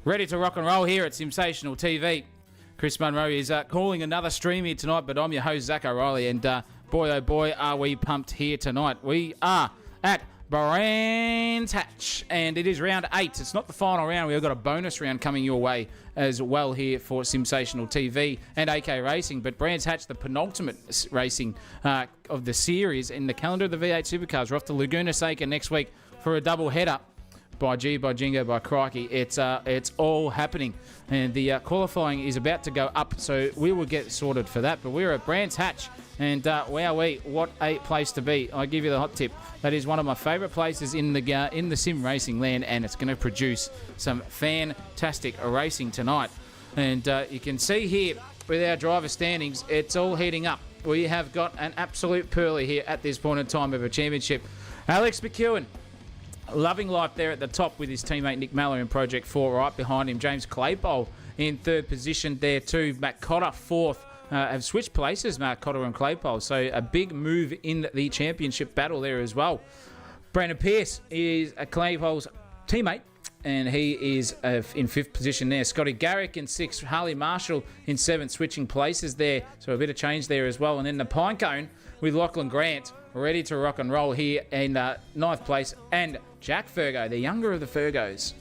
Ready to rock and roll here at Sensational TV. Chris Munro is calling another stream here tonight, but I'm your host, Zach O'Reilly, and boy, oh boy, are we pumped here tonight. We are at Brands Hatch, and it is round 8. It's not the final round. We've got a bonus round coming your way as well here for Sensational TV and AK Racing, but Brands Hatch, the penultimate racing of the series in the calendar of the V8 Supercars. We're off to Laguna Seca next week for a double header. By G, by Jingo, by Crikey, it's all happening, and the qualifying is about to go up, so we will get sorted for that. But we're at Brands Hatch, and wowee, what a place to be! I give you the hot tip. That is one of my favourite places in the sim racing land, and it's going to produce some fantastic racing tonight. And you can see here with our driver standings, it's all heating up. We have got an absolute pearly here at this point in time of a championship. Alex McEwen. Loving life there at the top with his teammate Nick Mallor in Project 4 right behind him. James Claypole in third position there too. Matt Cotter fourth. Have switched places, Matt Cotter and Claypole. So a big move in the championship battle there as well. Brandon Pearce is Claypole's teammate, and he is in fifth position there. Scotty Garrick in sixth. Harley Marshall in seventh, switching places there. So a bit of change there as well. And then the Pinecone with Lachlan Grant ready to rock and roll here in ninth place. And Jack Fergo, the younger of the Fergos,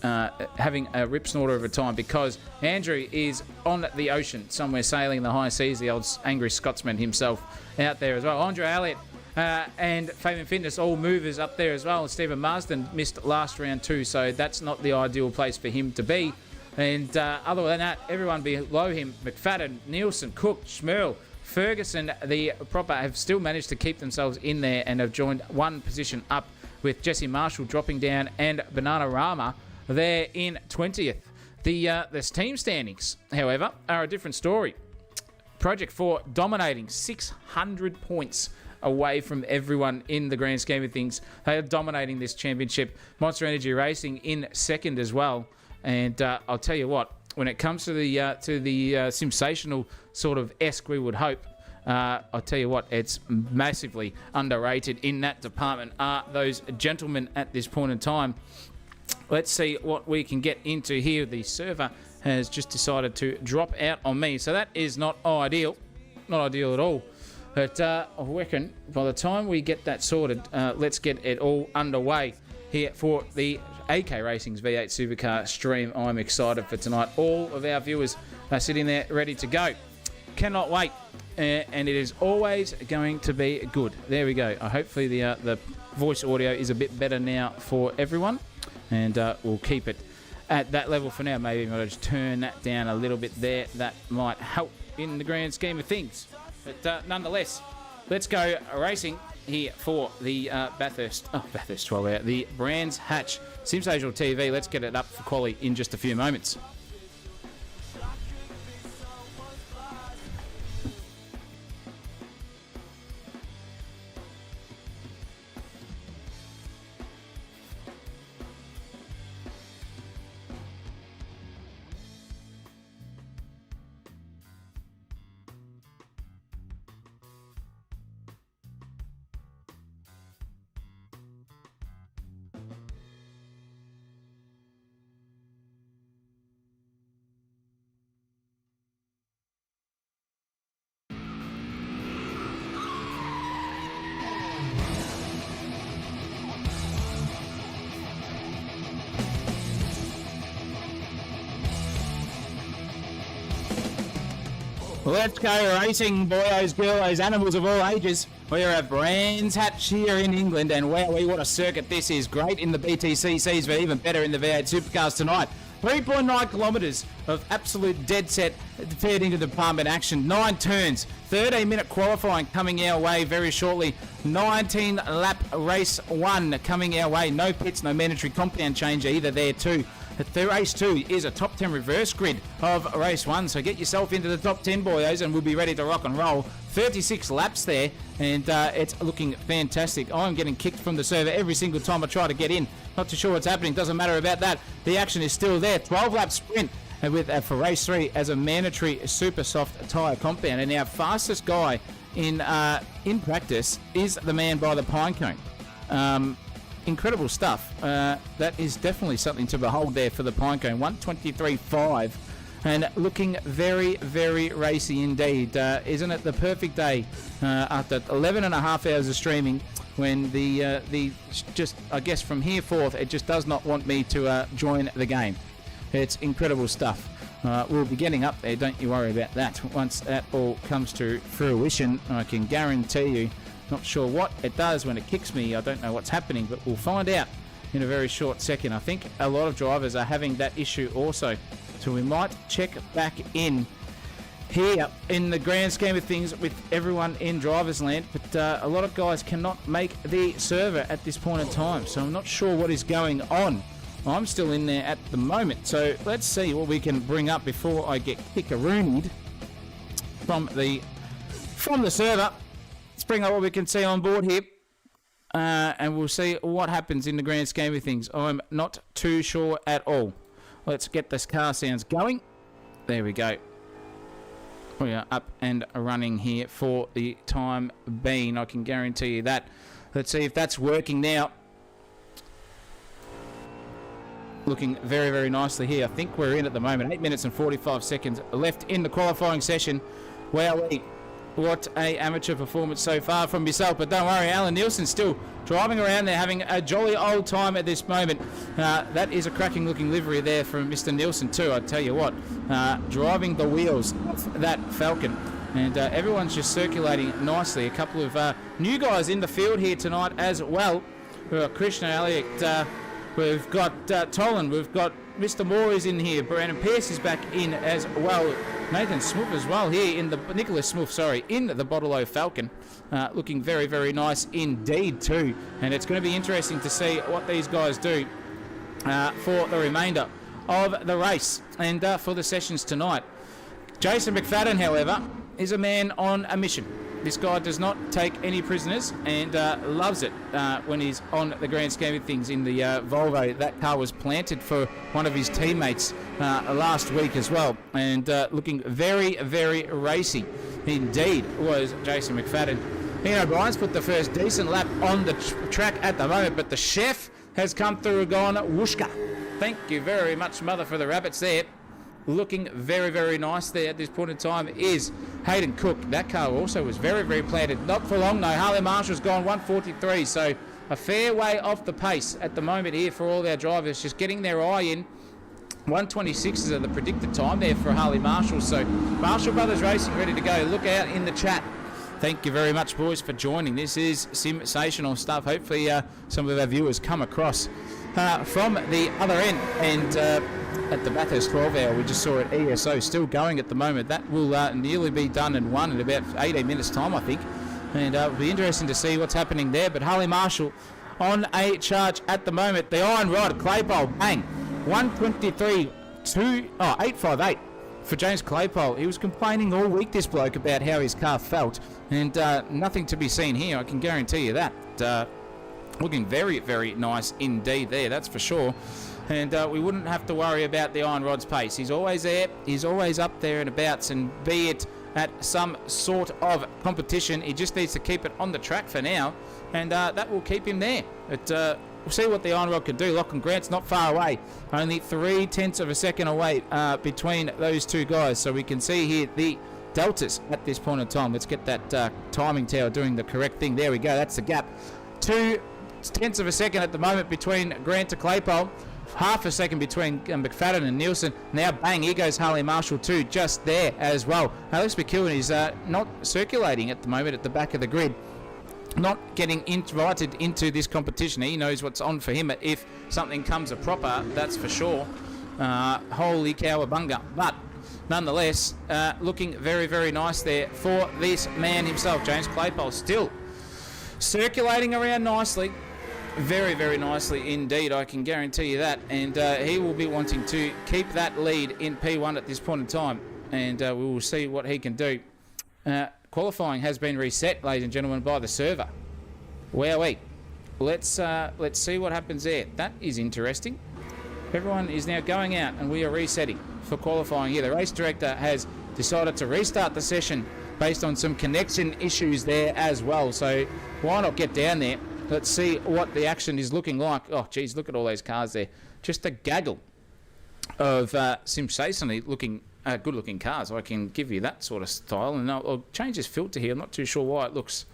having a rip snorter of a time because Andrew is on the ocean somewhere sailing the high seas, the old angry Scotsman himself out there as well. Andre Elliott and Fabian Fitness, all movers up there as well. And Stephen Marsden missed last round too, so that's not the ideal place for him to be. And other than that, everyone below him, McFadden, Nielsen, Cook, Schmerl, Ferguson, the proper, have still managed to keep themselves in there and have joined one position up, with Jesse Marshall dropping down and Banana Rama there in 20th. The team standings, however, are a different story. Project 4 dominating 600 points away from everyone in the grand scheme of things. They are dominating this championship. Monster Energy Racing in second as well. And I'll tell you what, when it comes to the sensational sort of esque we would hope, I'll tell you what, it's massively underrated in that department are those gentlemen at this point in time. Let's see what we can get into here. The server has just decided to drop out on me, so that is not ideal. Not ideal at all. But I reckon by the time we get that sorted, let's get it all underway here for the AK Racing's V8 Supercar stream. I'm excited for tonight. All of our viewers are sitting there ready to go. Cannot wait. And it is always going to be good. There we go. Hopefully the voice audio is a bit better now for everyone, and we'll keep it at that level for now. Maybe I'll just turn that down a little bit there. That might help in the grand scheme of things. But nonetheless, let's go racing here for the Bathurst 12 hour, the Brands Hatch Sensational TV. Let's get it up for quali in just a few moments. Let's go racing, boyos, girls, animals of all ages. We are at Brands Hatch here in England, and wowee, what a circuit this is. Great in the BTCCs, but even better in the V8 Supercars tonight. 3.9 kilometres of absolute dead set fed into the department action. 9 turns, 13-minute qualifying coming our way very shortly. 19-lap race 1 coming our way. No pits, no mandatory compound change either there too. The race 2 is a top 10 reverse grid of race 1, so get yourself into the top 10, boyos, and we'll be ready to rock and roll. 36 laps there, and it's looking fantastic. I'm getting kicked from the server every single time I try to get in. Not too sure what's happening, doesn't matter about that. The action is still there. 12-lap sprint with for race 3 as a mandatory super soft tyre compound, and our fastest guy in practice is the man by the Pinecone. incredible stuff. That is definitely something to behold there for the Pinecone. 1:23.5. And looking very, very racy indeed. Isn't it the perfect day after 11 and a half hours of streaming when the just, I guess from here forth, it just does not want me to join the game. It's incredible stuff. We'll be getting up there, don't you worry about that. Once that all comes to fruition, I can guarantee you, not sure what it does when it kicks me. I don't know what's happening, but we'll find out in a very short second. I think a lot of drivers are having that issue also. So we might check back in here in the grand scheme of things with everyone in driver's land. But a lot of guys cannot make the server at this point in time. So I'm not sure what is going on. I'm still in there at the moment. So let's see what we can bring up before I get kickaroonied from the server. Let's bring up what we can see on board here. And we'll see what happens in the grand scheme of things. I'm not too sure at all. Let's get this car sounds going. There we go. We are up and running here for the time being. I can guarantee you that. Let's see if that's working now. Looking very, very nicely here. I think we're in at the moment. 8 minutes and 45 seconds left in the qualifying session. Wowee. What a amateur performance so far from yourself. But don't worry, Alan Nielsen's still driving around there, having a jolly old time at this moment. That is a cracking looking livery there from Mr. Nielsen too, I tell you what. Driving the wheels of that Falcon. And everyone's just circulating nicely. A couple of new guys in the field here tonight as well. We've got Krishna Elliott, we've got Tolan, we've got Mr. Moore is in here. Brandon Pearce is back in as well. Nathan Smith as well here in the Nicholas Smith, sorry, in the Bottle Falcon, looking very, very nice indeed too. And it's going to be interesting to see what these guys do for the remainder of the race and for the sessions tonight. Jason McFadden, however, is a man on a mission. This guy does not take any prisoners and loves it when he's on the grand scheme of things in the Volvo. That car was planted for one of his teammates last week as well. And looking very, very racy indeed was Jason McFadden. Ian O'Brien's put the first decent lap on the track at the moment, but the chef has come through and gone whooshka. Thank you very much, Mother, for the rabbits there. Looking very, very nice there at this point in time is Hayden Cook. That car also was very, very planted. Not for long, though. Harley Marshall's gone 143, so a fair way off the pace at the moment here for all our drivers. Just getting their eye in. 126 is the predicted time there for Harley Marshall. So Marshall Brothers Racing ready to go. Look out in the chat. Thank you very much, boys, for joining. This is sensational stuff. Hopefully some of our viewers come across from the other end. And at the Bathurst 12 hour, we just saw it ESO still going at the moment. That will nearly be done and won in about 18 minutes time, I think. And it'll be interesting to see what's happening there. But Harley Marshall on a charge at the moment. The iron rod, Claypole, bang. 123, 858 for James Claypole. He was complaining all week, this bloke, about how his car felt. And nothing to be seen here, I can guarantee you that. Looking very, very nice indeed there, that's for sure. And we wouldn't have to worry about the iron rod's pace. He's always there. He's always up there and abouts, and be it at some sort of competition, he just needs to keep it on the track for now, and that will keep him there. But we'll see what the iron rod can do. Lachlan Grant's not far away. Only 0.3 of a second away between those two guys. So we can see here the deltas at this point in time. Let's get that timing tower doing the correct thing. There we go. That's the gap. 0.2 of a second at the moment between Grant to Claypole. Half a second between McFadden and Nielsen. Now, bang, here goes Harley Marshall too, just there as well. Alex McEwen is not circulating at the moment at the back of the grid. Not getting invited into this competition. He knows what's on for him if something comes a proper, that's for sure. Holy cowabunga. But nonetheless, looking very, very nice there for this man himself, James Claypole, still circulating around nicely. Very, very nicely indeed, I can guarantee you that. And he will be wanting to keep that lead in P1 at this point in time. And we will see what he can do. Qualifying has been reset, ladies and gentlemen, by the server. Wowee. Let's see what happens there. That is interesting. Everyone is now going out and we are resetting for qualifying here. The race director has decided to restart the session based on some connection issues there as well. So why not get down there Let's see what the action is looking like. Oh, geez, look at all those cars there. Just a gaggle of sensationally looking, good-looking cars. I can give you that sort of style. And I'll change this filter here. I'm not too sure why it looks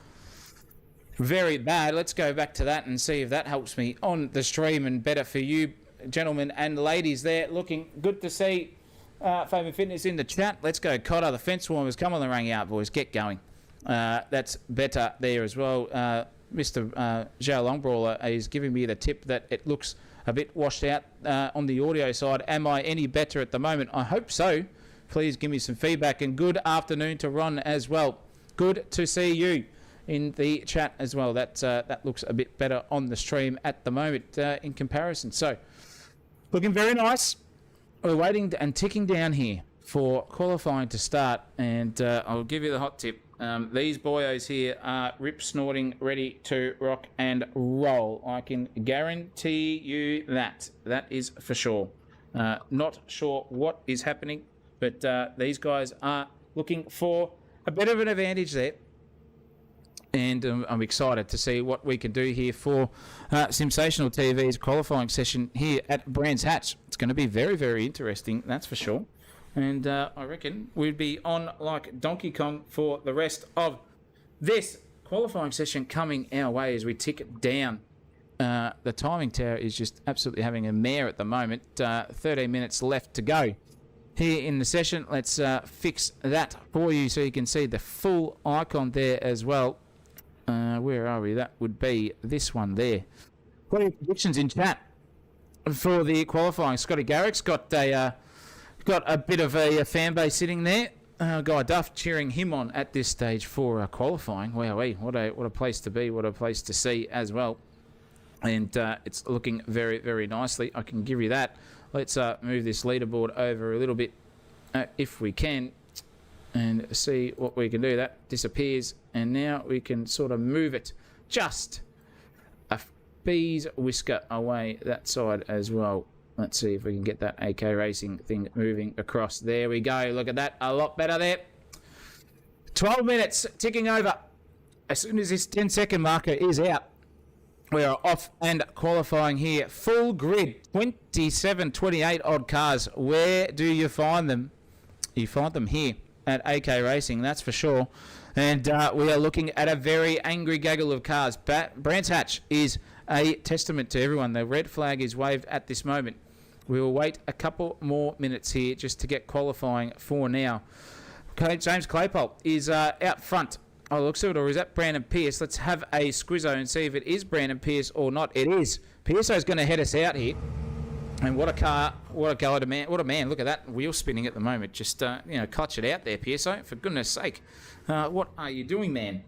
very bad. Let's go back to that and see if that helps me on the stream and better for you, gentlemen and ladies there. Looking good to see Fame and Fitness in the chat. Let's go, Cotter. The fence warmers. Come on the rang out, boys. Get going. That's better there as well. Mr. Zhao Longbrawler is giving me the tip that it looks a bit washed out on the audio side. Am I any better at the moment? I hope so. Please give me some feedback. And good afternoon to Ron as well. Good to see you in the chat as well. That looks a bit better on the stream at the moment in comparison. So, looking very nice. We're waiting and ticking down here for qualifying to start. And I'll give you the hot tip. These boyos here are rip snorting, ready to rock and roll. I can guarantee you that. That is for sure. Not sure what is happening, but these guys are looking for a bit of an advantage there. And I'm excited to see what we can do here for Sensational TV's qualifying session here at Brands Hatch. It's going to be very, very interesting, that's for sure. And I reckon we'd be on like Donkey Kong for the rest of this qualifying session coming our way as we tick it down. The timing tower is just absolutely having a mare at the moment. 13 minutes left to go here in the session. Let's fix that for you so you can see the full icon there as well. Where are we? That would be this one there. What are your predictions in chat for the qualifying? Scotty Garrick's got a bit of a fan base sitting there. Guy Duff cheering him on at this stage for qualifying. Wowee, what a place to be, what a place to see as well. And it's looking very, very nicely. I can give you that. Let's move this leaderboard over a little bit if we can and see what we can do. That disappears, and now we can sort of move it just a bee's whisker away that side as well. Let's see if we can get that AK Racing thing moving across. There we go. Look at that. A lot better there. 12 minutes ticking over. As soon as this 10-second marker is out, we are off and qualifying here. Full grid, 27, 28 odd cars. Where do you find them? You find them here at AK Racing, that's for sure. And we are looking at a very angry gaggle of cars. Brands Hatch is a testament to everyone. The red flag is waved at this moment. We will wait a couple more minutes here just to get qualifying for now. Okay, James Claypole is out front. Oh, looks of it, or is that Brandon Pierce? Let's have a squizzo and see if it is Brandon Pierce or not. It is. Pierce's going to head us out here. And what a car, what a go, man. What a man. Look at that wheel spinning at the moment. Just, clutch it out there, Pierce. For goodness sake. What are you doing, man?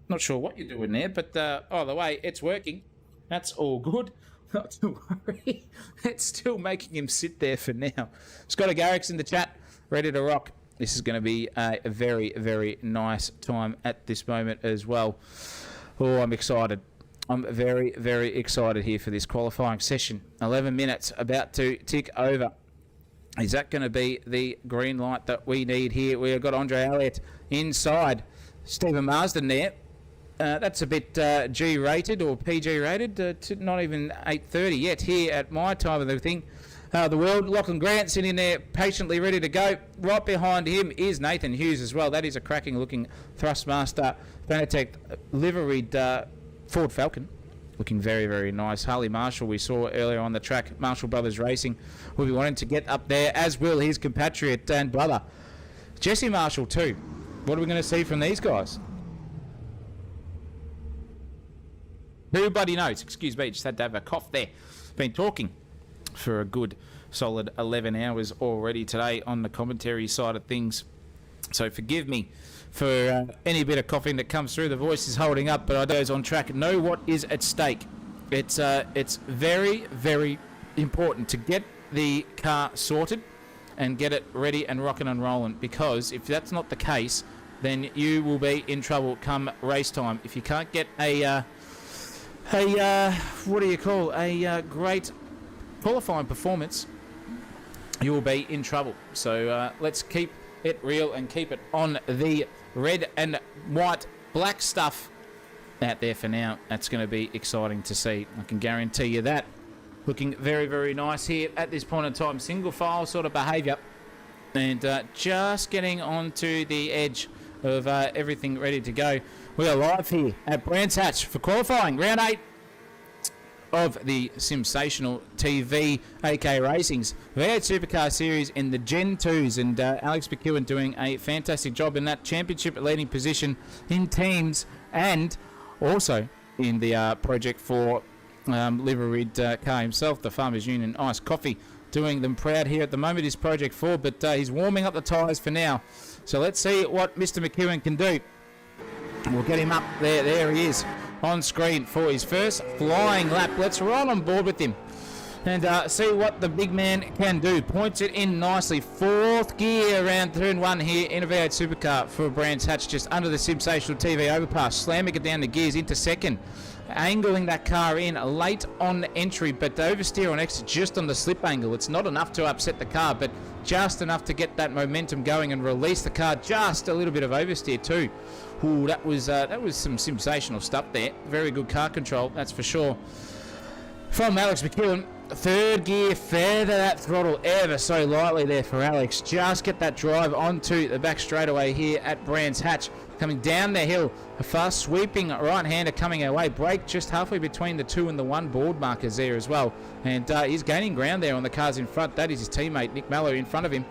Not sure what you're doing there, but either way, it's working. That's all good. Not to worry. It's still making him sit there for now. Scotty Garrick's in the chat, ready to rock. This is going to be a very, very nice time at this moment as well. Oh, I'm excited. I'm very, very excited here for this qualifying session. 11 minutes about to tick over. Is that going to be the green light that we need here? We have got Andre Elliott inside. Stephen Marsden there. That's a bit G-rated or PG-rated. Not even 8:30 yet here at my time of the thing. The world, Lachlan Grant sitting there patiently ready to go. Right behind him is Nathan Hughes as well. That is a cracking looking Thrustmaster Fanatec liveried Ford Falcon. Looking very, very nice. Harley Marshall we saw earlier on the track. Marshall Brothers Racing will be wanting to get up there, as will his compatriot and brother Jesse Marshall too. What are we going to see from these guys? Nobody knows. Excuse me, just had to have a cough there. Been talking for a good solid 11 hours already today on the commentary side of things. So forgive me for any bit of coughing that comes through. The voice is holding up, but I know it's on track. Know what is at stake. It's very, very important to get the car sorted and get it ready and rocking and rolling, because if that's not the case, then you will be in trouble come race time. If you can't get a great qualifying performance, you will be in trouble. So let's keep it real and keep it on the red and white black stuff out there for now. That's going to be exciting to see. I can guarantee you that. Looking very, very nice here at this point in time. Single file sort of behaviour. And just getting onto the edge of everything ready to go. We are live here at Brands Hatch for qualifying round 8 of the sensational TV AK Racing's V8 Supercar Series in the Gen 2s, and Alex McEwen doing a fantastic job in that championship leading position in teams, and also in the Project 4 liveried car himself, the Farmers Union Iced Coffee, doing them proud here at the moment is Project 4, but he's warming up the tyres for now. So let's see what Mr. McEwen can do. We'll get him up there. There he is on screen for his first flying lap. Let's ride on board with him and see what the big man can do. Points it in nicely. 4th gear around turn 1 here in a V8 Supercar for Brands Hatch, just under the sensational TV overpass. Slamming it down the gears into second. Angling that car in late on entry, but the oversteer on exit just on the slip angle. It's not enough to upset the car, but just enough to get that momentum going and release the car. Just a little bit of oversteer too. Ooh, that was some sensational stuff there. Very good car control, that's for sure. From Alex McEwen, 3rd gear, feather that throttle ever so lightly there for Alex. Just get that drive onto the back straightaway here at Brands Hatch. Coming down the hill, a fast sweeping right-hander coming our way. Brake just halfway between the 2 and the 1 board markers there as well. And he's gaining ground there on the cars in front. That is his teammate, Nick Mallow, in front of him.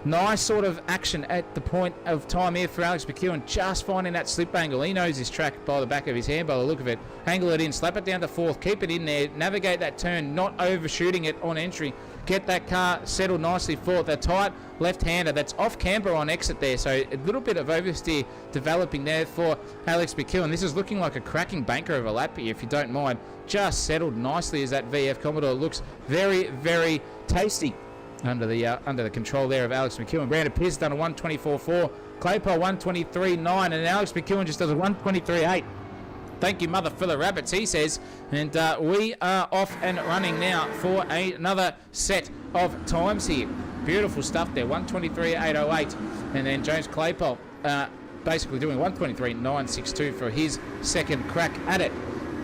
Nice sort of action at the point of time here for Alex McEwen, just finding that slip angle. He knows his track by the back of his hand, by the look of it. Angle it in, slap it down to 4th, keep it in there, navigate that turn, not overshooting it on entry. Get that car settled nicely 4th. A tight left-hander that's off camber on exit there, so a little bit of oversteer developing there for Alex McEwen. This is looking like a cracking banker of a lap here, if you don't mind. Just settled nicely as that VF Commodore looks very, very tasty under the control there of Alex McEwen. Brandon Pierce done a 124.4, Claypole 123.9, and Alex McEwen just does a 123.8. Thank you, mother full of rabbits, he says. And we are off and running now for another set of times here. Beautiful stuff there, 123.808. And then James Claypole basically doing 123.962 for his second crack at it.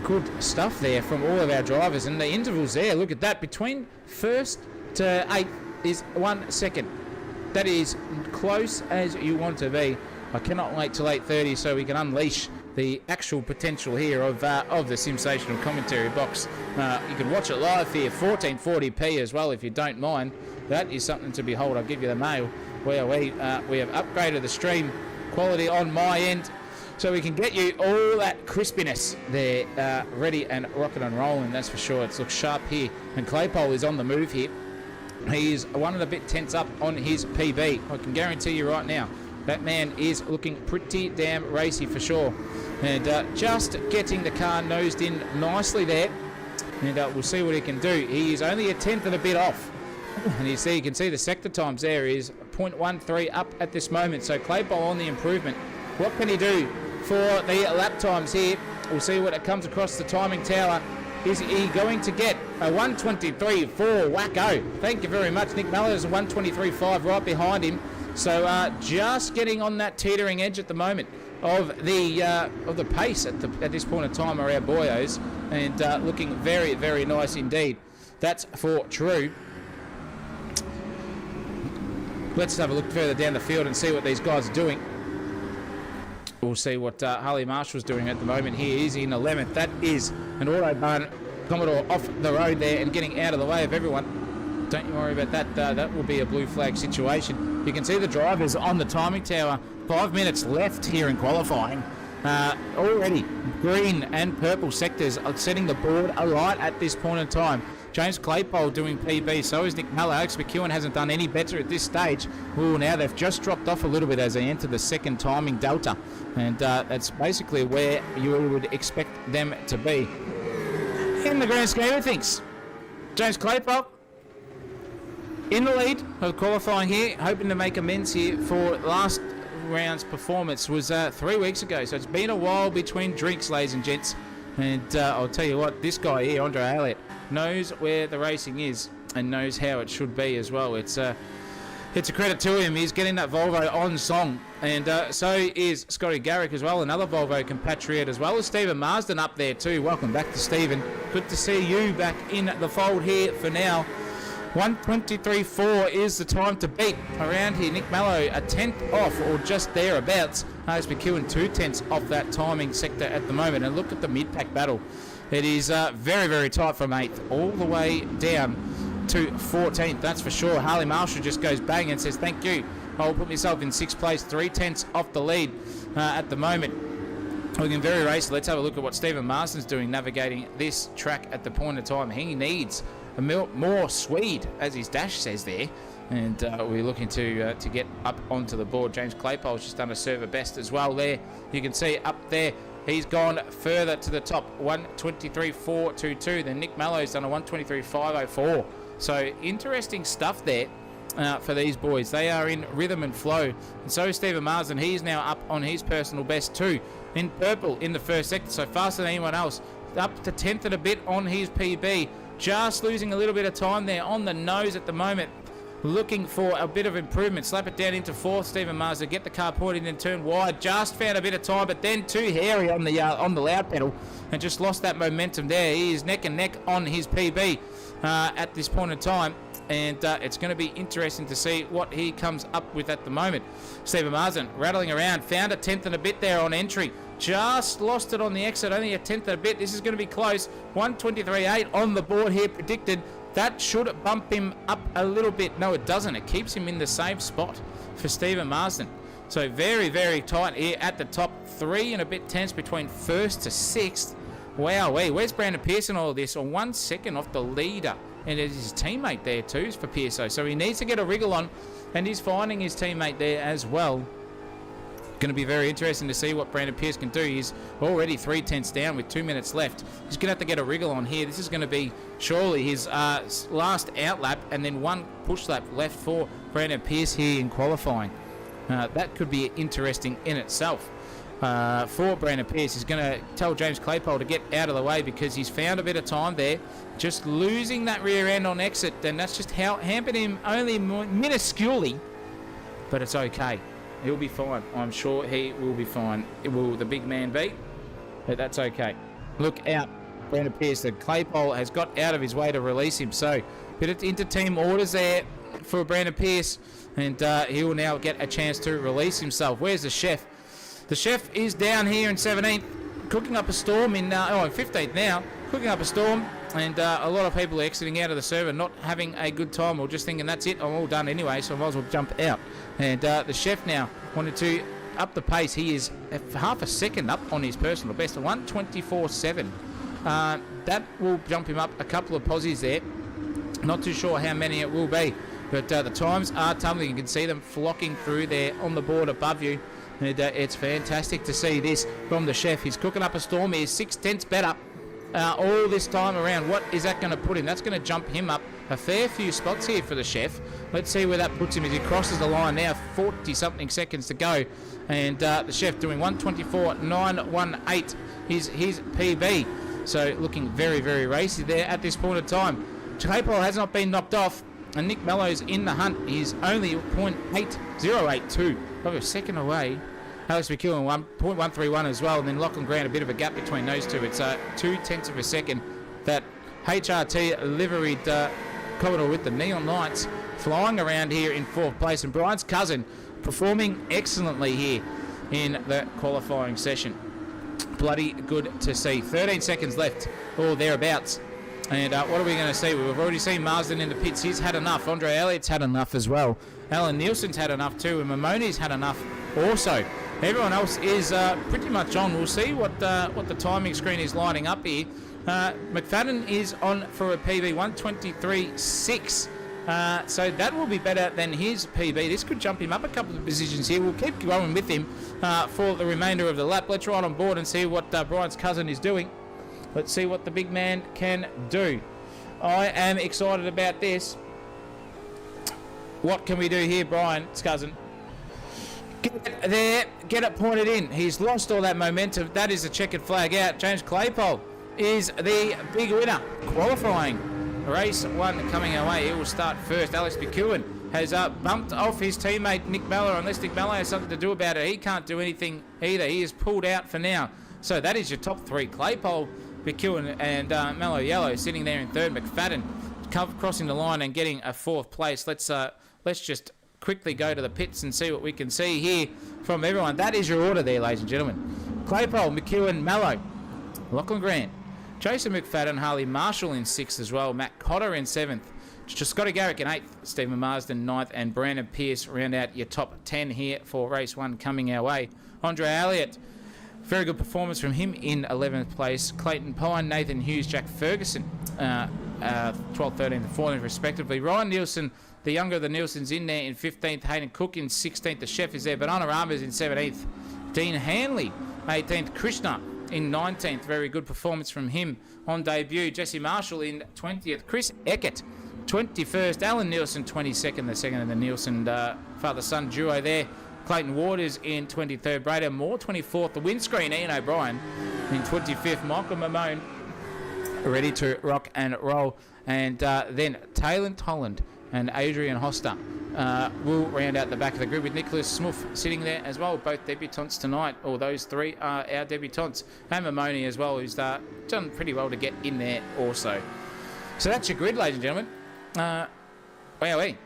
Good stuff there from all of our drivers. And the intervals there, look at that, between 1st to 8th is 1 second. That is close as you want to be. I cannot wait till 8:30 so we can unleash the actual potential here of the sensational commentary box. You can watch it live here, 1440p as well if you don't mind. That is something to behold. I'll give you the mail where we have upgraded the stream quality on my end so we can get you all that crispiness there ready and rocking and rolling, that's for sure. It looks sharp here, and Claypole is on the move here. He is one of the bit tense up on his PB. I can guarantee you right now, that man is looking pretty damn racy for sure. And just getting the car nosed in nicely there. And we'll see what he can do. He is only a 10th and a bit off. And you can see the sector times there is 0.13 up at this moment. So Claypole on the improvement. What can he do for the lap times here? We'll see what it comes across the timing tower. Is he going to get a 123.4 wacko? Thank you very much. Nick Mallow is a 123.5 right behind him. So just getting on that teetering edge at the moment of the pace at this point in time are our boyos, and looking very, very nice indeed. That's for true. Let's have a look further down the field and see what these guys are doing. We'll see what Harley Marshall's doing at the moment. He is in 11th. That is an Autobahn Commodore off the road there and getting out of the way of everyone. Don't you worry about that. That will be a blue flag situation. You can see the drivers on the timing tower. 5 minutes left here in qualifying. Already green and purple sectors are setting the board alight at this point in time. James Claypole doing PB, so is Nick Mallow. Alex McEwen hasn't done any better at this stage. Ooh, now they've just dropped off a little bit as they enter the second timing delta. And that's basically where you would expect them to be. In the grand scheme of things, James Claypole in the lead of qualifying here, hoping to make amends here for last round's performance was 3 weeks ago. So it's been a while between drinks, ladies and gents. And I'll tell you what, this guy here, Andre Elliott, knows where the racing is and knows how it should be as well. It's It's a credit to him. He's getting that Volvo on song. And so is Scotty Garrick as well, another Volvo compatriot, as well as Stephen Marsden up there too. Welcome back to Stephen. Good to see you back in the fold here for now. 1:23.4 is the time to beat around here. Nick Mallow a tenth off or just thereabouts. Alex McEwen 2/10 off that timing sector at the moment. And look at the mid-pack battle. It is very, very tight from 8th all the way down to 14th, that's for sure. Harley Marshall just goes bang and says thank you. I'll put myself in 6th place, 3/10 off the lead at the moment. Looking very racy. Let's have a look at what Stephen Marsden's doing navigating this track at the point of time. He needs a more Swede, as his dash says there. And we're looking to get up onto the board. James Claypole's just done a server best as well there. You can see up there, he's gone further to the top, 1:23.422. Then Nick Mallow's done a 1:23.504. So interesting stuff there for these boys. They are in rhythm and flow. And so is Stephen Marsden. He's now up on his personal best too. In purple in the first sector, so faster than anyone else. Up to 10th and a bit on his PB. Just losing a little bit of time there on the nose at the moment. Looking for a bit of improvement. Slap it down into 4th. Stephen Marsden get the car pointed and turn wide. Just found a bit of time, but then too hairy on the loud pedal and just lost that momentum there. He is neck and neck on his PB at this point in time, and it's going to be interesting to see what he comes up with at the moment. Stephen Marsden rattling around, found a 10th and a bit there on entry. Just lost it on the exit, only a 10th and a bit. This is going to be close. 1:23.8 on the board here predicted. That should bump him up a little bit. No, it doesn't. It keeps him in the same spot for Stephen Marsden. So very, very tight here at the top. 3 and a bit tenths between 1st to 6th. Wow, where's Brandon Pearce in all of this? On 1 second off the leader. And it is his teammate there too for Pearso. So he needs to get a wriggle on. And he's finding his teammate there as well. Going to be very interesting to see what Brandon Pearce can do. He's already 3/10 down with 2 minutes left. He's going to have to get a wriggle on here. This is going to be surely his last out lap and then 1 push lap left for Brandon Pearce here in qualifying. That could be interesting in itself. For Brandon Pearce, he's going to tell James Claypole to get out of the way because he's found a bit of time there. Just losing that rear end on exit, and that's just how hampered him only minusculely, but it's okay. He'll be fine. I'm sure he will be fine. It will the big man be, but that's okay. Look out, Brandon Pearce. The Claypole has got out of his way to release him. So, bit of inter-team orders there for Brandon Pearce, and he will now get a chance to release himself. Where's the chef? The chef is down here in 17th, cooking up a storm in 15th now, cooking up a storm, and a lot of people are exiting out of the server, not having a good time or just thinking that's it, I'm all done anyway, so I might as well jump out. And the chef now wanted to up the pace. He is half a second up on his personal best, 1:24.7. That will jump him up a couple of posies there. Not too sure how many it will be, but the times are tumbling. You can see them flocking through there on the board above you. And it's fantastic to see this from the chef. He's cooking up a storm. He is 6/10 better all this time around. What is that going to put him? That's going to jump him up a fair few spots here for the chef. Let's see where that puts him as he crosses the line now. 40-something seconds to go. And the chef doing 1:24.918 is his PB. So looking very, very racy there at this point of time. Claypole has not been knocked off. And Nick Mellow's in the hunt. He's only 0.8082. Probably a second away. Alex McEwen 1.131 as well. And then Lachlan Grant, a bit of a gap between those two. It's 0.2 of a second. That HRT liveried Commodore with the Neon Knights flying around here in 4th place. And Brian's cousin performing excellently here in the qualifying session. Bloody good to see. 13 seconds left or thereabouts. And what are we going to see? We've already seen Marsden in the pits. He's had enough. Andre Elliott's had enough as well. Alan Nielsen's had enough too. And Mamoni's had enough also. Everyone else is pretty much on. We'll see what the timing screen is lining up here. McFadden is on for a PB 1:23.6. So that will be better than his PB. This could jump him up a couple of positions here. We'll keep going with him for the remainder of the lap. Let's ride on board and see what Brian's cousin is doing. Let's see what the big man can do. I am excited about this. What can we do here, Brian's cousin? Get it there, get it pointed in. He's lost all that momentum. That is a checkered flag out. James Claypole is the big winner. Qualifying. Race 1 coming our way. He will start first. Alex McEwen has bumped off his teammate Nick Mello. Unless Nick Mello has something to do about it, he can't do anything either. He is pulled out for now. So that is your top three. Claypole, McEwen and Mellow Yellow sitting there in third. McFadden crossing the line and getting a fourth place. Let's just quickly go to the pits and see what we can see here from everyone. That is your order there, ladies and gentlemen. Claypole, McEwen, Mello, Lachlan Grant, Jason McFadden, Harley Marshall in sixth as well. Matt Cotter in seventh. Scotty Garrick in eighth. Stephen Marsden ninth. And Brandon Pearce round out your top 10 here for race one coming our way. Andre Elliott, very good performance from him in 11th place. Clayton Pine, Nathan Hughes, Jack Ferguson, 12th, 13th and 14th respectively. Ryan Nielsen, the younger of the Nielsens, in there in 15th. Hayden Cook in 16th. The chef is there. Banana Ramos in 17th. Dean Hanley, 18th. Krishna in 19th. Very good performance from him on debut. Jesse Marshall in 20th. Chris Eckert, 21st. Alan Nielsen, 22nd. The second in the Nielsen father-son duo there. Clayton Waters in 23rd. Braden Moore, 24th. The windscreen, Ian O'Brien in 25th. Michael Mamone, ready to rock and roll. And then Taylor Holland and Adrian Hoster will round out the back of the group with Nicholas Smoof sitting there as well. Both debutantes tonight, or those three are our debutantes. And Mamoni as well, who's done pretty well to get in there also. So that's your grid, ladies and gentlemen. Wowee.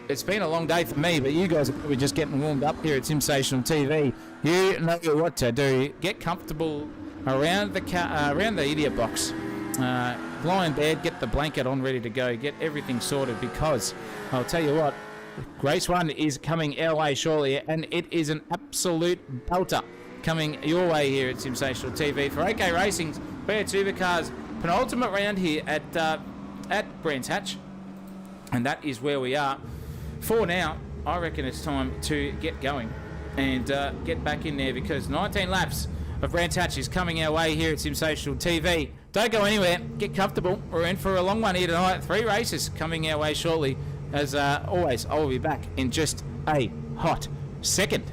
It's been a long day for me, but you guys are probably just getting warmed up here at Sensational TV. You know what to do. Get comfortable around the idiot box. Lie in bed, get the blanket on ready to go, get everything sorted, because I'll tell you what, race one is coming our way shortly, and it is an absolute belter coming your way here at Sensational TV for AK Racing's Bear Supercars penultimate round here at Brands Hatch, and that is where we are. For now, I reckon it's time to get going and get back in there, because 19 laps of Brands Hatch is coming our way here at Sensational TV. Don't go anywhere. Get comfortable. We're in for a long one here tonight. 3 races coming our way shortly. As always, I will be back in just a hot second.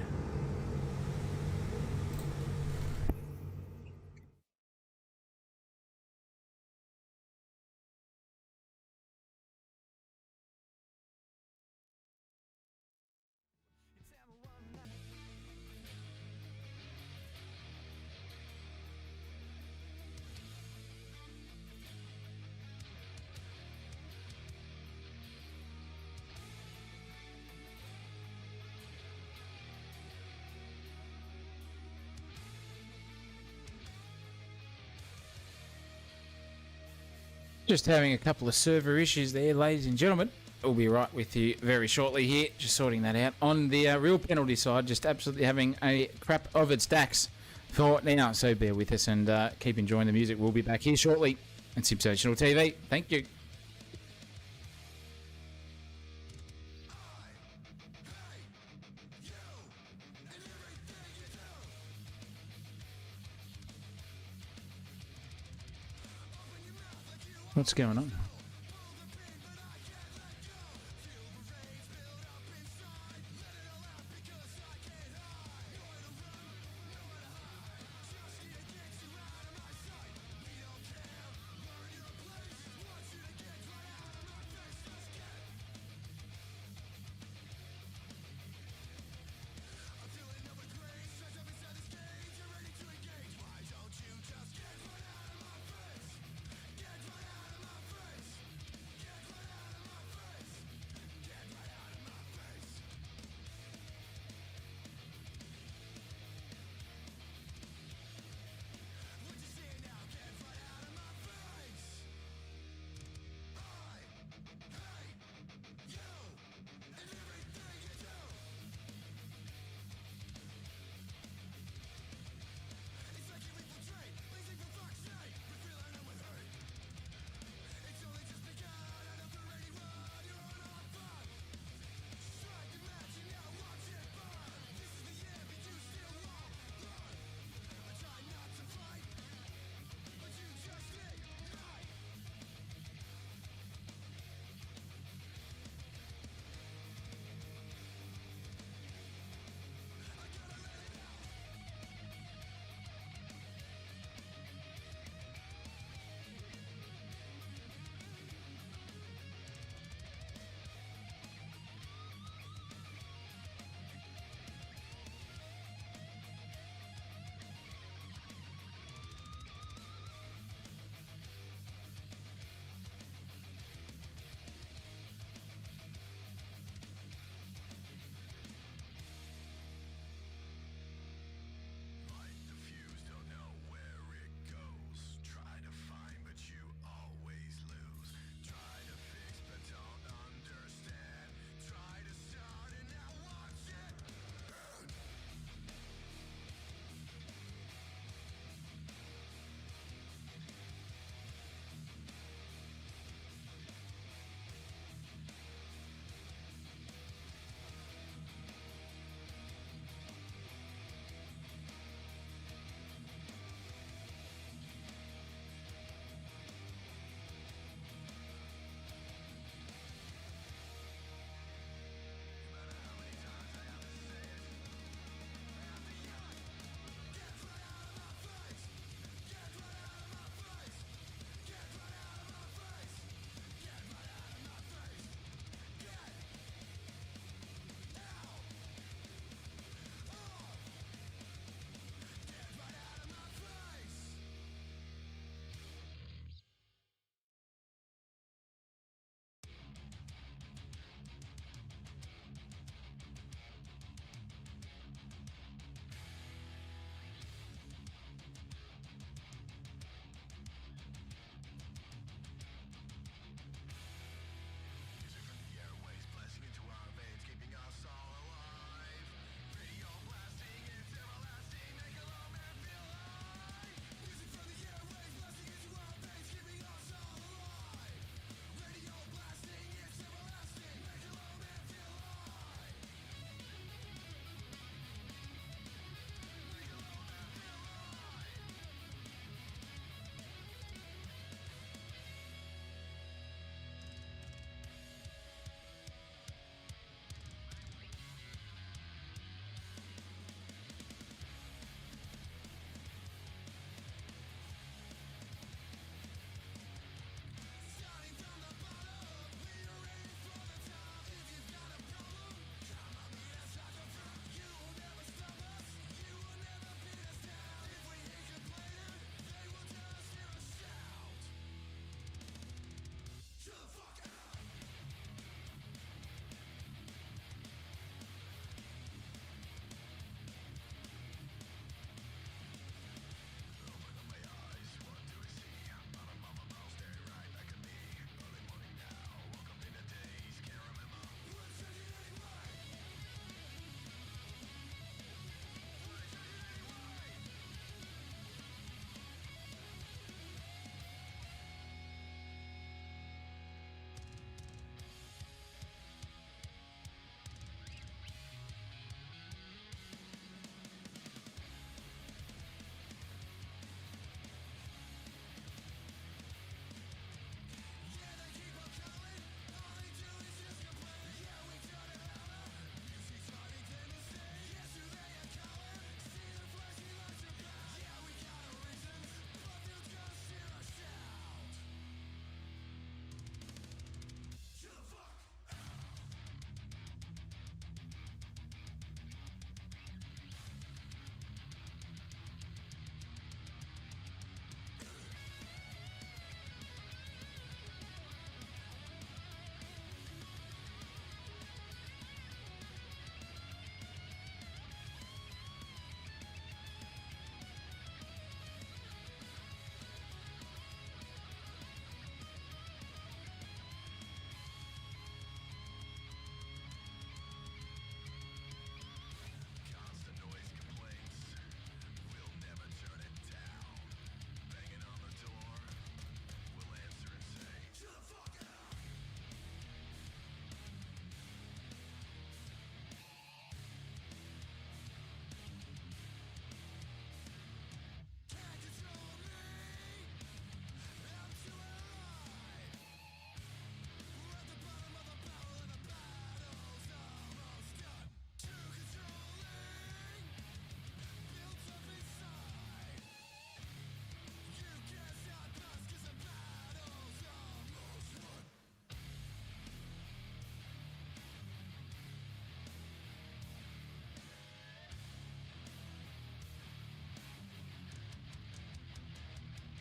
Just having a couple of server issues there, ladies and gentlemen. We'll be right with you very shortly here. Just sorting that out. On the real penalty side, just absolutely having a crap of its stacks for now. So bear with us and keep enjoying the music. We'll be back here shortly on Sensational TV. Thank you. What's going on?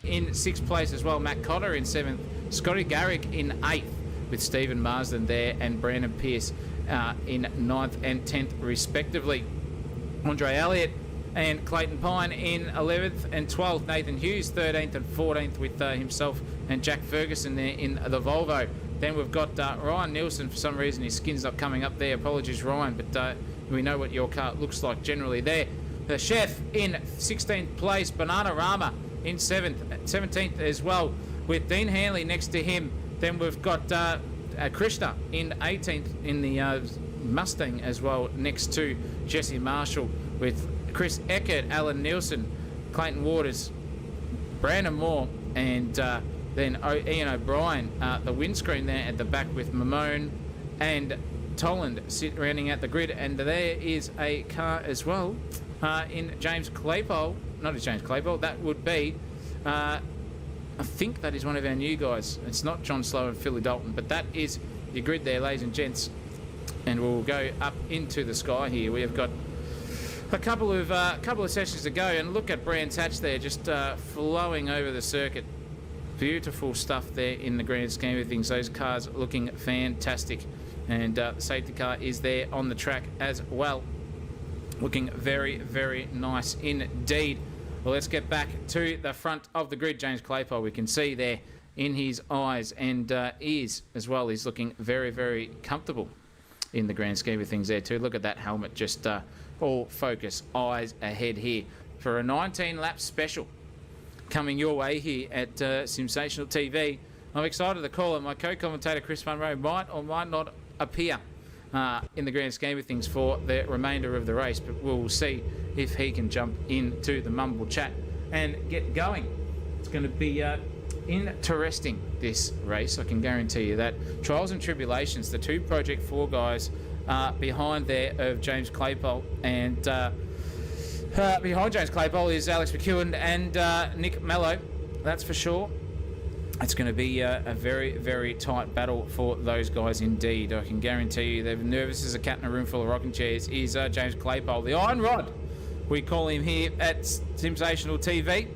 In 6th place as well, Matt Cotter in 7th, Scotty Garrick in 8th, with Stephen Marsden there and Brandon Pearce in 9th and 10th respectively. Andre Elliott and Clayton Pine in 11th and 12th. Nathan Hughes 13th and 14th with himself and Jack Ferguson there in the Volvo. Then we've got Ryan Nielsen. For some reason his skin's not coming up there. Apologies, Ryan, but we know what your car looks like generally there. The Chef in 16th place. Banana Rama in 17th as well, with Dean Hanley next to him. Then we've got Krishna in 18th in the Mustang as well, next to Jesse Marshall, with Chris Eckert, Alan Nielsen, Clayton Waters, Brandon Moore, and then Ian O'Brien. The windscreen there at the back with Mamone and Toland rounding out the grid. And there is a car as well in James Claypole. Not a James Claypole, that would be... I think that is one of our new guys. It's not John Slow and Philly Dalton, but that is your grid there, ladies and gents. And we'll go up into the sky here. We have got a couple of sessions to go, and look at Brands Hatch there, just flowing over the circuit. Beautiful stuff there in the grand scheme of things. Those cars looking fantastic, and the safety car is there on the track as well, looking very, very nice indeed. Well, let's get back to the front of the grid. James Claypole, we can see there in his eyes and ears as well. He's looking very, very comfortable in the grand scheme of things there too. Look at that helmet, just all focus, eyes ahead here for a 19-lap special coming your way here at Sensational TV. I'm excited to call it. My co-commentator Chris Munro might or might not appear in the grand scheme of things for the remainder of the race, but we'll see if he can jump into the mumble chat and get going. It's going to be interesting, this race, I can guarantee you that. Trials and Tribulations, the two Project 4 guys behind there of James Claypole, and behind James Claypole is Alex McEwen and Nick Mello, that's for sure. It's going to be a very, very tight battle for those guys indeed. I can guarantee you they're nervous as a cat in a room full of rocking chairs is James Claypole, the Iron Rod, we call him here at Sensational TV.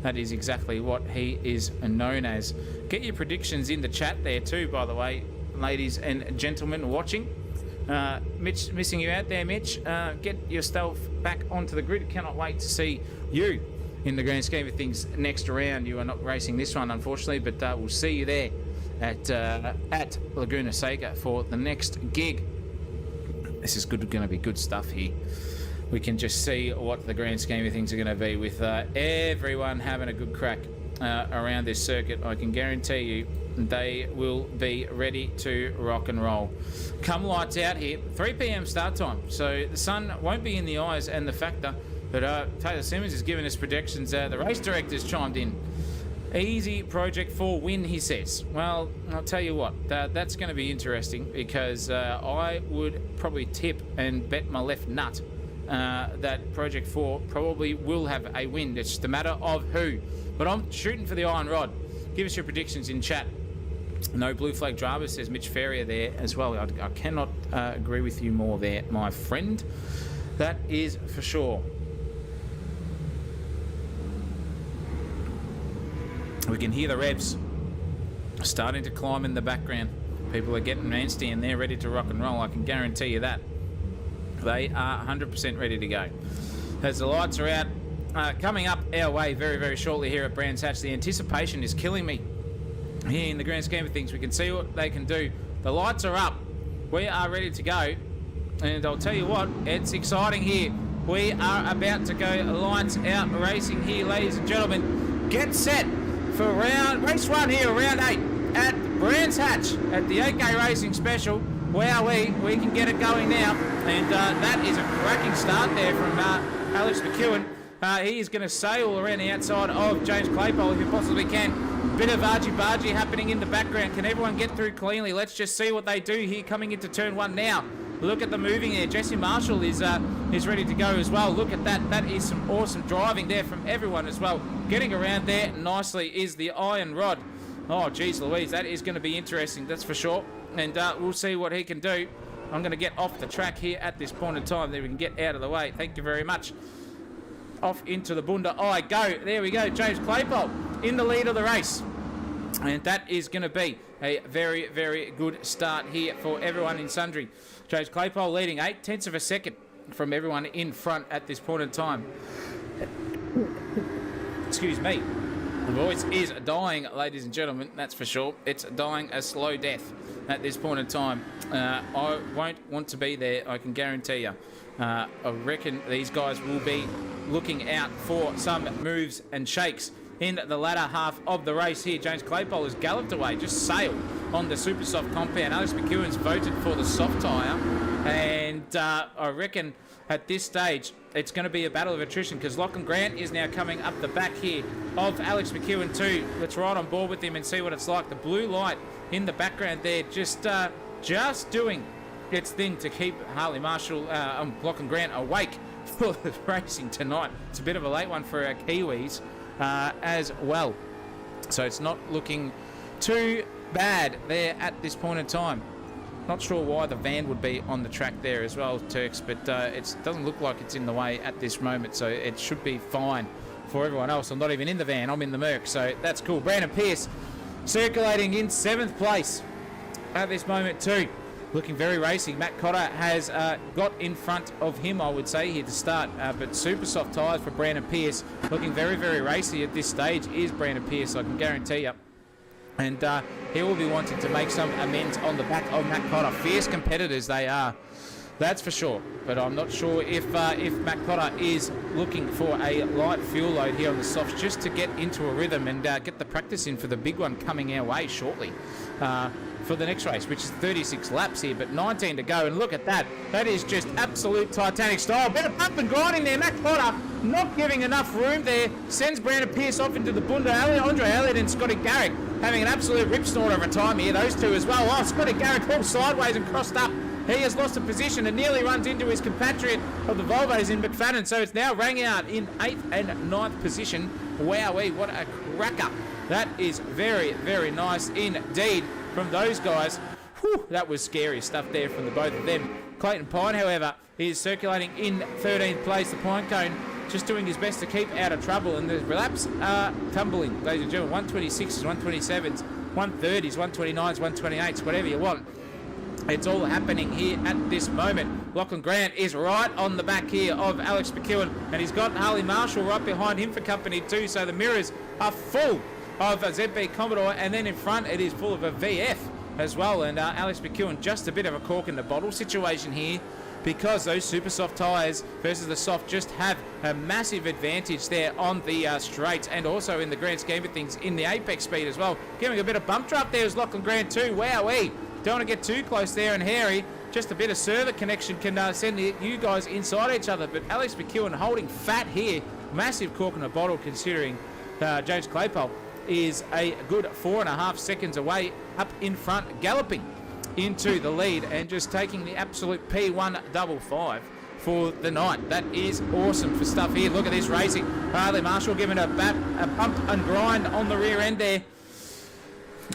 That is exactly what he is known as. Get your predictions in the chat there too, by the way, ladies and gentlemen watching. Mitch, missing you out there, Mitch. Get yourself back onto the grid. Cannot wait to see you in the grand scheme of things next round. You are not racing this one, unfortunately, but we'll see you there at Laguna Seca for the next gig. This is going to be good stuff here. We can just see what the grand scheme of things are going to be with everyone having a good crack around this circuit. I can guarantee you they will be ready to rock and roll. Come lights out here, 3 p.m. start time, so the sun won't be in the eyes and the factor. But Taylor Simmons is giving us predictions. The race director's chimed in. Easy Project 4 win, he says. Well, I'll tell you what, that's going to be interesting, because I would probably tip and bet my left nut that Project 4 probably will have a win. It's just a matter of who. But I'm shooting for the Iron Rod. Give us your predictions in chat. No blue flag drama, says Mitch Ferrier there as well. I cannot agree with you more there, my friend. That is for sure. We can hear the revs starting to climb in the background. People are getting antsy and they're ready to rock and roll. I can guarantee you that. They are 100% ready to go. As the lights are out, coming up our way very, very shortly here at Brands Hatch. The anticipation is killing me here in the grand scheme of things. We can see what they can do. The lights are up. We are ready to go. And I'll tell you what, it's exciting here. We are about to go lights out racing here, ladies and gentlemen. Get set for race 1 here, round 8 at Brands Hatch at the 8K Racing Special. Wowee, we can get it going now. And that is a cracking start there from Alex McEwen. He is going to sail around the outside of James Claypole if he possibly can. Bit of argy-bargy happening in the background. Can everyone get through cleanly? Let's just see what they do here coming into turn 1 now. Look at the moving there. Jesse Marshall is ready to go as well. Look at that. That is some awesome driving there from everyone as well. Getting around there nicely is the Iron Rod. Oh, geez Louise, that is going to be interesting, that's for sure. And we'll see what he can do. I'm going to get off the track here at this point in time. Then we can get out of the way. Thank you very much. Off into the bunda I go. There we go. James Claypole in the lead of the race. And that is going to be a very, very good start here for everyone in sundry. James Claypole leading 0.8 of a second from everyone in front at this point in time. Excuse me. The voice is dying, ladies and gentlemen, that's for sure. It's dying a slow death at this point in time. I won't want to be there, I can guarantee you. I reckon these guys will be looking out for some moves and shakes in the latter half of the race here. James Claypole has galloped away, just sailed on the super soft compound. Alex McEwen's voted for the soft tyre, and I reckon at this stage it's going to be a battle of attrition because Lachlan Grant is now coming up the back here of Alex McEwen too. Let's ride on board with him and see what it's like. The blue light in the background there just doing its thing to keep Harley Marshall, Lachlan Grant awake for the racing tonight. It's a bit of a late one for our Kiwis as well. So it's not looking too bad there at this point in time. Not sure why the van would be on the track there as well, Turks, but it doesn't look like it's in the way at this moment, so it should be fine for everyone else. I'm not even in the van, I'm in the Merc, so that's cool. Brandon Pearce circulating in 7th place at this moment too. Looking very racing. Matt Cotter has got in front of him, I would say, here to start. But super soft tyres for Brandon Pearce. Looking very, very racy at this stage is Brandon Pearce, I can guarantee you. And he will be wanting to make some amends on the back of Matt Cotter. Fierce competitors they are, that's for sure. But I'm not sure if Matt Cotter is looking for a light fuel load here on the softs just to get into a rhythm and get the practice in for the big one coming our way shortly. For the next race, which is 36 laps here, but 19 to go. And look at that. That is just absolute Titanic style. Bit of bump and grinding there. Matt Cotter not giving enough room there. Sends Brandon Pearce off into the bunda. Andre Elliott and Scotty Garrick having an absolute rip snort of a time here. Those two as well. Oh, Scotty Garrick pulled sideways and crossed up. He has lost a position and nearly runs into his compatriot of the Volvos in McFadden. So it's now rang out in 8th and 9th position. Wowee, what a cracker. That is very, very nice indeed from those guys. Whew, that was scary stuff there from the both of them. Clayton Pine, however, is circulating in 13th place. The Pine Cone just doing his best to keep out of trouble, and the laps are tumbling, ladies and gentlemen. 126s, 127s, 130s, 129s, 128s, whatever you want. It's all happening here at this moment. Lachlan Grant is right on the back here of Alex McEwen, and he's got Harley Marshall right behind him for company too, so the mirrors are full of a ZB Commodore, and then in front it is full of a VF as well. And Alex McEwen, just a bit of a cork in the bottle situation here, because those super soft tyres versus the soft just have a massive advantage there on the straights, and also in the grand scheme of things in the apex speed as well. Giving a bit of bump drop there is Lachlan Grant too. Wowee, don't want to get too close there, and hairy. Just a bit of server connection can send you guys inside each other, but Alex McEwen holding fat here. Massive cork in the bottle considering James Claypole is a good 4.5 seconds away up in front, galloping into the lead and just taking the absolute P155 for the night. That is awesome for stuff here. Look at this racing. Harley Marshall giving a bump and grind on the rear end there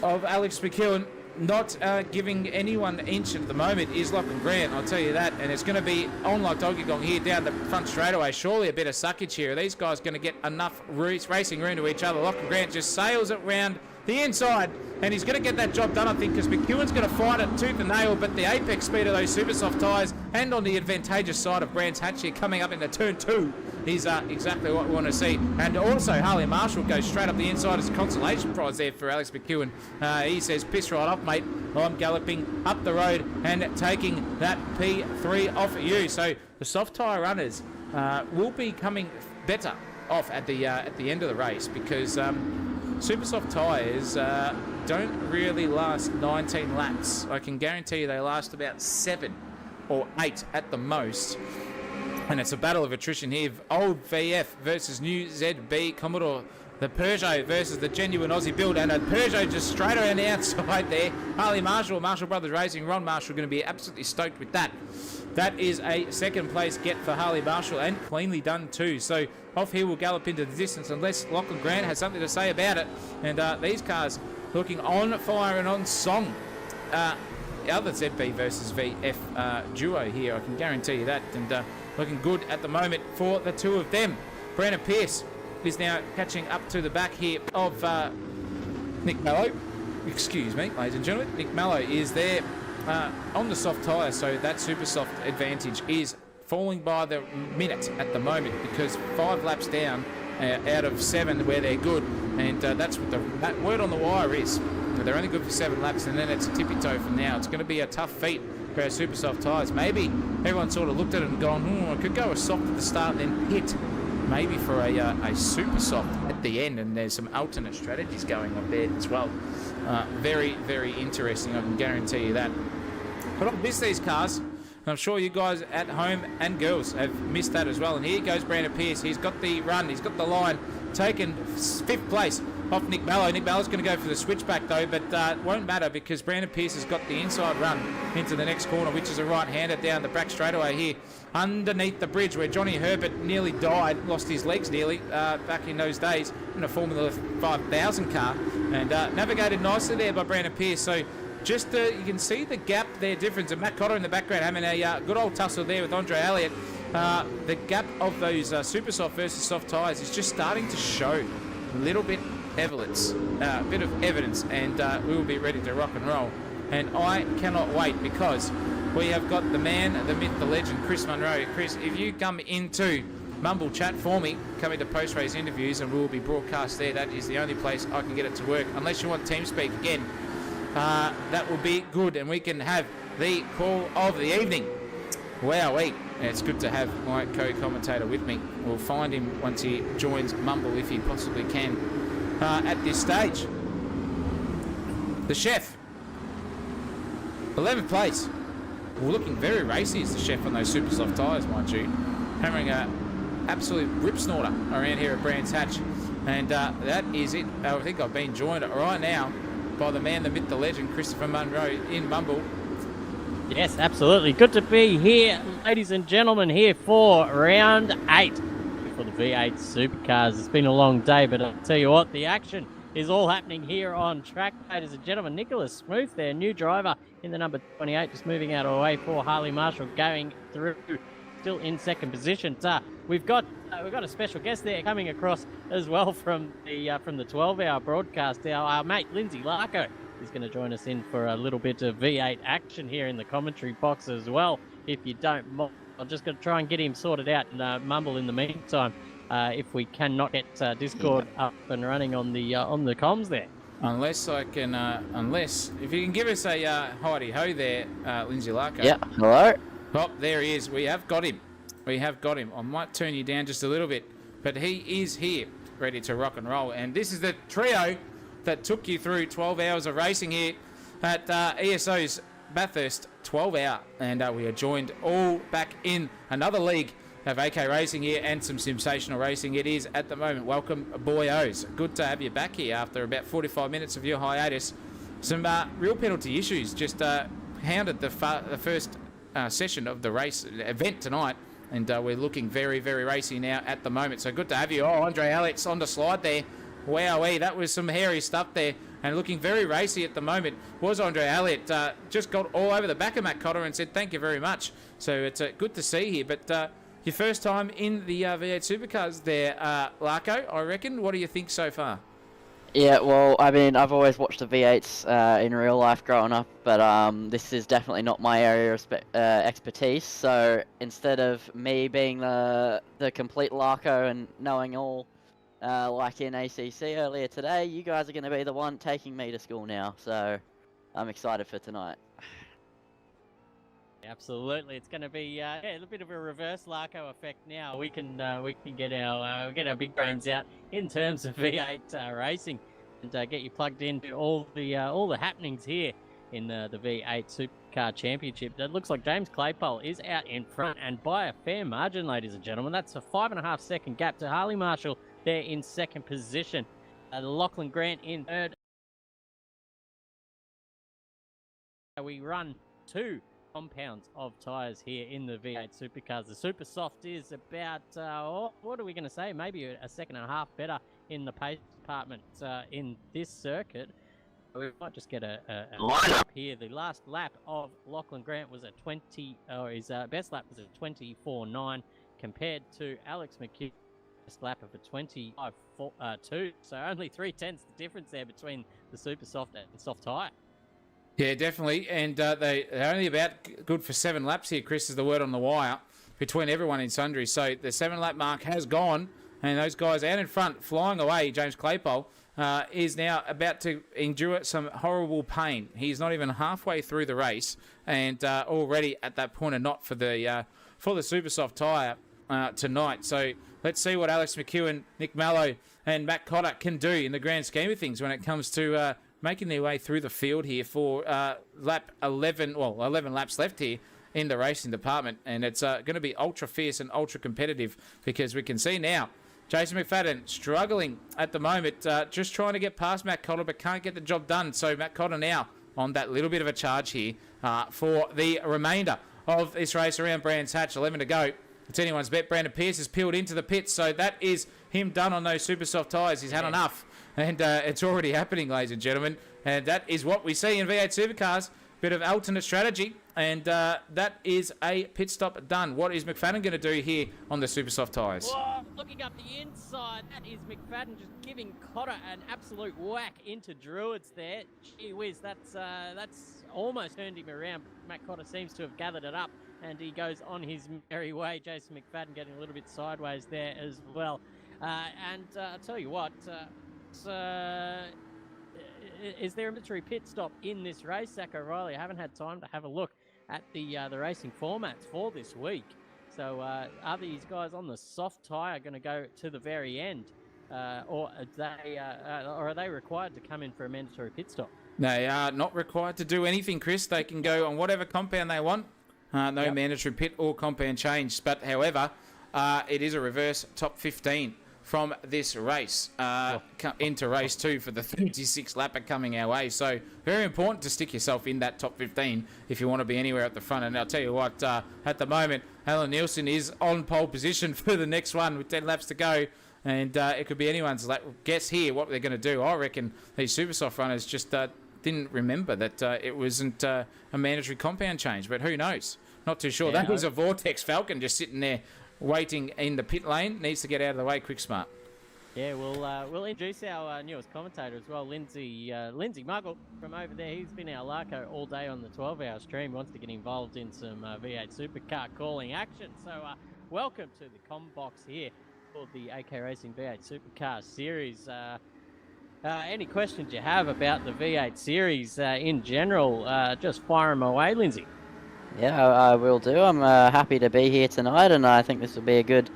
of Alex McEwen. Not giving anyone an inch at the moment is Lachlan Grant, I'll tell you that. And it's going to be on like doggy gong here down the front straightaway. Surely a bit of suckage here. Are these guys going to get enough racing room to each other? Lachlan Grant just sails it round the inside, and he's going to get that job done, I think, because McEwen's going to fight it tooth and nail, but the apex speed of those super soft tyres and on the advantageous side of Brands Hatch here coming up into turn 2 is exactly what we want to see. And also Harley Marshall goes straight up the inside as a consolation prize there for Alex McEwen. He says, piss right off, mate. I'm galloping up the road and taking that P3 off you. So the soft tyre runners will be coming better off at the end of the race, because super soft tyres don't really last 19 laps. I can guarantee you they last about 7 or 8 at the most. And it's a battle of attrition here. Old VF versus new ZB Commodore. The Peugeot versus the genuine Aussie build. And a Peugeot just straight around the outside there. Harley Marshall, Marshall Brothers Racing. Ron Marshall going to be absolutely stoked with that. That is a second place get for Harley Marshall, and cleanly done too. So off here we'll gallop into the distance unless Lachlan Grant has something to say about it. And these cars looking on fire and on song. The other ZB versus VF duo here, I can guarantee you that. And looking good at the moment for the two of them. Brandon Pearce is now catching up to the back here of Nick Mallow. Excuse me, ladies and gentlemen. Nick Mallow is there on the soft tyre, so that super soft advantage is falling by the minute at the moment because 5 laps down out of 7 where they're good, and that's what that word on the wire is. They're only good for 7 laps, and then it's a tippy-toe from now. It's going to be a tough feat for our super soft tyres. Maybe everyone sort of looked at it and gone, I could go a soft at the start and then hit maybe for a super soft at the end, and there's some alternate strategies going on there as well. Very, very interesting, I can guarantee you that. But I've missed these cars. I'm sure you guys at home and girls have missed that as well. And here goes Brandon Pierce. He's got the run. He's got the line. Taken 5th place off Nick Mallow. Nick Mallow's going to go for the switchback though, but it won't matter because Brandon Pierce has got the inside run into the next corner, which is a right-hander down the back straightaway here underneath the bridge where Johnny Herbert nearly died, lost his legs nearly back in those days in a Formula 5000 car, and navigated nicely there by Brandon Pierce. So just you can see the gap there difference, and Matt Cotter in the background having a good old tussle there with Andre Elliott. The gap of those super soft versus soft tyres is just starting to show a little bit evidence, and we will be ready to rock and roll. And I cannot wait because we have got the man, the myth, the legend, Chris Munro. Chris, if you come into Mumble chat for me, coming to post-race interviews, and we will be broadcast there. That is the only place I can get it to work, unless you want TeamSpeak again. That will be good, and we can have the call of the evening. Wowee. It's good to have my co-commentator with me. We'll find him once he joins Mumble, if he possibly can, at this stage. The chef. 11th place. Well, looking very racy is the chef on those super soft tyres, mind you. Hammering a absolute rip snorter around here at Brands Hatch. And that is it. I think I've been joined right now by the man, the myth, the legend, Christopher Munro in Mumble. Yes, absolutely. Good to be here, ladies and gentlemen, here for round 8 for the V8 Supercars. It's been a long day, but I'll tell you what, the action is all happening here on track, ladies and gentlemen. Nicholas Smoot, their new driver in the number 28, just moving out of the way for Harley Marshall, going through, still in second position. We've got a special guest there coming across as well from the 12-hour broadcast. Our mate Lindsay Larko is going to join us in for a little bit of V8 action here in the commentary box as well. If you don't mind, I'm just going to try and get him sorted out and Mumble in the meantime. If we cannot get Discord up and running on the comms there. Unless if you can give us a hidey ho there, Lindsay Larko. Yeah, hello. Oh, there he is. We have got him. I might turn you down just a little bit, but he is here, ready to rock and roll. And this is the trio that took you through 12 hours of racing here at ESO's Bathurst 12-hour. And we are joined all back in another league of AK Racing here and some sensational racing it is at the moment. Welcome, boyos. Good to have you back here after about 45 minutes of your hiatus. Some real penalty issues just hounded the first session of the race event tonight, and we're looking very, very racy now at the moment. So good to have you. Oh, Andre Alex on the slide there. Wowee, that was some hairy stuff there, and looking very racy at the moment was Andre Elliott. Just got all over the back of Matt Cotter and said thank you very much. So it's good to see here. But your first time in the V8 Supercars there, Larko, I reckon. What do you think so far? Yeah, well, I mean, I've always watched the V8s in real life growing up, but this is definitely not my area of expertise. So instead of me being the complete Larko and knowing all, like in ACC earlier today, you guys are going to be the one taking me to school now. So I'm excited for tonight. Absolutely, it's going to be a little bit of a reverse Larko effect now. We can get our big brains out in terms of V8 racing and get you plugged into all the happenings here in the V8 Supercar Championship. It looks like James Claypole is out in front and by a fair margin, ladies and gentlemen. That's a 5.5 second gap to Harley Marshall there in second position. Lachlan Grant in third. We run 2 compounds of tyres here in the V8 Supercars. The Super Soft is about, what are we going to say? Maybe a second and a half better in the pace department in this circuit. We might just get a lap here. The last lap of Lachlan Grant was at 20, or his best lap was at 24.9 compared to Alex McHugh lap of a 25.2. So only 0.3 the difference there between the super soft and soft tyre. Yeah, definitely. And they're only about good for 7 laps here, Chris, is the word on the wire, between everyone in sundry. So the 7-lap mark has gone, and those guys out in front flying away, James Claypole, is now about to endure some horrible pain. He's not even halfway through the race, and already at that point of knot for the super soft tyre tonight. So let's see what Alex McEwen, Nick Mallow, and Matt Cotter can do in the grand scheme of things when it comes to making their way through the field here for lap 11. Well, 11 laps left here in the racing department, and it's going to be ultra fierce and ultra competitive, because we can see now Jason McFadden struggling at the moment, just trying to get past Matt Cotter, but can't get the job done. So Matt Cotter now on that little bit of a charge here for the remainder of this race around Brands Hatch. 11 to go. It's anyone's bet. Brandon Pierce has peeled into the pits, so that is him done on those super soft tyres. He's had enough, and it's already happening, ladies and gentlemen. And that is what we see in V8 Supercars. Bit of alternate strategy, and that is a pit stop done. What is McFadden going to do here on the super soft tyres? Whoa, looking up the inside, that is McFadden just giving Cotter an absolute whack into Druids there. Gee whiz, that's almost turned him around. Matt Cotter seems to have gathered it up, and he goes on his merry way. Jason McFadden getting a little bit sideways there as well. And I'll tell you what, is there a military pit stop in this race, Zach O'Reilly? I haven't had time to have a look at the racing formats for this week. So are these guys on the soft tyre going to go to the very end, or are they required to come in for a mandatory pit stop? They are not required to do anything, Chris. They can go on whatever compound they want. No mandatory pit or compound change. But, however, it is a reverse top 15 from this race into race 2 for the 36 lapper coming our way. So very important to stick yourself in that top 15 if you want to be anywhere at the front. And I'll tell you what, at the moment, Alan Nielsen is on pole position for the next one with 10 laps to go. And it could be anyone's guess here what they're going to do. I reckon these super soft runners just didn't remember that it wasn't a mandatory compound change. But who knows? Not too sure. That was a Vortex Falcon just sitting there waiting in the pit lane. Needs to get out of the way quick smart. Yeah, we'll introduce our newest commentator as well, Lindsay Muggle from over there. He's been our Larko all day on the 12-hour stream. Wants to get involved in some V8 Supercar calling action. So welcome to the com box here for the AK Racing V8 Supercar Series. Any questions you have about the V8 Series in general, just fire them away, Lindsay. Yeah, I will do. I'm happy to be here tonight, and I think this will be a good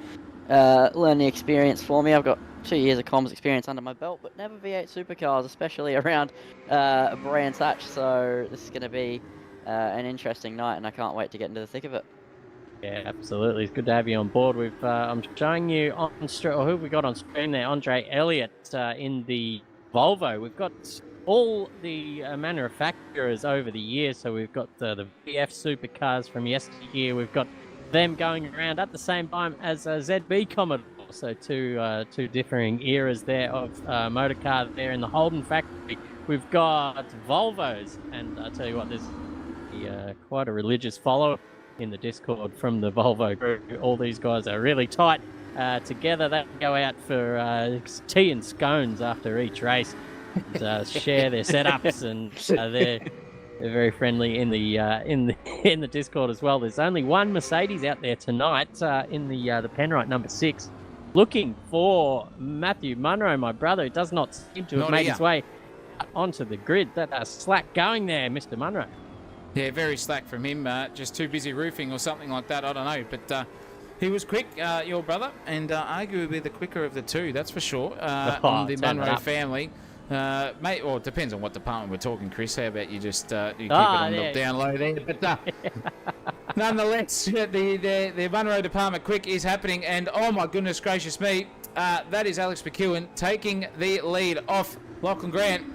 learning experience for me. I've got 2 years of comms experience under my belt, but never V8 Supercars, especially around Brands Hatch, so this is going to be an interesting night, and I can't wait to get into the thick of it. Yeah, absolutely. It's good to have you on board. I'm showing you on who have we got on screen there? Andre Elliott in the Volvo. We've got all the manufacturers over the years. So we've got the VF Supercars from yesteryear. We've got them going around at the same time as ZB Commodore. So two differing eras there of motorcar there in the Holden factory. We've got Volvos, and I tell you what, there's quite a religious follower in the Discord from the Volvo group. All these guys are really tight together. They go out for tea and scones after each race. And, share their setups, and they're very friendly in the Discord as well. There's only one Mercedes out there tonight in the Penrite number 6, looking for Matthew Munro, my brother, who does not seem to have made his way onto the grid. That slack going there, Mr. Munro. Yeah, very slack from him. Just too busy roofing or something like that. I don't know, but he was quick, your brother, and arguably the quicker of the two. That's for sure. On the Munro family. Mate, well, it depends on what department we're talking, Chris. How about you just you keep it on the down low there? But nonetheless, the Munro department quick is happening, and oh my goodness gracious me, that is Alex McEwen taking the lead off Lachlan Grant.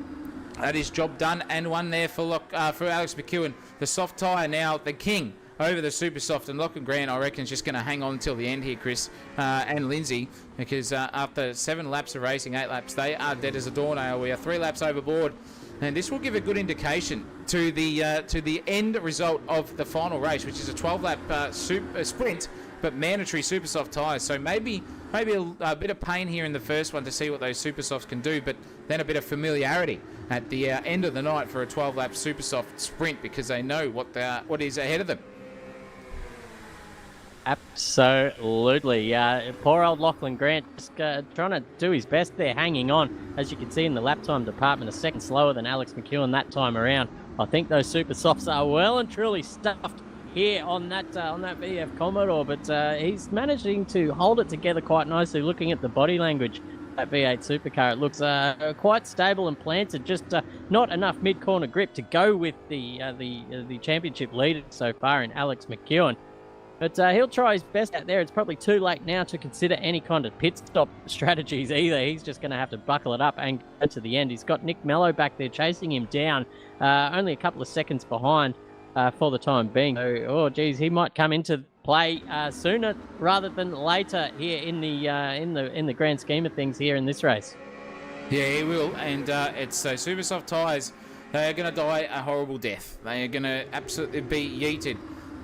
That is job done and one there for Alex McEwen. The soft tyre now, the king over the super soft, and Lachlan Grant, I reckon, is just going to hang on until the end here, Chris, and Lindsay, because after 7 laps of racing, 8 laps, they are dead as a doornail. We are 3 laps overboard, and this will give a good indication to the end result of the final race, which is a 12-lap sprint, but mandatory super soft tyres. So maybe maybe a bit of pain here in the first one to see what those super softs can do, but then a bit of familiarity at the end of the night for a 12-lap super soft sprint because they know what is ahead of them. Absolutely. Poor old Lachlan Grant just trying to do his best there, hanging on. As you can see in the lap time department, a second slower than Alex McEwen that time around. I think those super softs are well and truly stuffed here on that VF Commodore, but he's managing to hold it together quite nicely. Looking at the body language, that V8 Supercar, it looks quite stable and planted. Just not enough mid-corner grip to go with the championship leader so far in Alex McEwen. But he'll try his best out there. It's probably too late now to consider any kind of pit stop strategies either. He's just going to have to buckle it up and go to the end. He's got Nick Mello back there chasing him down, only a couple of seconds behind for the time being. So, he might come into play sooner rather than later here in the grand scheme of things here in this race. Yeah, he will, and it's those super soft tyres. They are going to die a horrible death. They are going to absolutely be yeeted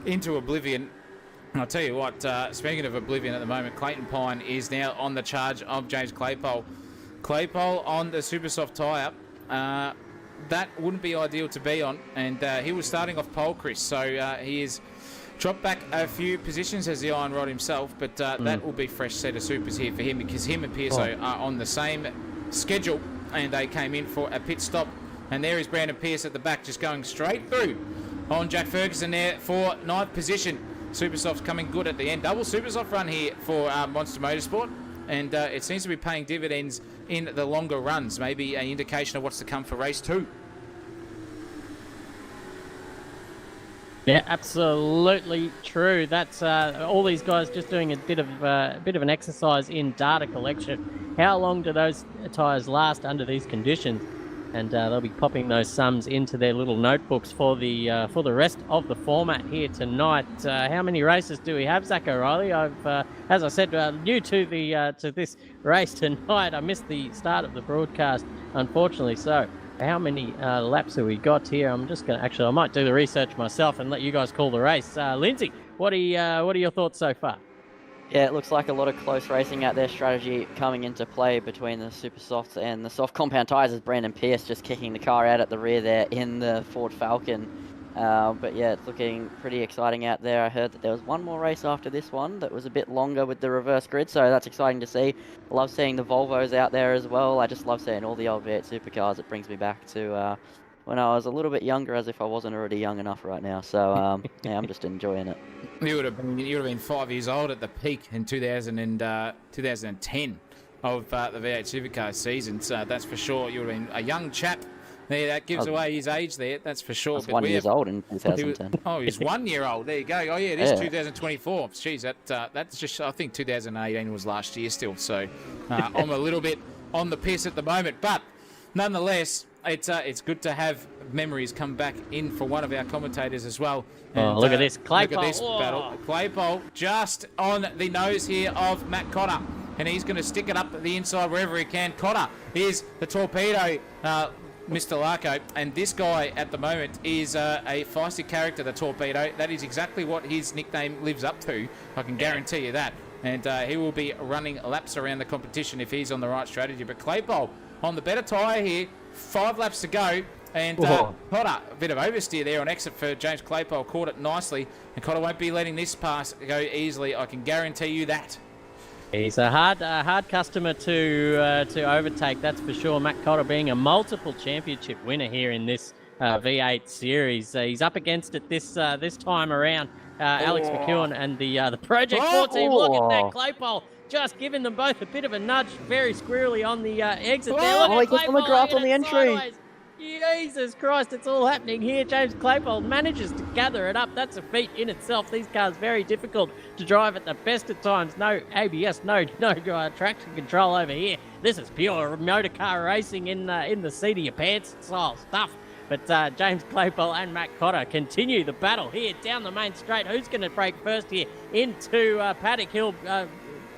into oblivion. And I'll tell you what, speaking of oblivion at the moment, Clayton Pine is now on the charge of James Claypole. Claypole on the super soft tyre. That wouldn't be ideal to be on, and he was starting off pole, Chris, so he is dropped back a few positions as the iron rod himself, but that will be fresh set of supers here for him because him and Pearso are on the same schedule, and they came in for a pit stop, and there is Brandon Pearce at the back just going straight through on Jack Ferguson there for 9th position. Supersoft's coming good at the end. Double Supersoft run here for Monster Motorsport, and it seems to be paying dividends in the longer runs. Maybe an indication of what's to come for race 2. Yeah, absolutely true. That's all these guys just doing a bit of an exercise in data collection. How long do those tyres last under these conditions? And they'll be popping those sums into their little notebooks for the rest of the format here tonight. How many races do we have, Zach O'Reilly? I've, as I said, new to this race tonight. I missed the start of the broadcast, unfortunately. So, how many laps have we got here? I'm just going to I might do the research myself and let you guys call the race. Lindsay, what are your thoughts so far? Yeah, it looks like a lot of close racing out there, strategy coming into play between the super softs and the soft compound tyres as Brandon Pearce just kicking the car out at the rear there in the Ford Falcon. But yeah, it's looking pretty exciting out there. I heard that there was one more race after this one that was a bit longer with the reverse grid, so that's exciting to see. I love seeing the Volvos out there as well. I just love seeing all the old V8 supercars. It brings me back to when I was a little bit younger, as if I wasn't already young enough right now. So yeah, I'm just enjoying it. You would have been 5 years old at the peak in 2010 of the V8 Supercars season. So that's for sure. You would have been a young chap. There, that gives away his age there. That's for sure. I was 1 year old in 2010. He was 1 year old. There you go. Oh yeah, it is 2024. Jeez, that's just. I think 2018 was last year still. So I'm a little bit on the piss at the moment, but nonetheless, it's good to have memories come back in for one of our commentators as well. And, look at this. Claypole. Look at this battle. Claypole just on the nose here of Matt Cotter. And he's going to stick it up the inside wherever he can. Cotter is the torpedo, Mr. Larko. And this guy at the moment is a feisty character, the torpedo. That is exactly what his nickname lives up to. I can guarantee you that. And he will be running laps around the competition if he's on the right strategy. But Claypole on the better tyre here. 5 laps to go, and Cotter, a bit of oversteer there on exit for James Claypole, caught it nicely, and Cotter won't be letting this pass go easily. I can guarantee you that. He's a hard customer to overtake, that's for sure. Matt Cotter being a multiple championship winner here in this V8 series. He's up against it this time around. Alex McEwen and the Project 14. Look at that, Claypole. Just giving them both a bit of a nudge, very squirrely on the exit there. He gets on the grass on the entry. Sideways. Jesus Christ, it's all happening here. James Claypole manages to gather it up. That's a feat in itself. These cars very difficult to drive at the best of times. No ABS, no traction control over here. This is pure motor car racing in the seat of your pants style stuff. But James Claypole and Matt Cotter continue the battle here down the main straight. Who's going to break first here into Paddock Hill?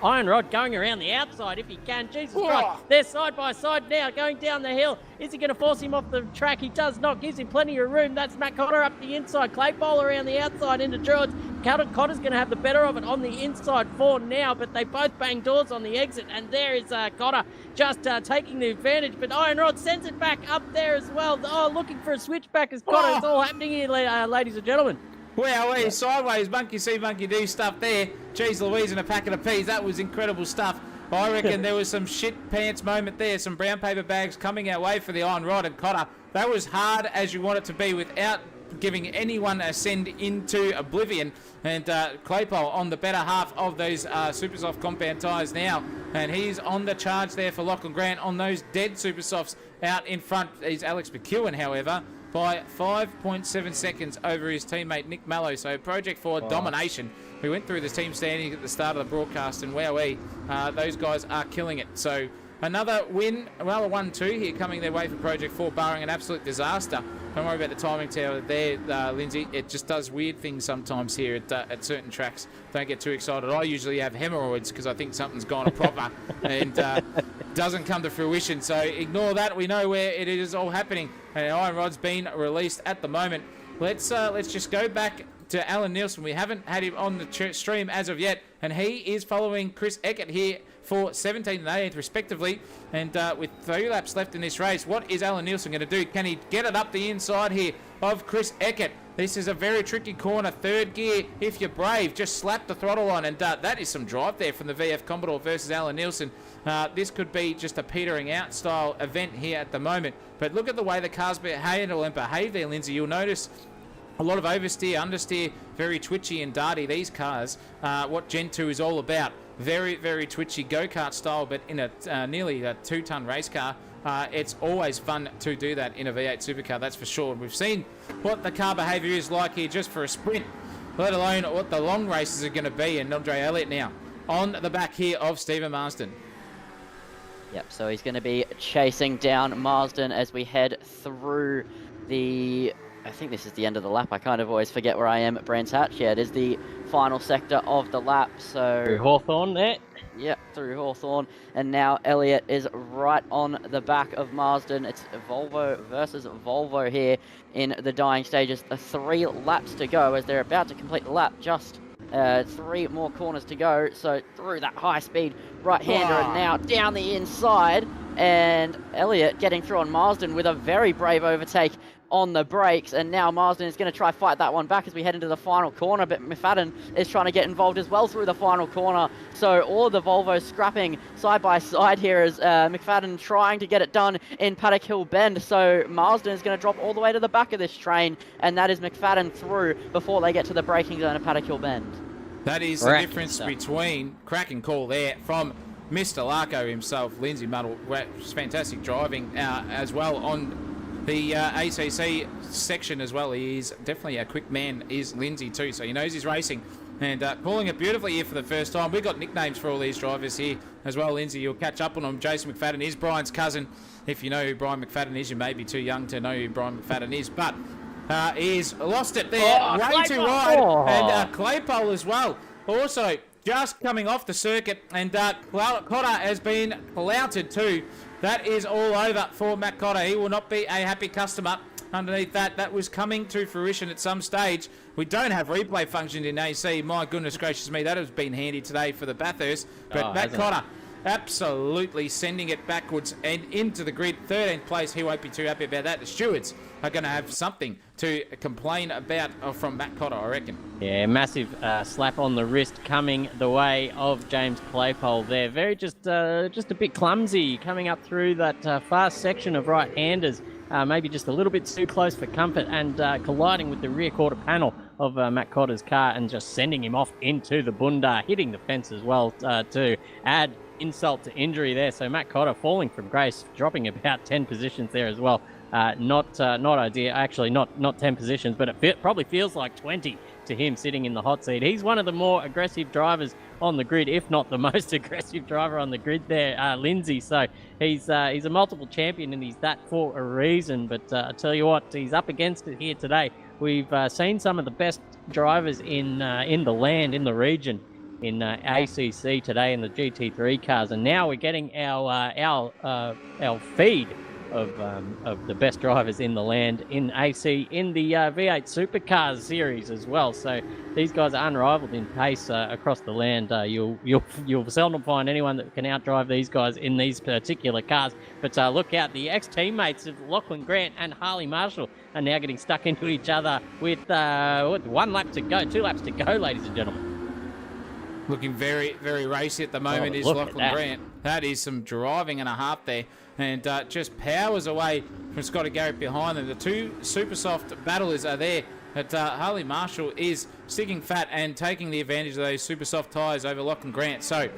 Iron Rod going around the outside if he can. Jesus Whoa. Christ. They're side by side now, going down the hill. Is he going to force him off the track? He does not. Gives him plenty of room. That's Matt Cotter up the inside. Claypole around the outside into George. Cotter's going to have the better of it on the inside for now, but they both bang doors on the exit, and there is Cotter just taking the advantage, but Iron Rod sends it back up there as well. Oh, looking for a switchback as Cotter. It's all happening here, ladies and gentlemen. Wow, sideways, monkey see, monkey do stuff there. Jeez Louise and a packet of peas. That was incredible stuff. I reckon there was some shit pants moment there. Some brown paper bags coming our way for the Iron Rod and Cotter. That was hard as you want it to be without giving anyone a send into oblivion. And Claypole on the better half of those Super Soft compound tyres now. And he's on the charge there for Lachlan Grant on those dead Super Softs out in front. Is Alex McEwen, however, by 5.7 seconds over his teammate Nick Mallow. So Project 4 domination. We went through the team standings at the start of the broadcast, and wowee, those guys are killing it. So another win, well, a 1-2 here coming their way for Project 4, barring an absolute disaster. Don't worry about the timing tower there, Lindsay. It just does weird things sometimes here at certain tracks. Don't get too excited. I usually have hemorrhoids because I think something's gone proper and doesn't come to fruition. So ignore that. We know where it is all happening. And Iron Rod's been released at the moment. Let's just go back to Alan Nielsen. We haven't had him on the stream as of yet, and he is following Chris Eckert here for 17th and 18th respectively, and with 3 laps left in this race, what is Alan Nielsen going to do? Can he get it up the inside here of Chris Eckert? This is a very tricky corner, 3rd gear. If you're brave, just slap the throttle on, and that is some drive there from the VF Commodore versus Alan Nielsen. This could be just a petering out style event here at the moment, but look at the way the cars handle and behave there, Lindsay. You'll notice a lot of oversteer, understeer, very twitchy and darty. These cars, what Gen 2 is all about. Very, very twitchy go-kart style, but in a nearly a 2-ton race car. It's always fun to do that in a V8 supercar, that's for sure. We've seen what the car behaviour is like here just for a sprint, let alone what the long races are going to be. And Andre Elliott now on the back here of Stephen Marsden. Yep, so he's going to be chasing down Marsden as we head through the... I think this is the end of the lap. I kind of always forget where I am at Brands Hatch. Yeah, it is the final sector of the lap. So through Hawthorn there. Yep, through Hawthorn. And now Elliott is right on the back of Marsden. It's Volvo versus Volvo here in the dying stages. 3 laps to go as they're about to complete the lap. Just 3 more corners to go. So through that high speed right-hander and now down the inside. And Elliott getting through on Marsden with a very brave overtake on the brakes, and now Marsden is going to try fight that one back as we head into the final corner, but McFadden is trying to get involved as well through the final corner. So all of the Volvos scrapping side by side here as McFadden trying to get it done in Paddock Hill Bend. So Marsden is going to drop all the way to the back of this train, and that is McFadden through before they get to the braking zone of Paddock Hill Bend. That is the difference between cracking call there from Mr. Larko himself, Lindsay Muddle. Fantastic driving as well on the ACC section as well. He is definitely a quick man, is Lindsay too, so he knows he's racing and calling it beautifully here for the first time. We've got nicknames for all these drivers here as well, Lindsay. You'll catch up on them. Jason McFadden is Brian's cousin. If you know who Brian McFadden is, you may be too young to know who Brian McFadden is, but he's lost it there, way too wide, and Claypole as well. Also, just coming off the circuit, and Cotter has been flouted too. That is all over for Matt Cotter. He will not be a happy customer underneath that. That was coming to fruition at some stage. We don't have replay function in AC. My goodness gracious me, that has been handy today for the Bathurst. But Matt Cotter absolutely sending it backwards and into the grid. 13th place, he won't be too happy about that. The stewards are going to have something to complain about from Matt Cotter, I reckon. Yeah, massive slap on the wrist coming the way of James Claypole there. Very just a bit clumsy coming up through that fast section of right-handers. Maybe just a little bit too close for comfort and colliding with the rear quarter panel of Matt Cotter's car and just sending him off into the bunda, hitting the fence as well to add insult to injury there. So Matt Cotter falling from grace, dropping about 10 positions there as well. Not ideal, actually not 10 positions, but it probably feels like 20 to him sitting in the hot seat. He's one of the more aggressive drivers on the grid, if not the most aggressive driver on the grid there, Lindsay. So he's a multiple champion and he's that for a reason. But I tell you what, he's up against it here today. We've seen some of the best drivers in the land, in the region, in ACC today in the GT3 cars, and now we're getting our feed of the best drivers in the land in AC in the V8 Supercars series as well. So these guys are unrivaled in pace across the land. You'll seldom find anyone that can outdrive these guys in these particular cars. But look out, the ex-teammates of Lachlan Grant and Harley Marshall are now getting stuck into each other with 1 lap to go, 2 laps to go, ladies and gentlemen. Looking very, very racy at the moment is Lachlan Grant. That is some driving and a half there. And just powers away from Scotty Garrett behind them. The two super soft battlers are there. But Harley Marshall is sticking fat and taking the advantage of those super soft tyres over Lachlan Grant. So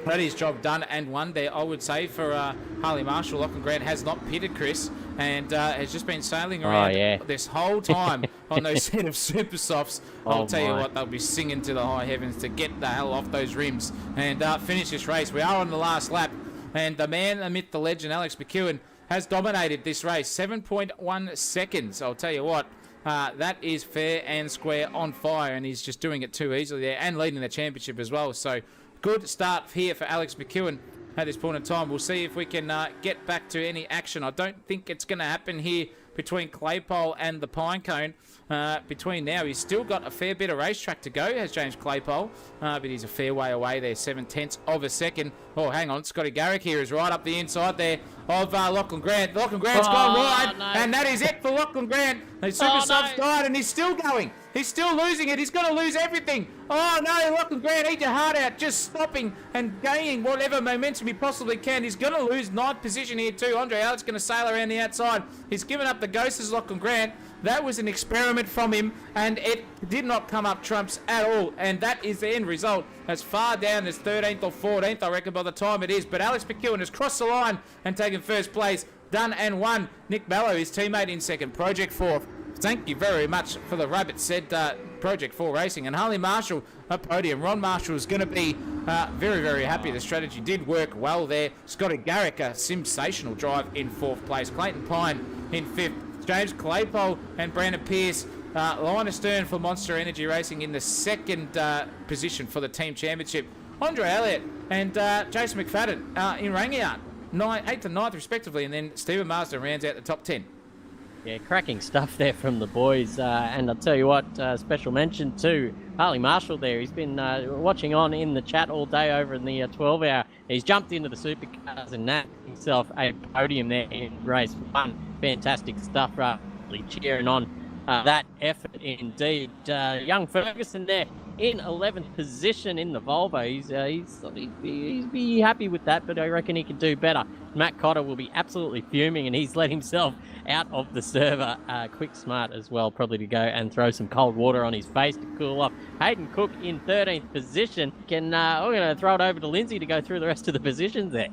that is job done and won there, I would say, for Harley Marshall. Lachlan Grant has not pitted, Chris, and has just been sailing around this whole time on those set of super softs. I'll tell you what, they'll be singing to the high heavens to get the hell off those rims and finish this race. We are on the last lap, and the man amid the legend, Alex McEwen, has dominated this race. 7.1 seconds. I'll tell you what, that is fair and square on fire, and he's just doing it too easily there and leading the championship as well. So good start here for Alex McEwen at this point in time. We'll see if we can get back to any action. I don't think it's going to happen here between Claypole and the Pinecone. Between now, he's still got a fair bit of racetrack to go, has James Claypole, but he's a fair way away there, 7/10 of a second. Oh, hang on, Scotty Garrick here is right up the inside there of Lachlan Grant. Lachlan Grant's gone wide, and that is it for Lachlan Grant. The super subs died, and he's still going. He's still losing it. He's going to lose everything. Oh, no, Lachlan Grant, eat your heart out, just stopping and gaining whatever momentum he possibly can. He's going to lose 9th position here too. Andre Alex going to sail around the outside. He's given up the ghost as Lachlan Grant. That was an experiment from him, and it did not come up trumps at all. And that is the end result. As far down as 13th or 14th, I reckon, by the time it is. But Alex McEwen has crossed the line and taken first place. Done and won. Nick Mallow, his teammate, in second. Project 4. Thank you very much for the rabbit, said Project 4 Racing. And Harley Marshall, a podium. Ron Marshall is going to be very, very happy. The strategy did work well there. Scotty Garrick, a sensational drive in 4th place. Clayton Pine in 5th. James Claypole and Brandon Pearce, line astern for Monster Energy Racing in the 2nd position for the team championship. Andre Elliott and Jason McFadden in Rangiat, 8th and 9th respectively, and then Stephen Marsden rounds out the top 10. Yeah, cracking stuff there from the boys. And I'll tell you what, special mention to Harley Marshall there. He's been watching on in the chat all day over in the 12 hour. He's jumped into the supercars and nabbed himself a podium there in race 1. Fantastic stuff, really cheering on that effort indeed. Young Ferguson there in 11th position in the Volvo. He's be happy with that, but I reckon he can do better. Matt Cotter will be absolutely fuming, and he's let himself out of the server. Quick smart as well, probably to go and throw some cold water on his face to cool off. Hayden Cook in 13th position. We're going to throw it over to Lindsay to go through the rest of the positions there.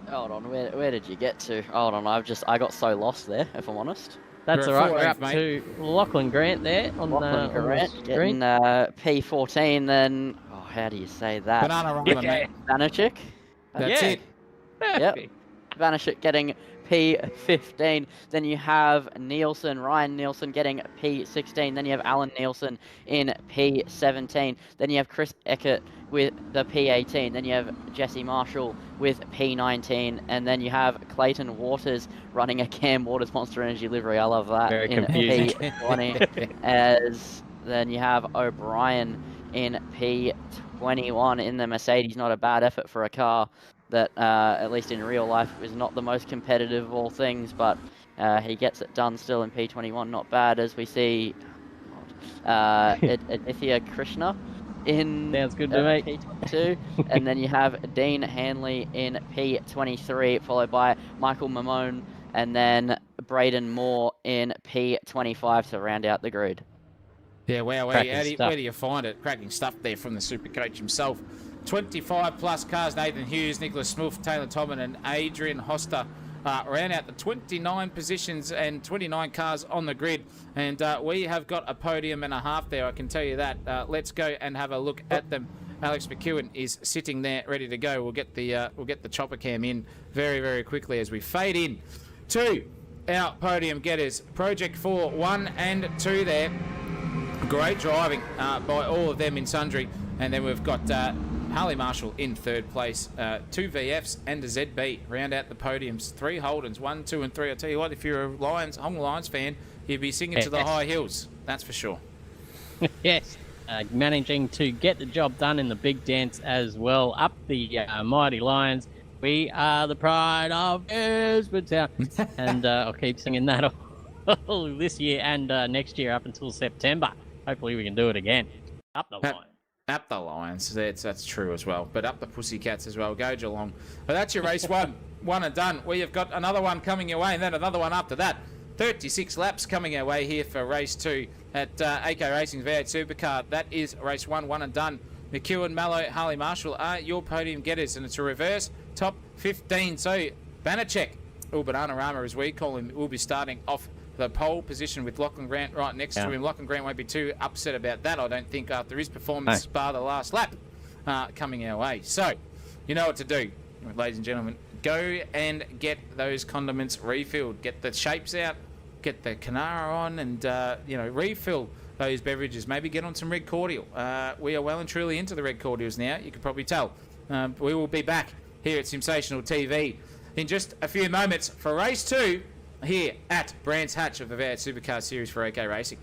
Hold on, where did you get to? Hold on, I got so lost there, if I'm honest. That's all right. We're up to Lachlan Grant there on Lachlan Grant on the getting P14. Then how do you say that? Banana run, mate. Vanishik. That's it. Yep. Vanishik getting P15. Then you have Ryan Nielsen getting P16. Then you have Alan Nielsen in P17. Then you have Chris Eckert with the P18. Then you have Jesse Marshall with P19. And then you have Clayton Waters running a Cam Waters Monster Energy livery. I love that. Very in confusing. P20. Then you have O'Brien in P21 in the Mercedes. Not a bad effort for a car that, at least in real life, is not the most competitive of all things, but he gets it done still in P21. Not bad, as we see Aditya Krishna in Sounds good to me. P22. And then you have Dean Hanley in P23, followed by Michael Mamone, and then Braden Moore in P25 to round out the grid. Yeah, wow, where do you find it? Cracking stuff there from the super coach himself. 25 plus cars, Nathan Hughes, Nicholas Smith, Taylor Tobin and Adrian Hoster ran out the 29 positions and 29 cars on the grid. And we have got a podium and a half there, I can tell you that. Let's go and have a look at them. Alex McEwen is sitting there ready to go. We'll get the chopper cam in very, very quickly as we fade in to our podium getters. Project 4, 1 and 2 there. Great driving by all of them in sundry. And then we've got Harley Marshall in third place. 2 VFs and a ZB round out the podiums. 3 Holdens, 1, 2, and 3. I'll tell you what, if you're a Hong Lions fan, you'd be singing to the high hills. That's for sure. Yes. Managing to get the job done in the big dance as well. Up the mighty Lions. We are the pride of Espertown. And I'll keep singing that all this year and next year up until September. Hopefully we can do it again. Up the Lions. Up the Lions, that's true as well. But up the Pussycats as well. Go Geelong. But that's your race one. One and done. We have got another one coming your way, and then another one after that. 36 laps coming our way here for race 2 at AK Racing's V8 Supercar. That is race 1, one and done. McEwen, Mallow, Harley Marshall are your podium getters, and it's a reverse top 15. So Banachek, or Bananarama as we call him, will be starting off the pole position with Lachlan Grant right next to him. Lachlan Grant won't be too upset about that, I don't think, after his performance bar the last lap coming our way. So, you know what to do, ladies and gentlemen. Go and get those condiments refilled. Get the shapes out, get the Canara on, and, refill those beverages. Maybe get on some red cordial. We are well and truly into the red cordials now, you can probably tell. We will be back here at Sensational TV in just a few moments for race 2 here at Brands Hatch of the V8 Supercar Series for AK Racing.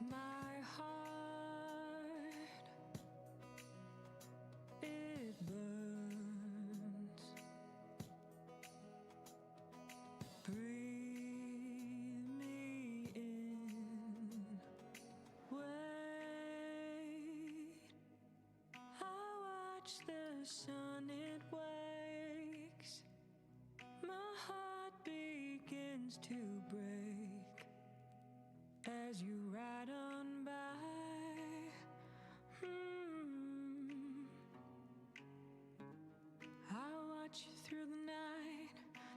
My heart, it burns. Breathe me in. Wait, I watch the sun, it wakes begins to break as you ride on by. I watch you through the night,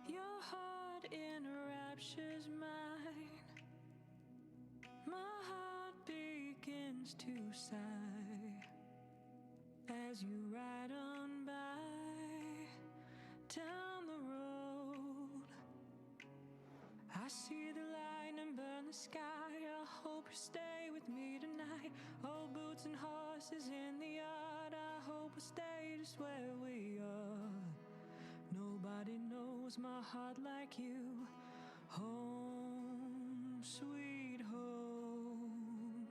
your heart enraptures mine. My heart begins to sigh as you ride on by down the road. I see the lightning burn the sky. I hope you stay with me tonight. Old boots and horses in the yard. I hope we stay just where we are. Nobody knows my heart like you. Home, sweet home.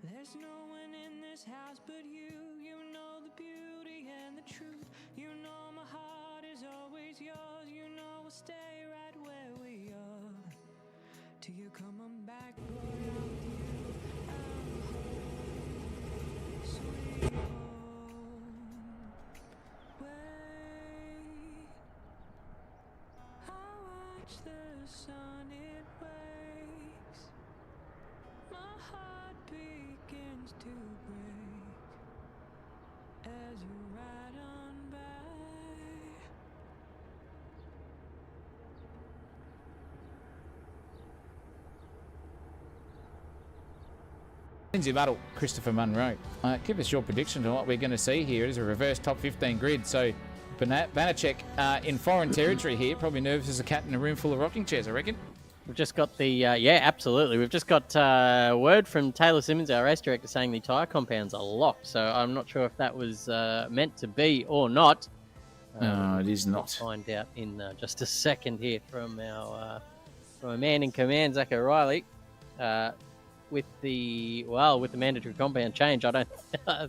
There's no one in this house but you. You know the beauty and the truth. You know my heart is always yours. You know we'll stay right where we are till you come on back, boy. I'm with you. I'm home, sweet home. Wait, I watch the sun, it wakes. My heart begins to break as you ride on by. Lindsay Battle, Christopher Munro. Give us your prediction on what we're going to see here. It is a reverse top 15 grid, so Banachek in foreign territory here, probably nervous as a cat in a room full of rocking chairs, I reckon. We've just got the, yeah, absolutely. We've just got word from Taylor Simmons, our race director, saying the tyre compounds are locked. So I'm not sure if that was meant to be or not. No, it is not. We'll find out in just a second here from our man in command, Zach O'Reilly. With the mandatory compound change, I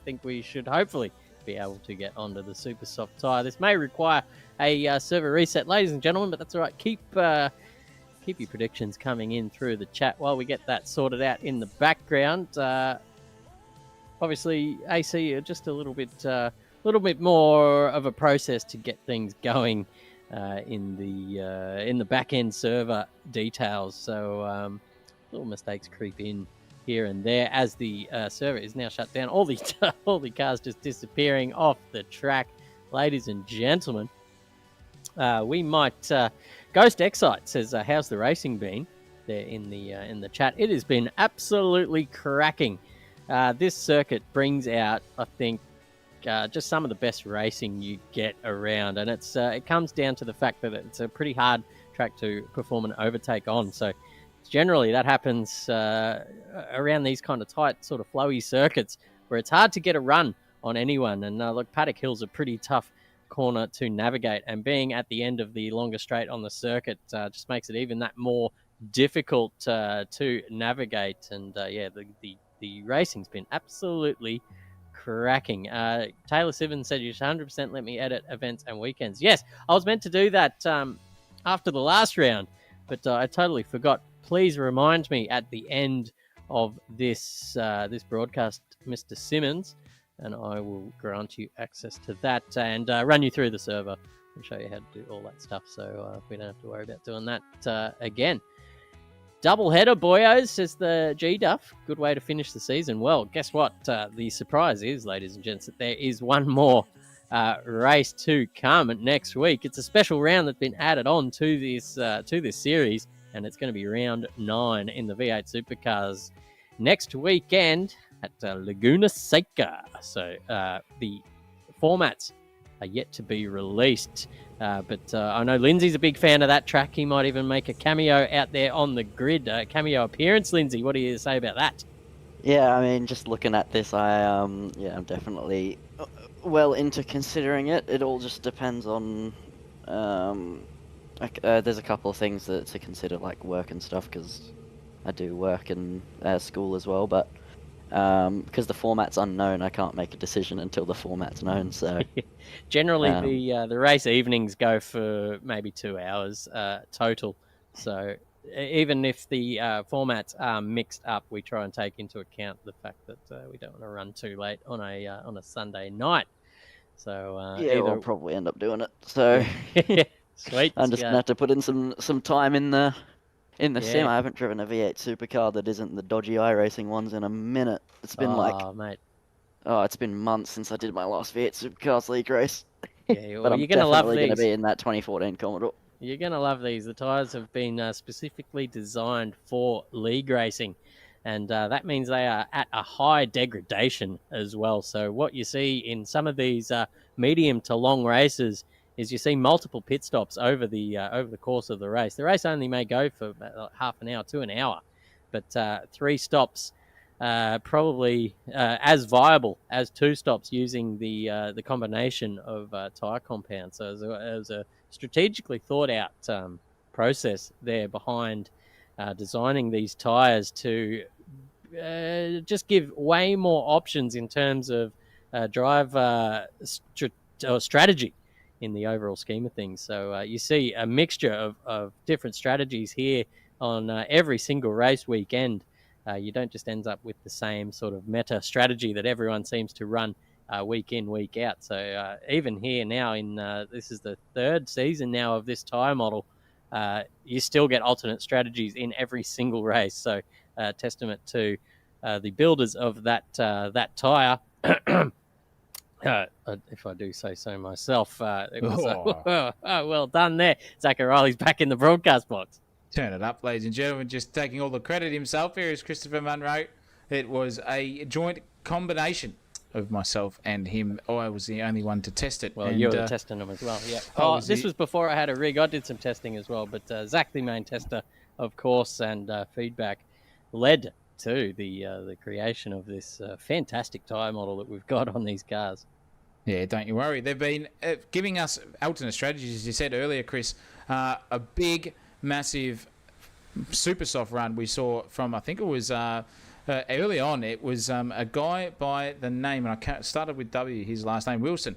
think we should hopefully be able to get onto the super soft tyre. This may require a server reset, ladies and gentlemen, but that's all right. Keep your predictions coming in through the chat while we get that sorted out in the background. Obviously, AC are just a little bit more of a process to get things going in the back end server details. So little mistakes creep in here and there as the server is now shut down. All the cars just disappearing off the track, ladies and gentlemen. We might Ghost Excite says, "How's the racing been?" There in the chat. It has been absolutely cracking. This circuit brings out, I think, just some of the best racing you get around, and it comes down to the fact that it's a pretty hard track to perform an overtake on. So generally that happens around these kind of tight, sort of flowy circuits where it's hard to get a run on anyone. And look, Paddock Hill's a pretty tough corner to navigate, and being at the end of the longer straight on the circuit just makes it even that more difficult to navigate. And the racing's been absolutely cracking. Taylor Simmons said, "You should 100% let me edit events and weekends." Yes, I was meant to do that after the last round, but I totally forgot. Please remind me at the end of this broadcast, Mr. Simmons, and I will grant you access to that and run you through the server and show you how to do all that stuff, so we don't have to worry about doing that again. Double header, boyos, says the G-Duff. Good way to finish the season. Well, guess what? The surprise is, ladies and gents, that there is one more race to come next week. It's a special round that's been added on to this series, and it's going to be round 9 in the V8 Supercars next weekend at Laguna Seca. So the formats are yet to be released, but I know Lindsay's a big fan of that track. He might even make a cameo out there on the grid. Cameo appearance, Lindsay. What do you say about that? Yeah, I mean, just looking at this, I'm definitely well into considering it. It all just depends on there's a couple of things to consider, like work and stuff, because I do work and school as well, but because the format's unknown, I can't make a decision until the format's known. So generally the race evenings go for maybe 2 hours total, so even if the formats are mixed up, we try and take into account the fact that we don't want to run too late on a Sunday night. So I'll probably end up doing it. So Sweet. I'm just gonna have to put in some time in the sim. Yeah. I haven't driven a V8 supercar that isn't the dodgy iRacing ones in a minute. It's been mate. it's been months since I did my last V8 Supercars League race. Yeah, But well, I'm you're gonna love definitely gonna these. be in that 2014 Commodore. You're gonna love these. The tyres have been specifically designed for league racing, and that means they are at a high degradation as well. So what you see in some of these medium to long races is you see multiple pit stops over the course of the race. The race only may go for about half an hour to an hour, but 3 stops probably as viable as 2 stops using the combination of tyre compounds. So it was a strategically thought out process there behind designing these tyres to just give way more options in terms of drive strategy in the overall scheme of things. So you see a mixture of different strategies here on every single race weekend. You don't just end up with the same sort of meta strategy that everyone seems to run week in, week out. So even here now, this is the 3rd season now of this tyre model, you still get alternate strategies in every single race. So testament to the builders of that tyre. If I do say so myself, it was well done there. Zach O'Reilly's back in the broadcast box. Turn it up, ladies and gentlemen. Just taking all the credit himself here is Christopher Munro. It was a joint combination of myself and him. I was the only one to test it. Well, you were testing them as well, yeah. This was before I had a rig. I did some testing as well, but Zach, the main tester, of course, and feedback led to the creation of this fantastic tyre model that we've got on these cars. Yeah, don't you worry. They've been giving us alternate strategies, as you said earlier, Chris. A big, massive, super soft run we saw from, I think it was early on. It was a guy by the name, and I started with W, his last name, Wilson.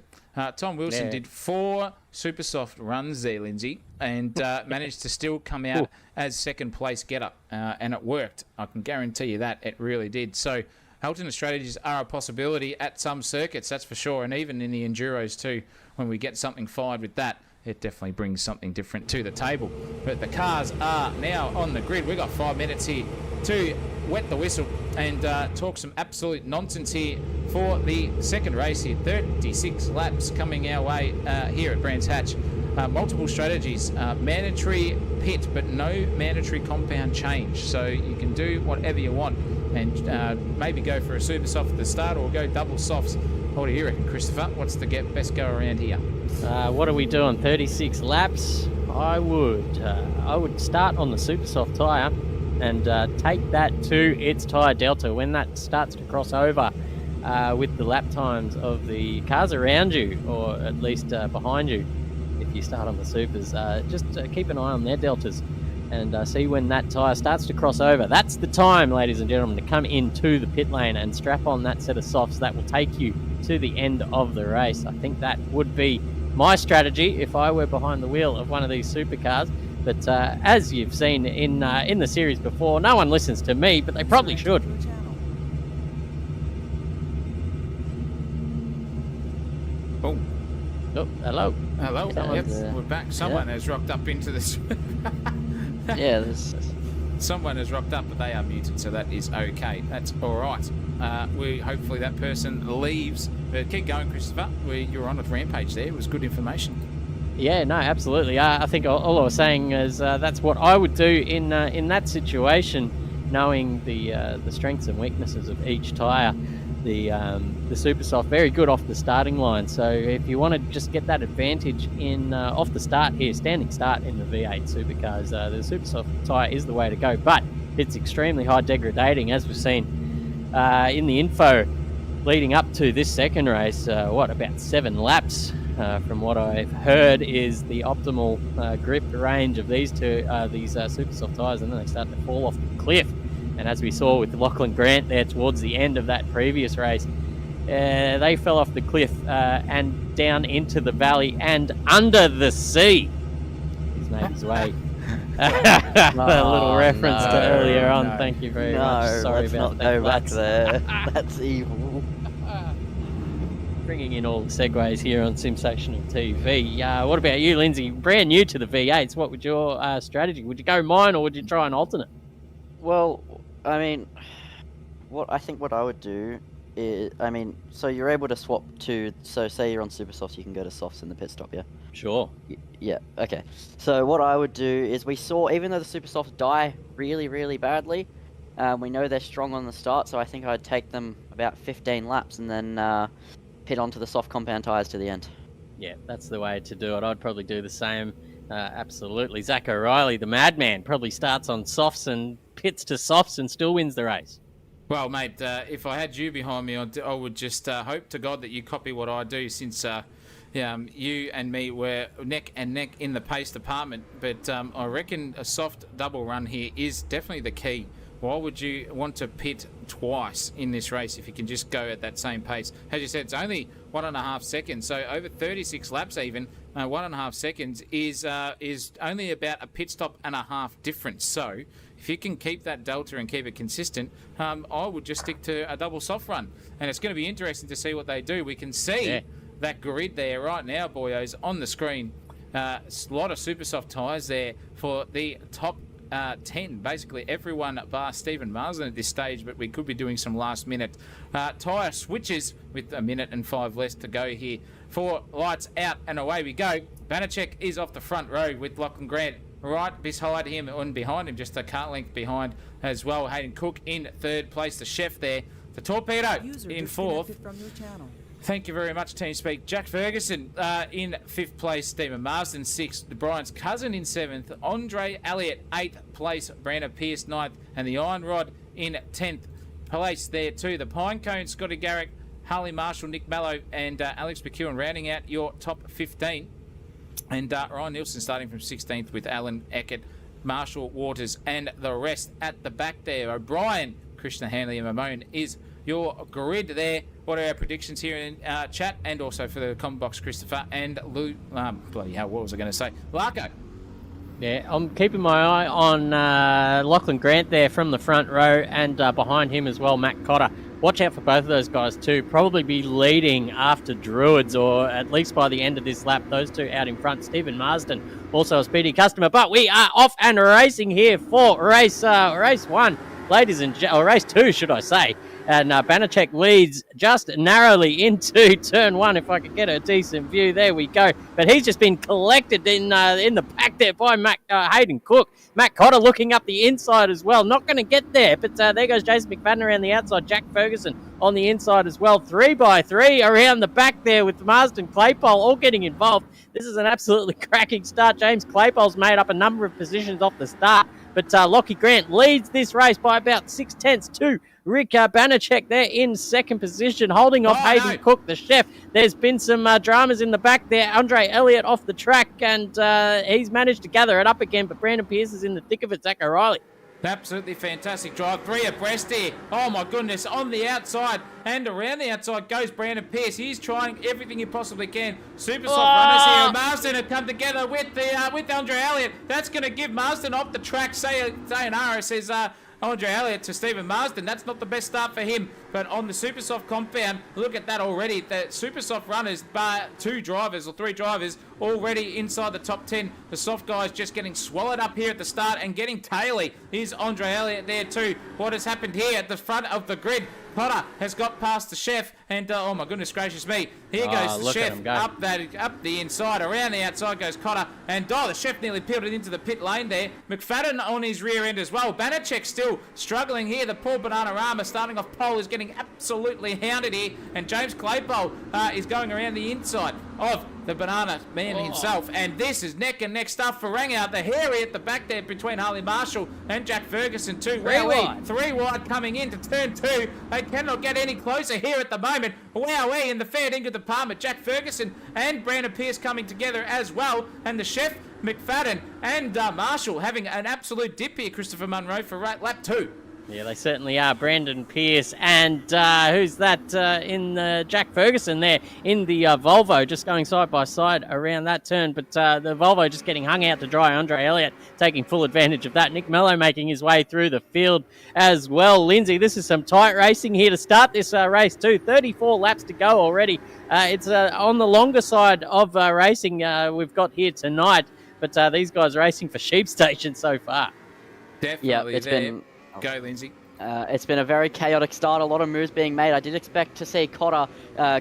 Tom Wilson did 4 super soft runs there, Lindsay, and managed to still come out as second place getter, and it worked. I can guarantee you that it really did. So alternate strategies are a possibility at some circuits, that's for sure, and even in the Enduros too. When we get something fired with that, it definitely brings something different to the table. But the cars are now on the grid. We've got 5 minutes here to wet the whistle and talk some absolute nonsense here for the second race here. 36 laps coming our way here at Brands Hatch. Multiple strategies, mandatory pit, but no mandatory compound change. So you can do whatever you want and maybe go for a super soft at the start or go double softs. What do you reckon, Christopher? What's the best go around here? What are we doing? 36 laps? I would start on the super soft tyre and take that to its tyre delta. When that starts to cross over with the lap times of the cars around you, or at least behind you, if you start on the supers, just keep an eye on their deltas and see when that tyre starts to cross over. That's the time, ladies and gentlemen, to come into the pit lane and strap on that set of softs that will take you to the end of the race. I think that would be my strategy if I were behind the wheel of one of these supercars. But as you've seen in the series before, no one listens to me, but they probably should. Oh, hello. Hello. Someone's, Yep, we're back. Someone has rocked up into this. Yeah, there's... Someone has rocked up, but they are muted, so that is okay. That's all right. Hopefully that person leaves. But keep going, Christopher. You're on a rampage there. It was good information. Yeah, no, absolutely. I think all I was saying is that's what I would do in that situation, knowing the strengths and weaknesses of each tyre. The super soft, very good off the starting line. So if you want to just get that advantage in off the start here, standing start in the V8 supercars, the super soft tyre is the way to go. But it's extremely high degrading, as we've seen in the info leading up to this second race. About 7 laps from what I've heard is the optimal grip range of these super soft tyres, and then they start to fall off the cliff. And as we saw with Lachlan Grant there towards the end of that previous race, they fell off the cliff and down into the valley and under the sea. He's made his way. A little reference to earlier on. Thank you very much. Sorry let's about not that. go back there. That's evil. bringing in all the segues here on Sensational TV. What about you, Lindsay? Brand new to the V8s. What would your strategy? Would you go mine or would you try an alternate? Well, I mean, what I would do is, so you're able to swap to, so say you're on super softs, you can go to softs in the pit stop, yeah? Sure. Yeah, okay. So what I would do is, we saw, even though the super softs die really, really badly, we know they're strong on the start, so I think I'd take them about 15 laps and then pit onto the soft compound tyres to the end. Yeah, that's the way to do it. I'd probably do the same. Absolutely. Zach O'Reilly, the madman, probably starts on softs and pits to softs and still wins the race. Well, mate, if I had you behind me, I would just hope to God that you copy what I do, since you and me were neck and neck in the pace department. But I reckon a soft double run here is definitely the key. Why would you want to pit twice in this race if you can just go at that same pace? As you said, it's only 1.5 seconds, so over 36 laps even, 1.5 seconds is only about a pit stop and a half difference. So if you can keep that delta and keep it consistent, I would just stick to a double soft run. And it's going to be interesting to see what they do. We can see that grid there right now, boyos, on the screen. A lot of super soft tyres there for the top 10, basically everyone bar Stephen Marsden at this stage, but we could be doing some last minute tyre switches with 1 minute and 5 less to go here. For lights out and away we go. Banachek is off the front row with Lachlan Grant right beside him and behind him, just a car length behind as well. Hayden Cook in third place, the chef there. The Torpedo in fourth. Thank you very much, TeamSpeak. Jack Ferguson in 5th place, Stephen Marsden 6th, Brian's cousin in 7th, Andre Elliott 8th place, Brandon Pierce 9th, and the Iron Rod in 10th place there too. The Pinecone, Scotty Garrick, Harley Marshall, Nick Mallow, and Alex McEwen rounding out your top 15. And Ryan Nielsen starting from 16th with Alan Eckert, Marshall Waters, and the rest at the back there. O'Brien, Krishna Hanley, and Mamone is your grid there. What are our predictions here in chat, and also for the comment box, Christopher and Lou? Bloody hell, what was I going to say? Larko. Yeah, I'm keeping my eye on Lachlan Grant there from the front row, and behind him as well, Matt Cotter. Watch out for both of those guys too. Probably be leading after Druids, or at least by the end of this lap, those two out in front. Stephen Marsden, also a speedy customer. But we are off and racing here for race 1, ladies and or race 2, should I say. And Banachek leads just narrowly into turn 1. If I could get a decent view, there we go. But he's just been collected in the pack there by Hayden Cook. Matt Cotter looking up the inside as well. Not going to get there, but there goes Jason McFadden around the outside. Jack Ferguson on the inside as well. 3x3 around the back there with Marsden, Claypole all getting involved. This is an absolutely cracking start. James Claypole's made up a number of positions off the start, but Lockie Grant leads this race by about 0.6 to Rick Banachek there in second position, holding off Hayden Cook, the chef. There's been some dramas in the back there. Andre Elliott off the track, and he's managed to gather it up again, but Brandon Pierce is in the thick of it. Zach O'Reilly. Absolutely fantastic drive. 3 abreast here. Oh my goodness, on the outside and around the outside goes Brandon Pierce. He's trying everything he possibly can. Super soft runners here. Marsden have come together with Andre Elliott. That's going to give Marsden off the track. Sayonara, says Andre Elliott to Stephen Marsden. That's not the best start for him. But on the super soft compound, look at that already. The super soft runners, bar 2 drivers or 3 drivers, already inside the top 10. The soft guys just getting swallowed up here at the start and getting taily. Here's Andre Elliott there too. What has happened here at the front of the grid? Potter has got past the chef, and oh my goodness gracious me, here goes the chef up the inside, around the outside goes Cotter, and the chef nearly peeled it into the pit lane there. McFadden on his rear end as well. Banachek still struggling here. The poor Bananarama starting off pole is getting absolutely hounded here, and James Claypole is going around the inside of the banana man himself, and this is neck and neck stuff for Rangout. The hairy at the back there between Harley Marshall and Jack Ferguson too. 3 wide coming into turn 2. They cannot get any closer here at the moment. Wowee in the fair dinkum department. Jack Ferguson and Brandon Pierce coming together as well, and the chef McFadden and Marshall having an absolute dip here, Christopher Munro, for lap 2. Yeah, they certainly are. Brandon Pierce and who's that in Jack Ferguson there in the Volvo, just going side by side around that turn. But the Volvo just getting hung out to dry. Andre Elliott taking full advantage of that. Nick Mello making his way through the field as well. Lindsay, this is some tight racing here to start this race too. 34 laps to go already. It's on the longer side of racing we've got here tonight. But these guys are racing for sheep station so far. Definitely. It's been... Go, Lindsay. It's been a very chaotic start, a lot of moves being made. I did expect to see Cotter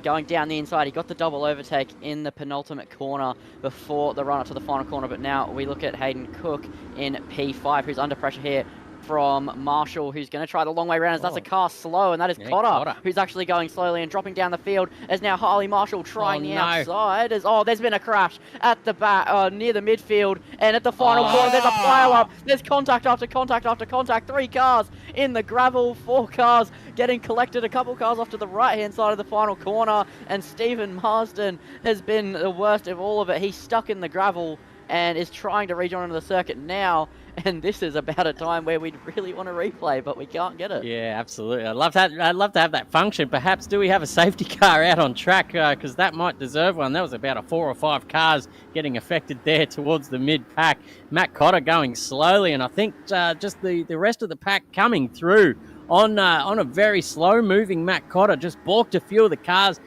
going down the inside. He got the double overtake in the penultimate corner before the run up to the final corner, but now we look at Hayden Cook in P5, who's under pressure here from Marshall, who's going to try the long way around as that's a car slow, and that is Cotter, who's actually going slowly and dropping down the field as now Harley Marshall trying the outside. There's been a crash at the back, near the midfield, and at the final corner there's a pile-up. There's contact after contact after contact. 3 cars in the gravel, 4 cars getting collected, a couple cars off to the right-hand side of the final corner, and Stephen Marsden has been the worst of all of it. He's stuck in the gravel and is trying to rejoin onto the circuit now. And this is about a time where we'd really want to replay, but we can't get it. Yeah, absolutely. I'd love to have that function. Perhaps do we have a safety car out on track? Because that might deserve one. That was about 4 or 5 cars getting affected there towards the mid-pack. Matt Cotter going slowly, and I think just the rest of the pack coming through on a very slow-moving Matt Cotter. Just balked a few of the cars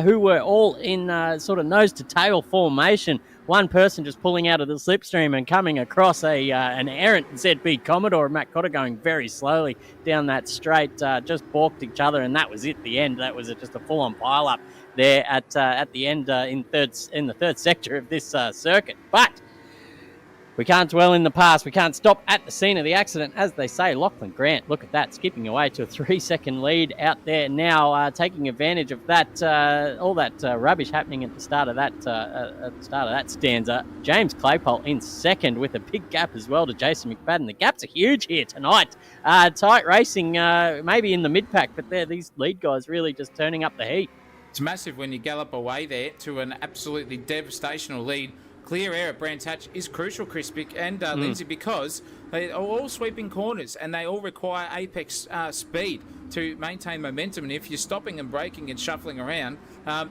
who were all in sort of nose-to-tail formation. One person just pulling out of the slipstream and coming across an errant ZB Commodore. Matt Cotter going very slowly down that straight, just balked each other, and that was it. The end. That was just a full-on pile-up there at the end in the third sector of this circuit. But we can't dwell in the past. We can't stop at the scene of the accident. As they say, Lachlan Grant, look at that, skipping away to a 3-second lead out there now, taking advantage of that all that rubbish happening at the start of that stanza. James Claypole in second with a big gap as well to Jason McFadden. The gaps are huge here tonight. Tight racing, maybe in the mid-pack, but these lead guys really just turning up the heat. It's massive when you gallop away there to an absolutely devastational lead. Clear air at Brands Hatch is crucial, Chris and Lindsay, because they are all sweeping corners and they all require apex speed to maintain momentum. And if you're stopping and braking and shuffling around,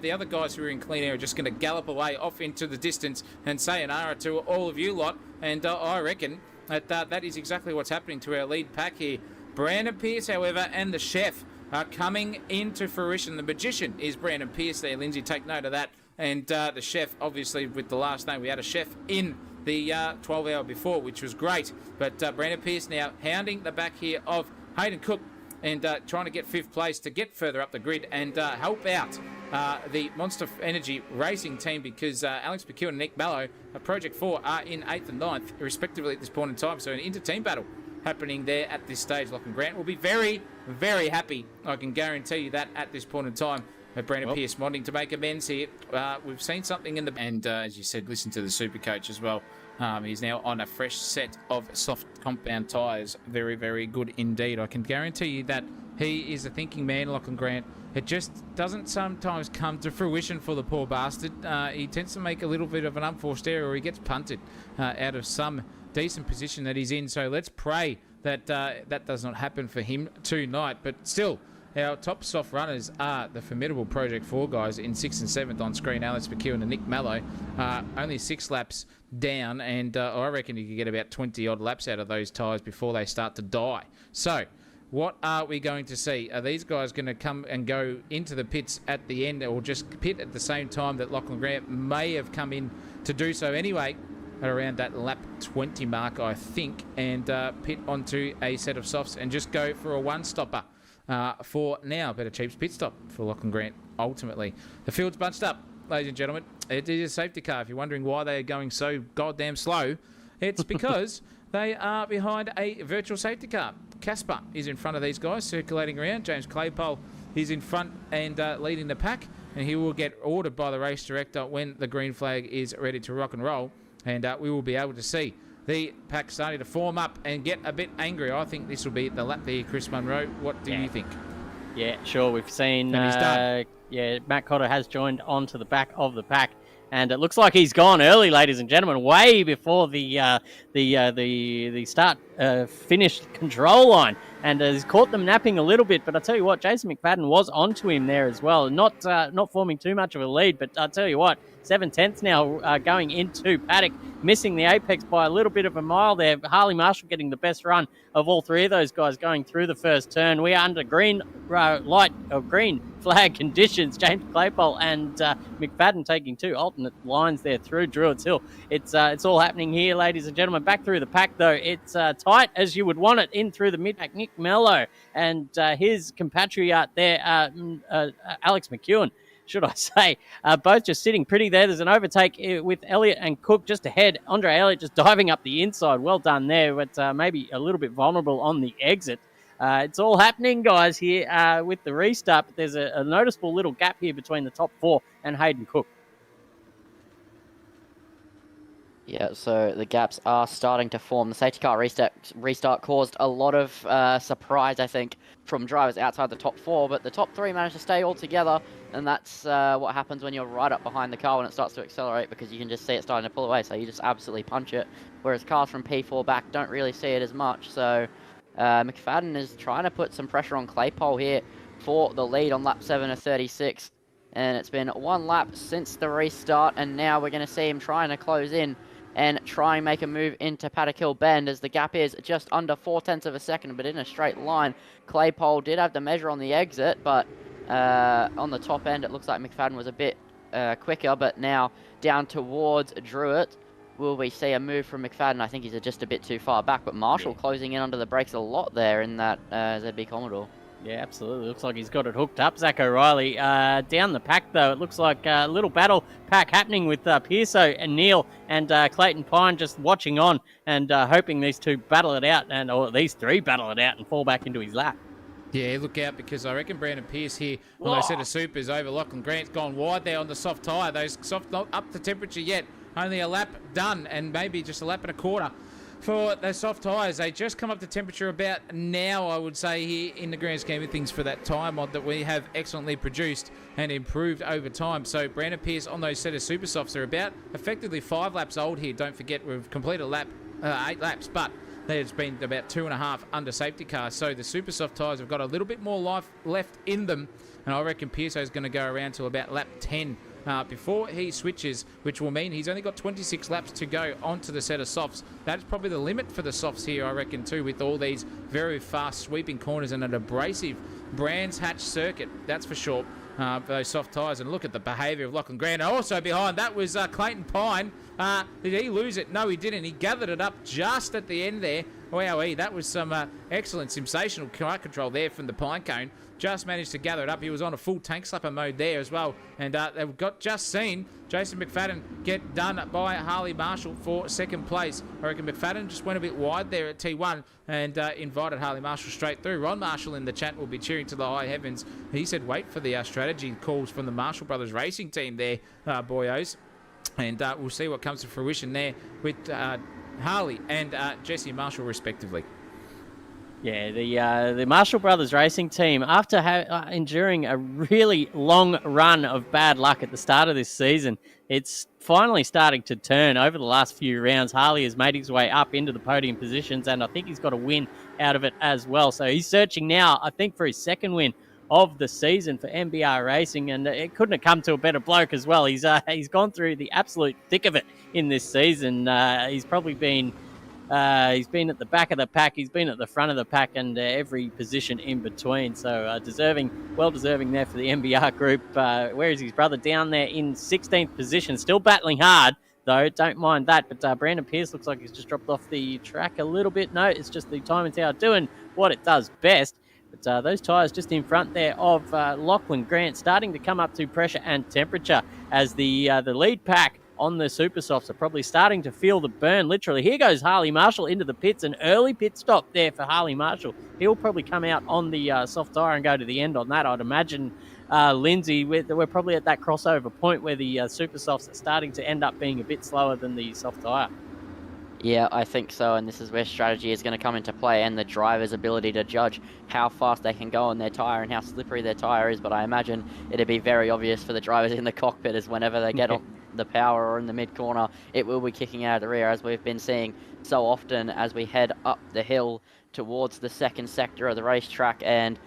the other guys who are in clean air are just going to gallop away off into the distance and sayonara to all of you lot. And I reckon that is exactly what's happening to our lead pack here. Brandon Pierce, however, and the chef are coming into fruition. The magician is Brandon Pierce there, Lindsay. Take note of that. And the chef, obviously, with the last name, we had a chef in the 12 hour before, which was great. But Brandon Pierce now hounding the back here of Hayden Cook and trying to get 5th place to get further up the grid and help out the Monster Energy racing team, because Alex McEwen and Nick Mallow of Project 4 are in 8th and 9th, respectively, at this point in time. So an inter-team battle happening there at this stage. Lachlan Grant will be very, very happy. I can guarantee you that at this point in time. Brandon Pierce wanting to make amends here. We've seen something in the... And as you said, listen to the super coach as well. He's now on a fresh set of soft compound tyres. Very, very good indeed. I can guarantee you that he is a thinking man, Lachlan Grant. It just doesn't sometimes come to fruition for the poor bastard. He tends to make a little bit of an unforced error, or he gets punted out of some decent position that he's in. So let's pray that that does not happen for him tonight. But still... Our top soft runners are the formidable Project 4 guys in 6th and 7th on screen. Alex McEwen and Nick Mallow only 6 laps down, and I reckon you could get about 20-odd laps out of those tyres before they start to die. So, what are we going to see? Are these guys going to come and go into the pits at the end, or just pit at the same time that Lachlan Grant may have come in to do so anyway, at around that lap 20 mark, I think, and pit onto a set of softs and just go for a one-stopper? For now, better Cheap's pit stop for Lachlan Grant, ultimately. The field's bunched up, ladies and gentlemen. It is a safety car. If you're wondering why they are going so goddamn slow, it's because they are behind a virtual safety car. Casper is in front of these guys, circulating around. James Claypole is in front and leading the pack, and he will get ordered by the race director when the green flag is ready to rock and roll, and we will be able to see the pack starting to form up and get a bit angry. I think this will be the lap there, Chris Munro. What do you think? Yeah, sure. We've seen... Matt Cotter has joined onto the back of the pack. And it looks like he's gone early, ladies and gentlemen, way before the start finish control line, and has caught them napping a little bit. But I tell you what, Jason McFadden was onto him there as well. Not forming too much of a lead, but I tell you what, 7/10 now going into paddock, missing the apex by a little bit of a mile there. Harley Marshall getting the best run of all three of those guys going through the first turn. We are under green flag conditions. James Claypole and McFadden taking two alternate lines there through Druids Hill. It's all happening here, ladies and gentlemen. Back through the pack, though. It's tight as you would want it. In through the mid-pack, Nick Mello and his compatriot there, Alex McEwen, should I say, both just sitting pretty there. There's an overtake with Elliott and Cook just ahead. Andre Elliott just diving up the inside. Well done there, but maybe a little bit vulnerable on the exit. It's all happening, guys, here with the restart, but there's a noticeable little gap here between the top four and Hayden Cook. Yeah, so the gaps are starting to form. The safety car restart caused a lot of surprise, I think, from drivers outside the top four, but the top three managed to stay all together, and that's what happens when you're right up behind the car when it starts to accelerate, because you can just see it starting to pull away, so you just absolutely punch it, whereas cars from P4 back don't really see it as much. So McFadden is trying to put some pressure on Claypole here for the lead on lap 7 of 36, and it's been one lap since the restart, and now we're going to see him trying to close in and try and make a move into Paddock Hill Bend, as the gap is just under 0.4 of a second, but in a straight line. Claypole did have the measure on the exit, but on the top end, it looks like McFadden was a bit quicker, but now down towards Druitt. Will we see a move from McFadden? I think he's just a bit too far back, but Marshall closing in under the brakes a lot there in that ZB Commodore. Yeah, absolutely. Looks like he's got it hooked up, Zach O'Reilly. Down the pack, though, it looks like a little battle pack happening with Pearso and Neil and Clayton Pine just watching on and hoping these two battle it out, or these three battle it out and fall back into his lap. Yeah, look out, because I reckon Brandon Pearce here on those set of supers over Lachlan Grant's gone wide there on the soft tyre. Those soft not up to temperature yet. Only a lap done, and maybe just a lap and a quarter for those soft tyres. They just come up to temperature about now, I would say, here in the grand scheme of things for that tyre mod that we have excellently produced and improved over time. So Brandon Pearce on those set of super softs are about effectively 5 laps old here. Don't forget, we've completed 8 laps, but there's been about 2.5 under safety cars. So the super soft tyres have got a little bit more life left in them, and I reckon Pearso's going to go around to about lap 10 before he switches, which will mean he's only got 26 laps to go onto the set of softs. That's probably the limit for the softs here, I reckon, too, with all these very fast sweeping corners and an abrasive Brands Hatch circuit, that's for sure, for those soft tyres. And look at the behaviour of Lachlan Grant. Also behind that was Clayton Pine. Did he lose it? No, he didn't. He gathered it up just at the end there. Wowee, that was some excellent, sensational car control there from the Pine Cone. Just managed to gather it up. He was on a full tank slapper mode there as well. And they've just seen Jason McFadden get done by Harley Marshall for second place. I reckon McFadden just went a bit wide there at T1 and invited Harley Marshall straight through. Ron Marshall in the chat will be cheering to the high heavens. He said wait for the strategy calls from the Marshall Brothers racing team there, boyos. And we'll see what comes to fruition there with Harley and Jesse Marshall respectively. Yeah, the Marshall Brothers racing team, after enduring a really long run of bad luck at the start of this season, it's finally starting to turn over the last few rounds. Harley has made his way up into the podium positions, and I think he's got a win out of it as well. So he's searching now, I think, for his second win of the season for MBR Racing, and it couldn't have come to a better bloke as well. He's gone through the absolute thick of it in this season. He's probably been... he's been at the back of the pack, he's been at the front of the pack, and every position in between. So well deserving there for the MBR group. Where is his brother? Down there in 16th position, still battling hard, though. Don't mind that. But Brandon Pearce looks like he's just dropped off the track a little bit. No, it's just the timing tower doing what it does best. But those tyres just in front there of Lachlan Grant starting to come up to pressure and temperature as the lead pack on the super softs are probably starting to feel the burn, literally. Here goes Harley Marshall into the pits, an early pit stop there for Harley Marshall. He'll probably come out on the soft tyre and go to the end on that, I'd imagine. Lindsay, we're probably at that crossover point where the super softs are starting to end up being a bit slower than the soft tyre. Yeah, I think so, and this is where strategy is going to come into play, and the driver's ability to judge how fast they can go on their tyre and how slippery their tyre is. But I imagine it'd be very obvious for the drivers in the cockpit as whenever they get the power or in the mid corner, it will be kicking out of the rear, as we've been seeing so often as we head up the hill towards the second sector of the racetrack. And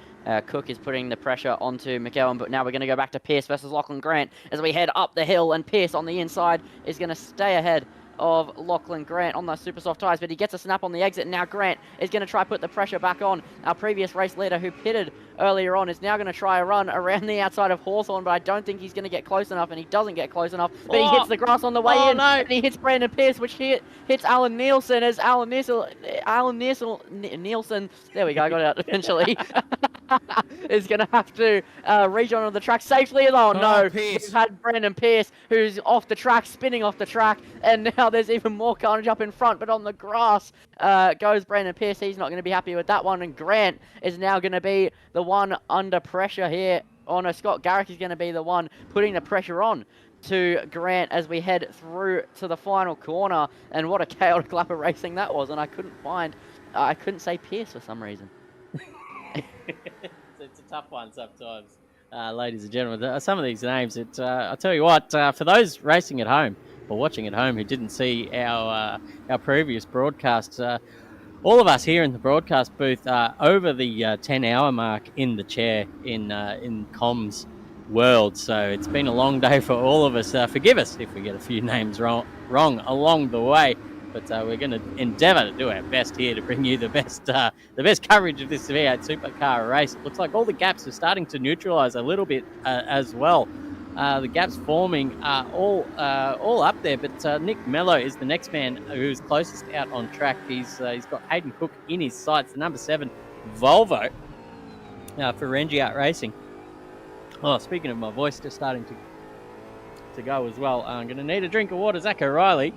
Cook is putting the pressure onto McGowan, but now we're going to go back to Pierce versus Lachlan Grant as we head up the hill, and Pierce on the inside is going to stay ahead of Lachlan Grant on those super soft tyres, but he gets a snap on the exit, and now Grant is going to try put the pressure back on. Our previous race leader who pitted earlier on is now going to try a run around the outside of Hawthorn, but I don't think he's going to get close enough, and he doesn't get close enough, but he hits the grass on the way in, and he hits Brandon Pierce, which hits Alan Nielsen, as Nielsen, there we go, I got it out eventually, is going to have to rejoin on the track safely. Oh no, Pierce. We've had Brandon Pierce, who's off the track, spinning off the track, and now there's even more carnage up in front, but on the grass goes Brandon Pierce. He's not going to be happy with that one, and Grant is now going to be the one under pressure here. Oh no, Scott Garrick is going to be the one putting the pressure on to Grant as we head through to the final corner. And what a chaotic lap of racing that was, and I couldn't say Pierce for some reason. It's a tough one sometimes, ladies and gentlemen. Some of these names, I'll tell you what, for those racing at home or watching at home who didn't see our previous broadcasts, all of us here in the broadcast booth are over the 10-hour mark in the chair in comms world. So it's been a long day for all of us. Forgive us if we get a few names wrong along the way. But we're going to endeavour to do our best here to bring you the best coverage of this V8 Supercar race. It looks like all the gaps are starting to neutralise a little bit as well. The gaps forming are all up there, but Nick Mello is the next man who's closest out on track. He's got Hayden Cook in his sights, the number 7 Volvo for Rengiart Racing. Oh, speaking of my voice, just starting to go as well. I'm going to need a drink of water, Zach O'Reilly.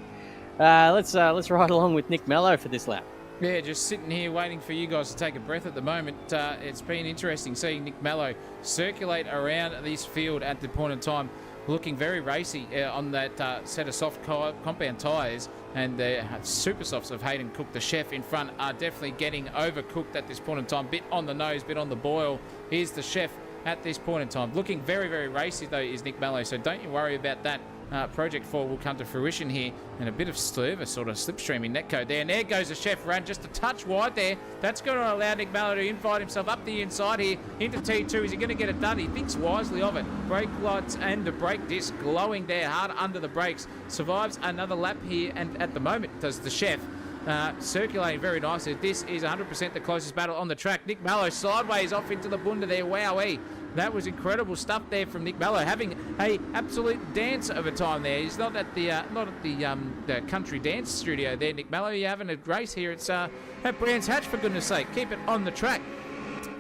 Let's ride along with Nick Mello for this lap. Yeah, just sitting here waiting for you guys to take a breath at the moment. It's been interesting seeing Nick Mello circulate around this field at the point in time, looking very racy on that set of soft compound tyres, and the super softs of Hayden Cook, the chef in front, are definitely getting overcooked at this point in time. Bit on the nose, bit on the boil. Here's the chef at this point in time. Looking very, very racy though is Nick Mello, so don't you worry about that. Project 4 will come to fruition here, and a bit of service sort of slipstream in netcode there. And there goes the chef run just a touch wide there. That's going to allow Nick Mello to invite himself up the inside here into T2. Is he going to get it done? He thinks wisely of it. Brake lights and the brake disc glowing there hard under the brakes. Survives another lap here, and at the moment does the chef. Circulating very nicely. This is 100% the closest battle on the track. Nick Mello sideways off into the bunda there. Wowee. That was incredible stuff there from Nick Mello, having a absolute dance of a time there. He's not at the country dance studio there, Nick Mello. You're having a race here. It's at Brands Hatch, for goodness sake. Keep it on the track.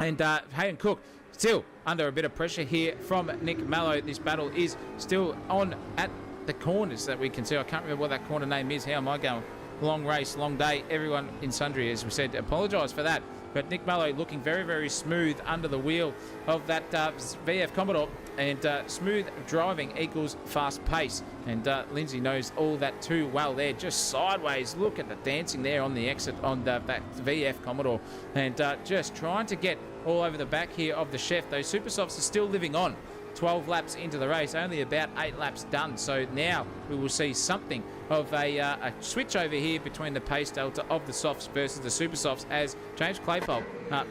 And Hayden Cook still under a bit of pressure here from Nick Mello. This battle is still on at the corners that we can see. I can't remember what that corner name is. How am I going? Long race, long day. Everyone in sundry, as we said, apologise for that. But Nick Mello looking very, very smooth under the wheel of that VF Commodore. And smooth driving equals fast pace. And Lindsay knows all that too well there. Just sideways. Look at the dancing there on the exit on that VF Commodore. And just trying to get all over the back here of the chef. Those super softs are still living on. 12 laps into the race, only about 8 laps done. So now we will see something of a switch over here between the pace delta of the softs versus the super softs as James Claypole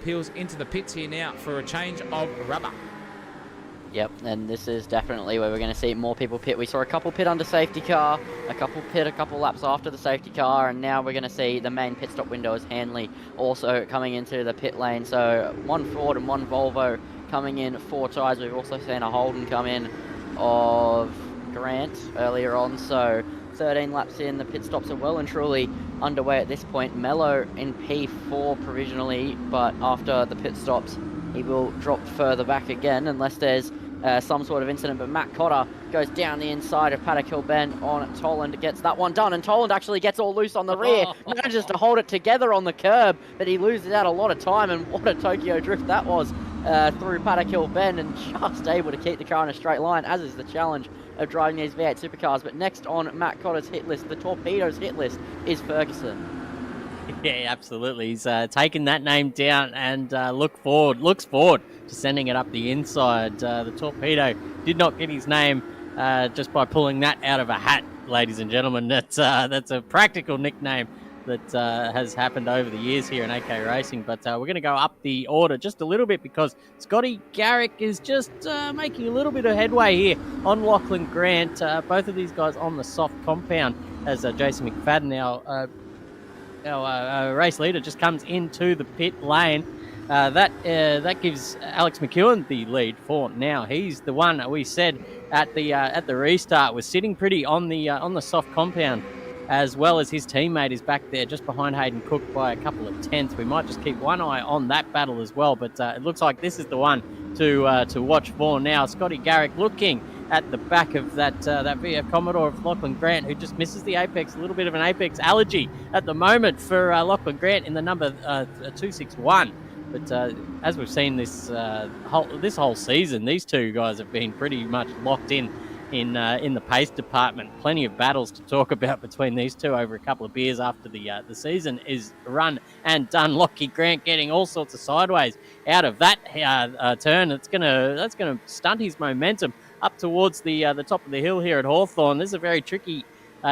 peels into the pits here now for a change of rubber. Yep, and this is definitely where we're going to see more people pit. We saw a couple pit under safety car, a couple pit a couple laps after the safety car, and now we're going to see the main pit stop window as Hanley also coming into the pit lane. So one Ford and one Volvo coming in 4 tyres. We've also seen a Holden come in of Grant earlier on. So 13 laps in, the pit stops are well and truly underway at this point. Mello in P4 provisionally, but after the pit stops, he will drop further back again unless there's some sort of incident. But Matt Cotter goes down the inside of Paddock Hill Bend on Toland, gets that one done, and Toland actually gets all loose on the rear, manages to hold it together on the curb, but he loses out a lot of time, and what a Tokyo drift that was through Paddock Hill Bend, and just able to keep the car in a straight line, as is the challenge of driving these V8 supercars. But next on Matt Cotter's hit list, the Torpedoes hit list, is Ferguson. Yeah, absolutely. He's taken that name down and looks forward to sending it up the inside. The Torpedo did not get his name just by pulling that out of a hat, ladies and gentlemen. That's a practical nickname that has happened over the years here in AK Racing. But we're going to go up the order just a little bit because Scotty Garrick is just making a little bit of headway here on Lachlan Grant. Both of these guys on the soft compound as Jason McFadden, our race leader, just comes into the pit lane. That gives Alex McEwen the lead for now. He's the one that we said at the restart was sitting pretty on the soft compound, as well as his teammate is back there just behind Hayden Cook by a couple of tenths. We might just keep one eye on that battle as well, but it looks like this is the one to watch for now. Scotty Garrick looking at the back of that VF Commodore of Lachlan Grant, who just misses the apex. A little bit of an apex allergy at the moment for Lachlan Grant in the number 261. But as we've seen this whole season, these two guys have been pretty much locked in the pace department. Plenty of battles to talk about between these two over a couple of beers after the season is run and done. Lockie Grant getting all sorts of sideways out of that turn. That's gonna stunt his momentum up towards the top of the hill here at Hawthorn. This is a very tricky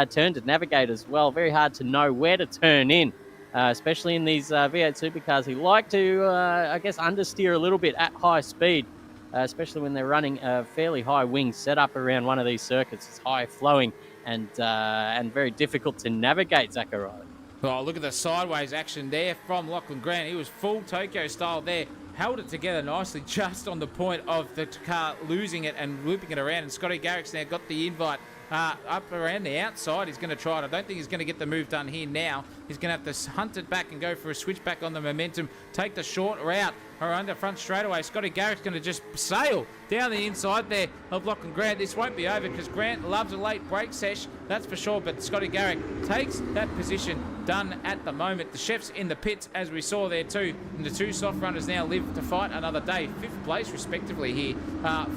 turn to navigate as well. Very hard to know where to turn in. Especially in these V8 supercars who like to, understeer a little bit at high speed, especially when they're running a fairly high wing setup around one of these circuits. It's high flowing and very difficult to navigate, Zach O'Reilly. Oh, look at the sideways action there from Lachlan Grant. He was full Tokyo style there. Held it together nicely just on the point of the car losing it and looping it around. And Scotty Garrick's now got the invite up around the outside. He's going to try it. I don't think he's going to get the move done here now. He's going to have to hunt it back and go for a switchback on the momentum. Take the short route or under front straightaway. Scotty Garrick's going to just sail down the inside there of Lachlan Grant. This won't be over because Grant loves a late break sesh, that's for sure. But Scotty Garrick takes that position done at the moment. The chef's in the pits, as we saw there too. And the two soft runners now live to fight another day. 5th place respectively here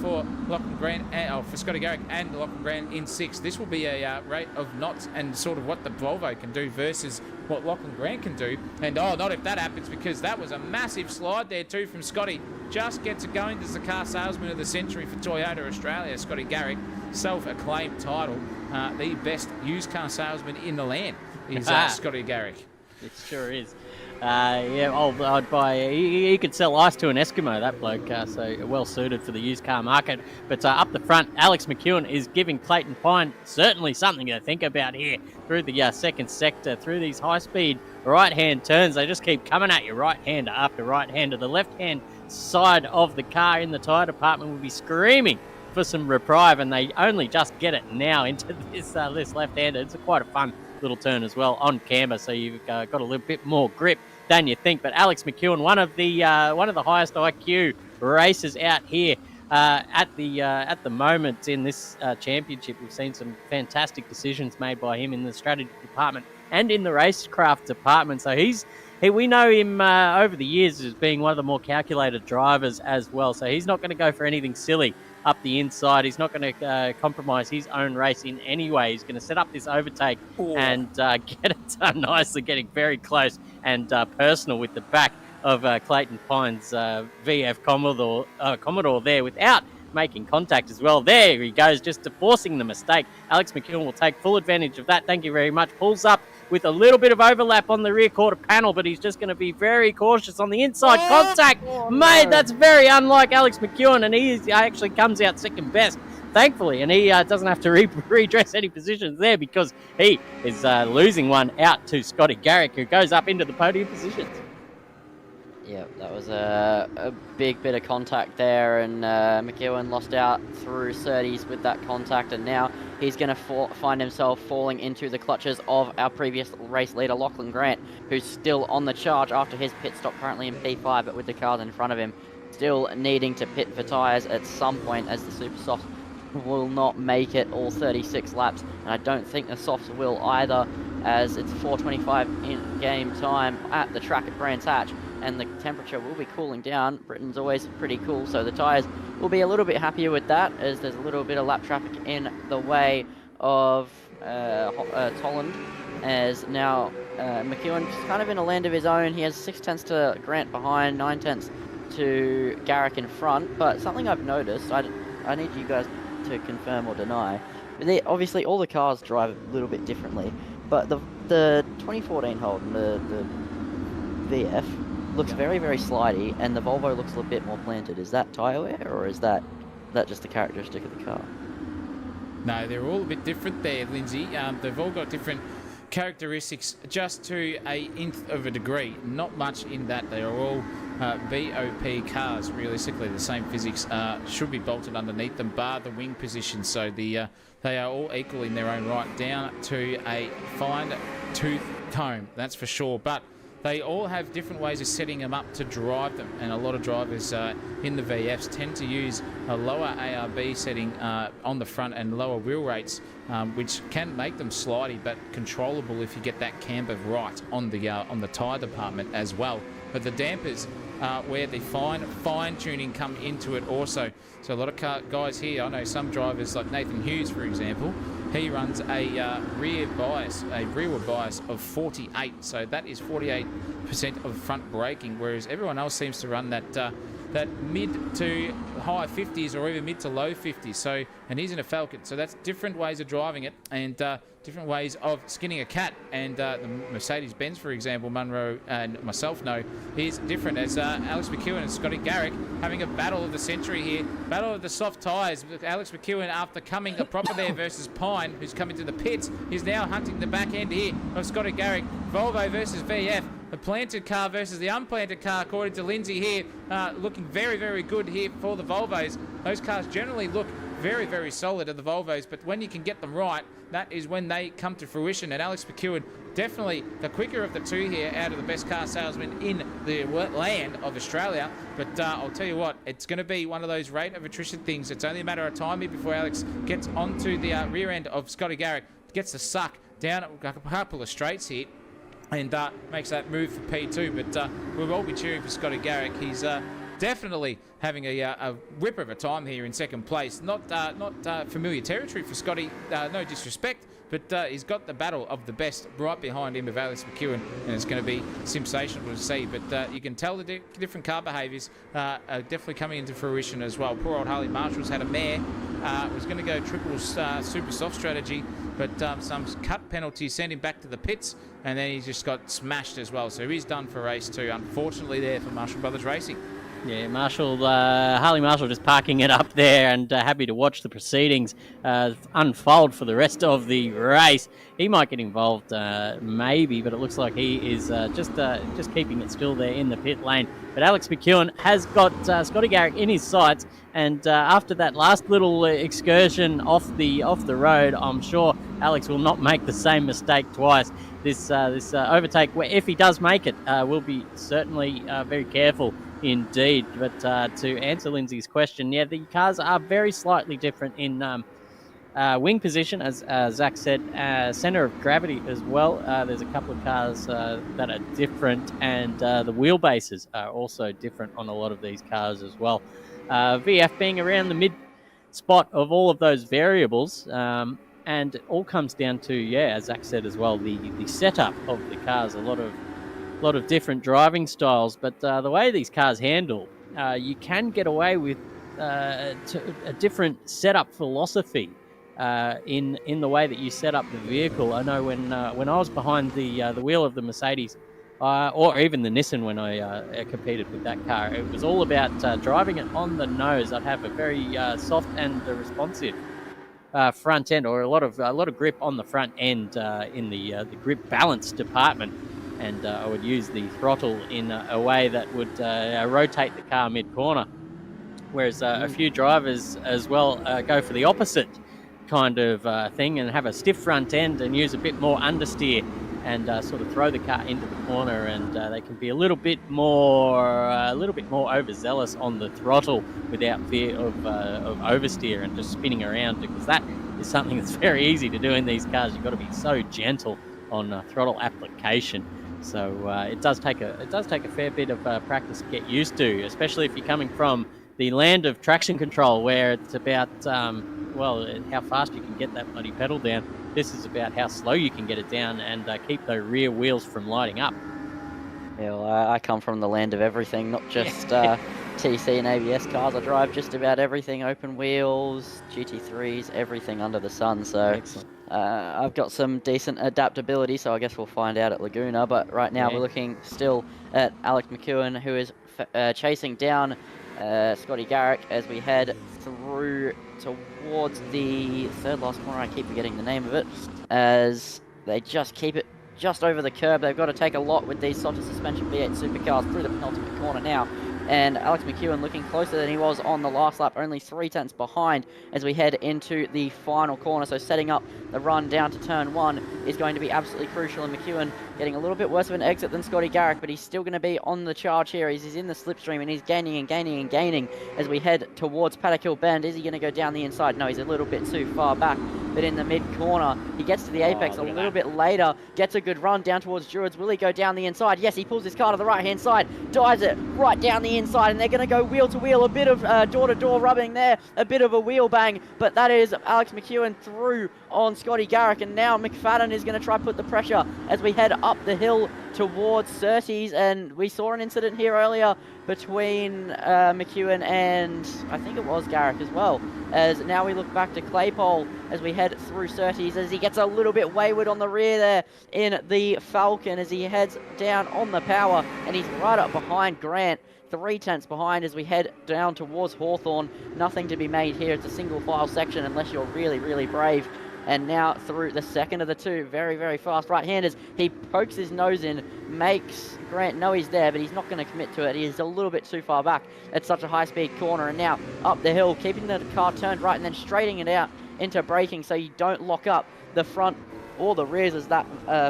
for Lachlan Grant, for Scotty Garrick and Lachlan Grant in 6th. This will be a rate of knots and sort of what the Volvo can do versus what Lachlan Grant can do. And not if that happens, because that was a massive slide there too from Scotty. Just gets it going as the car salesman of the century for Toyota Australia. Scotty Garrick, self-acclaimed title, the best used car salesman in the land is Scotty Garrick. It sure is. I'd buy. He could sell ice to an Eskimo, that bloke. So well suited for the used car market. But up the front, Alex McEwen is giving Clayton Pine certainly something to think about here through the second sector, through these high-speed right-hand turns. They just keep coming at you, right-hander after right-hander. The left-hand side of the car in the tyre department will be screaming for some reprieve, and they only just get it now into this left-hander. It's quite a fun little turn as well on camber, so you've got a little bit more grip than you think. But Alex McEwen, one of the highest IQ racers out here at the moment in this championship. We've seen some fantastic decisions made by him in the strategy department and in the racecraft department. So we know him over the years as being one of the more calculated drivers as well. So he's not going to go for anything silly up the inside. He's not going to compromise his own race in any way. He's going to set up this overtake and get it done nicely, getting very close and personal with the back of Clayton Pine's VF Commodore there without making contact as well. There he goes, just forcing the mistake. Alex McEwen will take full advantage of that. Thank you very much. Pulls up with a little bit of overlap on the rear quarter panel, but he's just going to be very cautious on the inside contact. Mate, that's very unlike Alex McEwen, and he actually comes out second best, thankfully, and he doesn't have to redress any positions there because he is losing one out to Scotty Garrick, who goes up into the podium positions. Yeah, that was a big bit of contact there, and McEwen lost out through 30s with that contact, and now he's going to find himself falling into the clutches of our previous race leader, Lachlan Grant, who's still on the charge after his pit stop, currently in P5, but with the cars in front of him, still needing to pit for tyres at some point, as the Super Softs will not make it all 36 laps, and I don't think the Softs will either, as it's 4:25 in game time at the track at Brands Hatch, and the temperature will be cooling down. Britain's always pretty cool, so the tyres will be a little bit happier with that, as there's a little bit of lap traffic in the way of Tolland, as now McEwen's kind of in a land of his own. He has 6 tenths to Grant behind, 9 tenths to Garrick in front, but something I've noticed, I need you guys to confirm or deny. But obviously, all the cars drive a little bit differently. But the 2014 Holden, the VF, looks very, very slidey, and the Volvo looks a little bit more planted. Is that tyre wear, or is that just a characteristic of the car? No, they're all a bit different there, Lindsay. They've all got different characteristics, just to a nth of a degree. Not much in that. They are all BOP cars. Realistically, the same physics should be bolted underneath them, bar the wing position. So they are all equal in their own right, down to a fine-tooth comb. That's for sure. But they all have different ways of setting them up to drive them, and a lot of drivers in the VFs tend to use a lower ARB setting on the front and lower wheel rates, which can make them slidey but controllable if you get that camber right on the tyre department as well. But the dampers where the fine tuning come into it also. So a lot of guys here, I know some drivers like Nathan Hughes, for example, he runs a rearward bias of 48, so that is 48% of front braking, whereas everyone else seems to run that mid to high 50s or even mid to low 50s. So, and he's in a Falcon, so that's different ways of driving it and different ways of skinning a cat. And the Mercedes-Benz, for example, Munro and myself know, is different, as Alex McEwen and Scotty Garrick having a battle of the century here, battle of the soft tyres. Alex McEwen, after coming a proper there versus Pine, who's coming to the pits, is now hunting the back end here of Scotty Garrick. Volvo versus VF. The planted car versus the unplanted car, according to Lindsay here, looking very, very good here for the Volvos. Those cars generally look very, very solid at the Volvos, but when you can get them right, that is when they come to fruition. And Alex McEwen, definitely the quicker of the two here out of the best car salesman in the land of Australia. But I'll tell you what, it's going to be one of those rate of attrition things. It's only a matter of time here before Alex gets onto the rear end of Scotty Garrick, gets the suck down a couple of straights here, and makes that move for P2. But we'll all be cheering for Scotty Garrick. He's definitely having a whipper of a time here in second place. Not familiar territory for Scotty, no disrespect, but he's got the battle of the best right behind him of Alex McEwen, and it's going to be sensational to see. But you can tell the different car behaviours are definitely coming into fruition as well. Poor old Harley Marshall's had a mare, was going to go triple super soft strategy, but some cut penalties sent him back to the pits, and then he just got smashed as well. So he's done for race 2, unfortunately, there for Marshall Brothers Racing. Yeah, Harley Marshall just parking it up there and happy to watch the proceedings unfold for the rest of the race. He might get involved, maybe, but it looks like he is just keeping it still there in the pit lane. But Alex McEwen has got Scotty Garrick in his sights, and after that last little excursion off the road, I'm sure Alex will not make the same mistake twice. This overtake, if he does make it, will be certainly very careful indeed. But to answer Lindsay's question, yeah, the cars are very slightly different in wing position, as Zach said, center of gravity as well. There's a couple of cars that are different, and the wheelbases are also different on a lot of these cars as well. VF being around the mid spot of all of those variables, and it all comes down to, as Zach said as well, the setup of the cars. A lot of different driving styles, but the way these cars handle, you can get away with a different setup philosophy in the way that you set up the vehicle. I know when I was behind the wheel of the Mercedes, or even the Nissan when I competed with that car, it was all about driving it on the nose. I'd have a very soft and responsive front end, or a lot of grip on the front end in the grip balance department. And I would use the throttle in a way that would rotate the car mid-corner. Whereas a few drivers as well go for the opposite kind of thing and have a stiff front end and use a bit more understeer and sort of throw the car into the corner, and they can be a little bit more overzealous on the throttle without fear of oversteer and just spinning around, because that is something that's very easy to do in these cars. You've got to be so gentle on throttle application. So it does take a fair bit of practice to get used to, especially if you're coming from the land of traction control, where it's about how fast you can get that bloody pedal down. This is about how slow you can get it down and keep those rear wheels from lighting up. Yeah, well, I come from the land of everything, not just TC and ABS cars. I drive just about everything, open wheels, GT3s, everything under the sun. So Excellent. I've got some decent adaptability, so I guess we'll find out at Laguna. But right now Yeah. we're looking still at Alex McEwen, who is chasing down Scotty Garrick as we head through towards the third last corner. I keep forgetting the name of it, as they just keep it just over the curb. They've got to take a lot with these soft suspension V8 supercars through the penultimate corner now. And Alex McEwen looking closer than he was on the last lap, only 3/10 behind as we head into the final corner. So setting up the run down to turn 1 is going to be absolutely crucial. And McEwen getting a little bit worse of an exit than Scotty Garrick, but he's still going to be on the charge here. He's in the slipstream and he's gaining and gaining and gaining as we head towards Paddock Hill Bend. Is he going to go down the inside? No, he's a little bit too far back. But in the mid-corner, he gets to the apex a little bit later, gets a good run down towards Druids. Will he go down the inside? Yes, he pulls his car to the right-hand side, dives it right down the inside, and they're going to go wheel-to-wheel. A bit of door-to-door rubbing there, a bit of a wheel bang, but that is Alex McEwen through on Scotty Garrick, and now McFadden is going to try to put the pressure as we head up the hill towards Surtees. And we saw an incident here earlier between McEwen and I think it was Garrick as well, as now we look back to Claypole as we head through Surtees, as he gets a little bit wayward on the rear there in the Falcon as he heads down on the power, and he's right up behind Grant, 3/10 behind as we head down towards Hawthorn. Nothing to be made here. It's a single file section unless you're really, really brave. And now through the second of the two, very, very fast right-handers. He pokes his nose in, makes Grant know he's there, but he's not going to commit to it. He is a little bit too far back at such a high-speed corner. And now up the hill, keeping the car turned right and then straightening it out into braking so you don't lock up the front or the rears as that,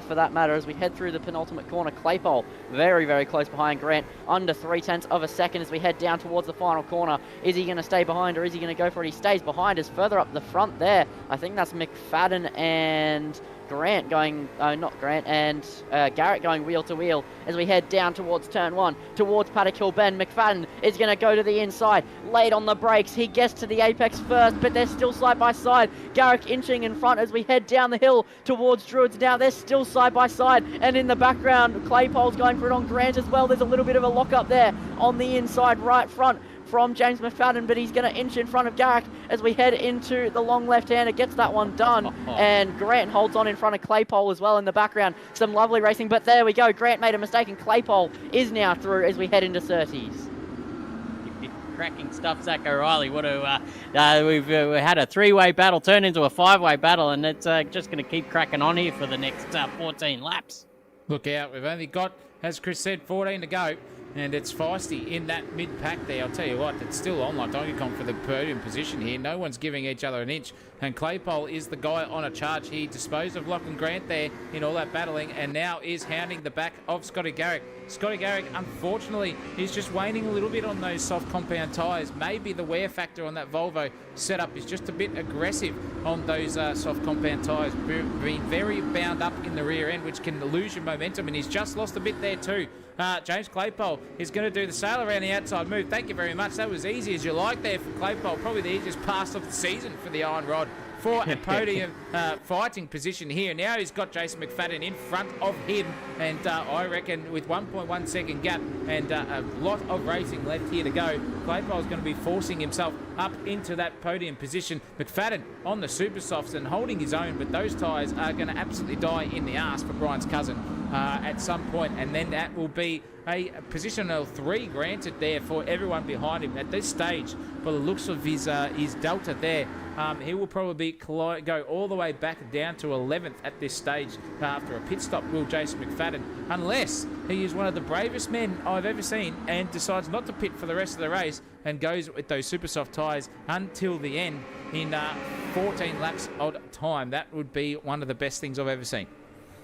for that matter, as we head through the penultimate corner. Claypole very, very close behind Grant, under 3/10 of a second as we head down towards the final corner. Is he going to stay behind or is he going to go for it? He stays behind as further up the front there. I think that's McFadden and Grant going, not Grant, and Garrett going wheel to wheel as we head down towards turn 1, towards Paddock Hill Bend. McFadden is going to go to the inside, late on the brakes. He gets to the apex first, but they're still side by side. Garrick inching in front as we head down the hill towards Druids. Now they're still side by side, and in the background, Claypole's going for it on Grant as well. There's a little bit of a lock up there on the inside right front from James McFadden, but he's going to inch in front of Garrick as we head into the long left-hander. Gets that one done, and Grant holds on in front of Claypole as well in the background. Some lovely racing, but there we go. Grant made a mistake, and Claypole is now through as we head into Surtees. Cracking stuff, Zach O'Reilly. We've had a 3-way battle turn into a 5-way battle, and it's just going to keep cracking on here for the next 14 laps. Look out, we've only got, as Chris said, 14 to go. And it's feisty in that mid-pack there. I'll tell you what, it's still on like Donkey Kong for the podium position here. No one's giving each other an inch. And Claypole is the guy on a charge. He disposed of Lachlan Grant there in all that battling and now is hounding the back of Scotty Garrick. Scotty Garrick, unfortunately, is just waning a little bit on those soft compound tyres. Maybe the wear factor on that Volvo setup is just a bit aggressive on those soft compound tyres. Being very bound up in the rear end, which can lose your momentum. And he's just lost a bit there too. James Claypole is going to do the sail around the outside move. Thank you very much. That was easy as you like there for Claypole. Probably the easiest pass of the season for the Iron Rod. For a podium fighting position here. Now he's got Jason McFadden in front of him, and I reckon with 1.1 second gap and a lot of racing left here to go, Claypole's going to be forcing himself up into that podium position. McFadden on the super softs and holding his own, but those tyres are going to absolutely die in the arse for Brian's cousin at some point, and then that will be a positional 3 granted there for everyone behind him at this stage. By the looks of his delta there, he will probably go all the way back down to 11th at this stage after a pit stop, will Jason McFadden, unless he is one of the bravest men I've ever seen and decides not to pit for the rest of the race and goes with those super soft tyres until the end in 14 laps of time. That would be one of the best things I've ever seen.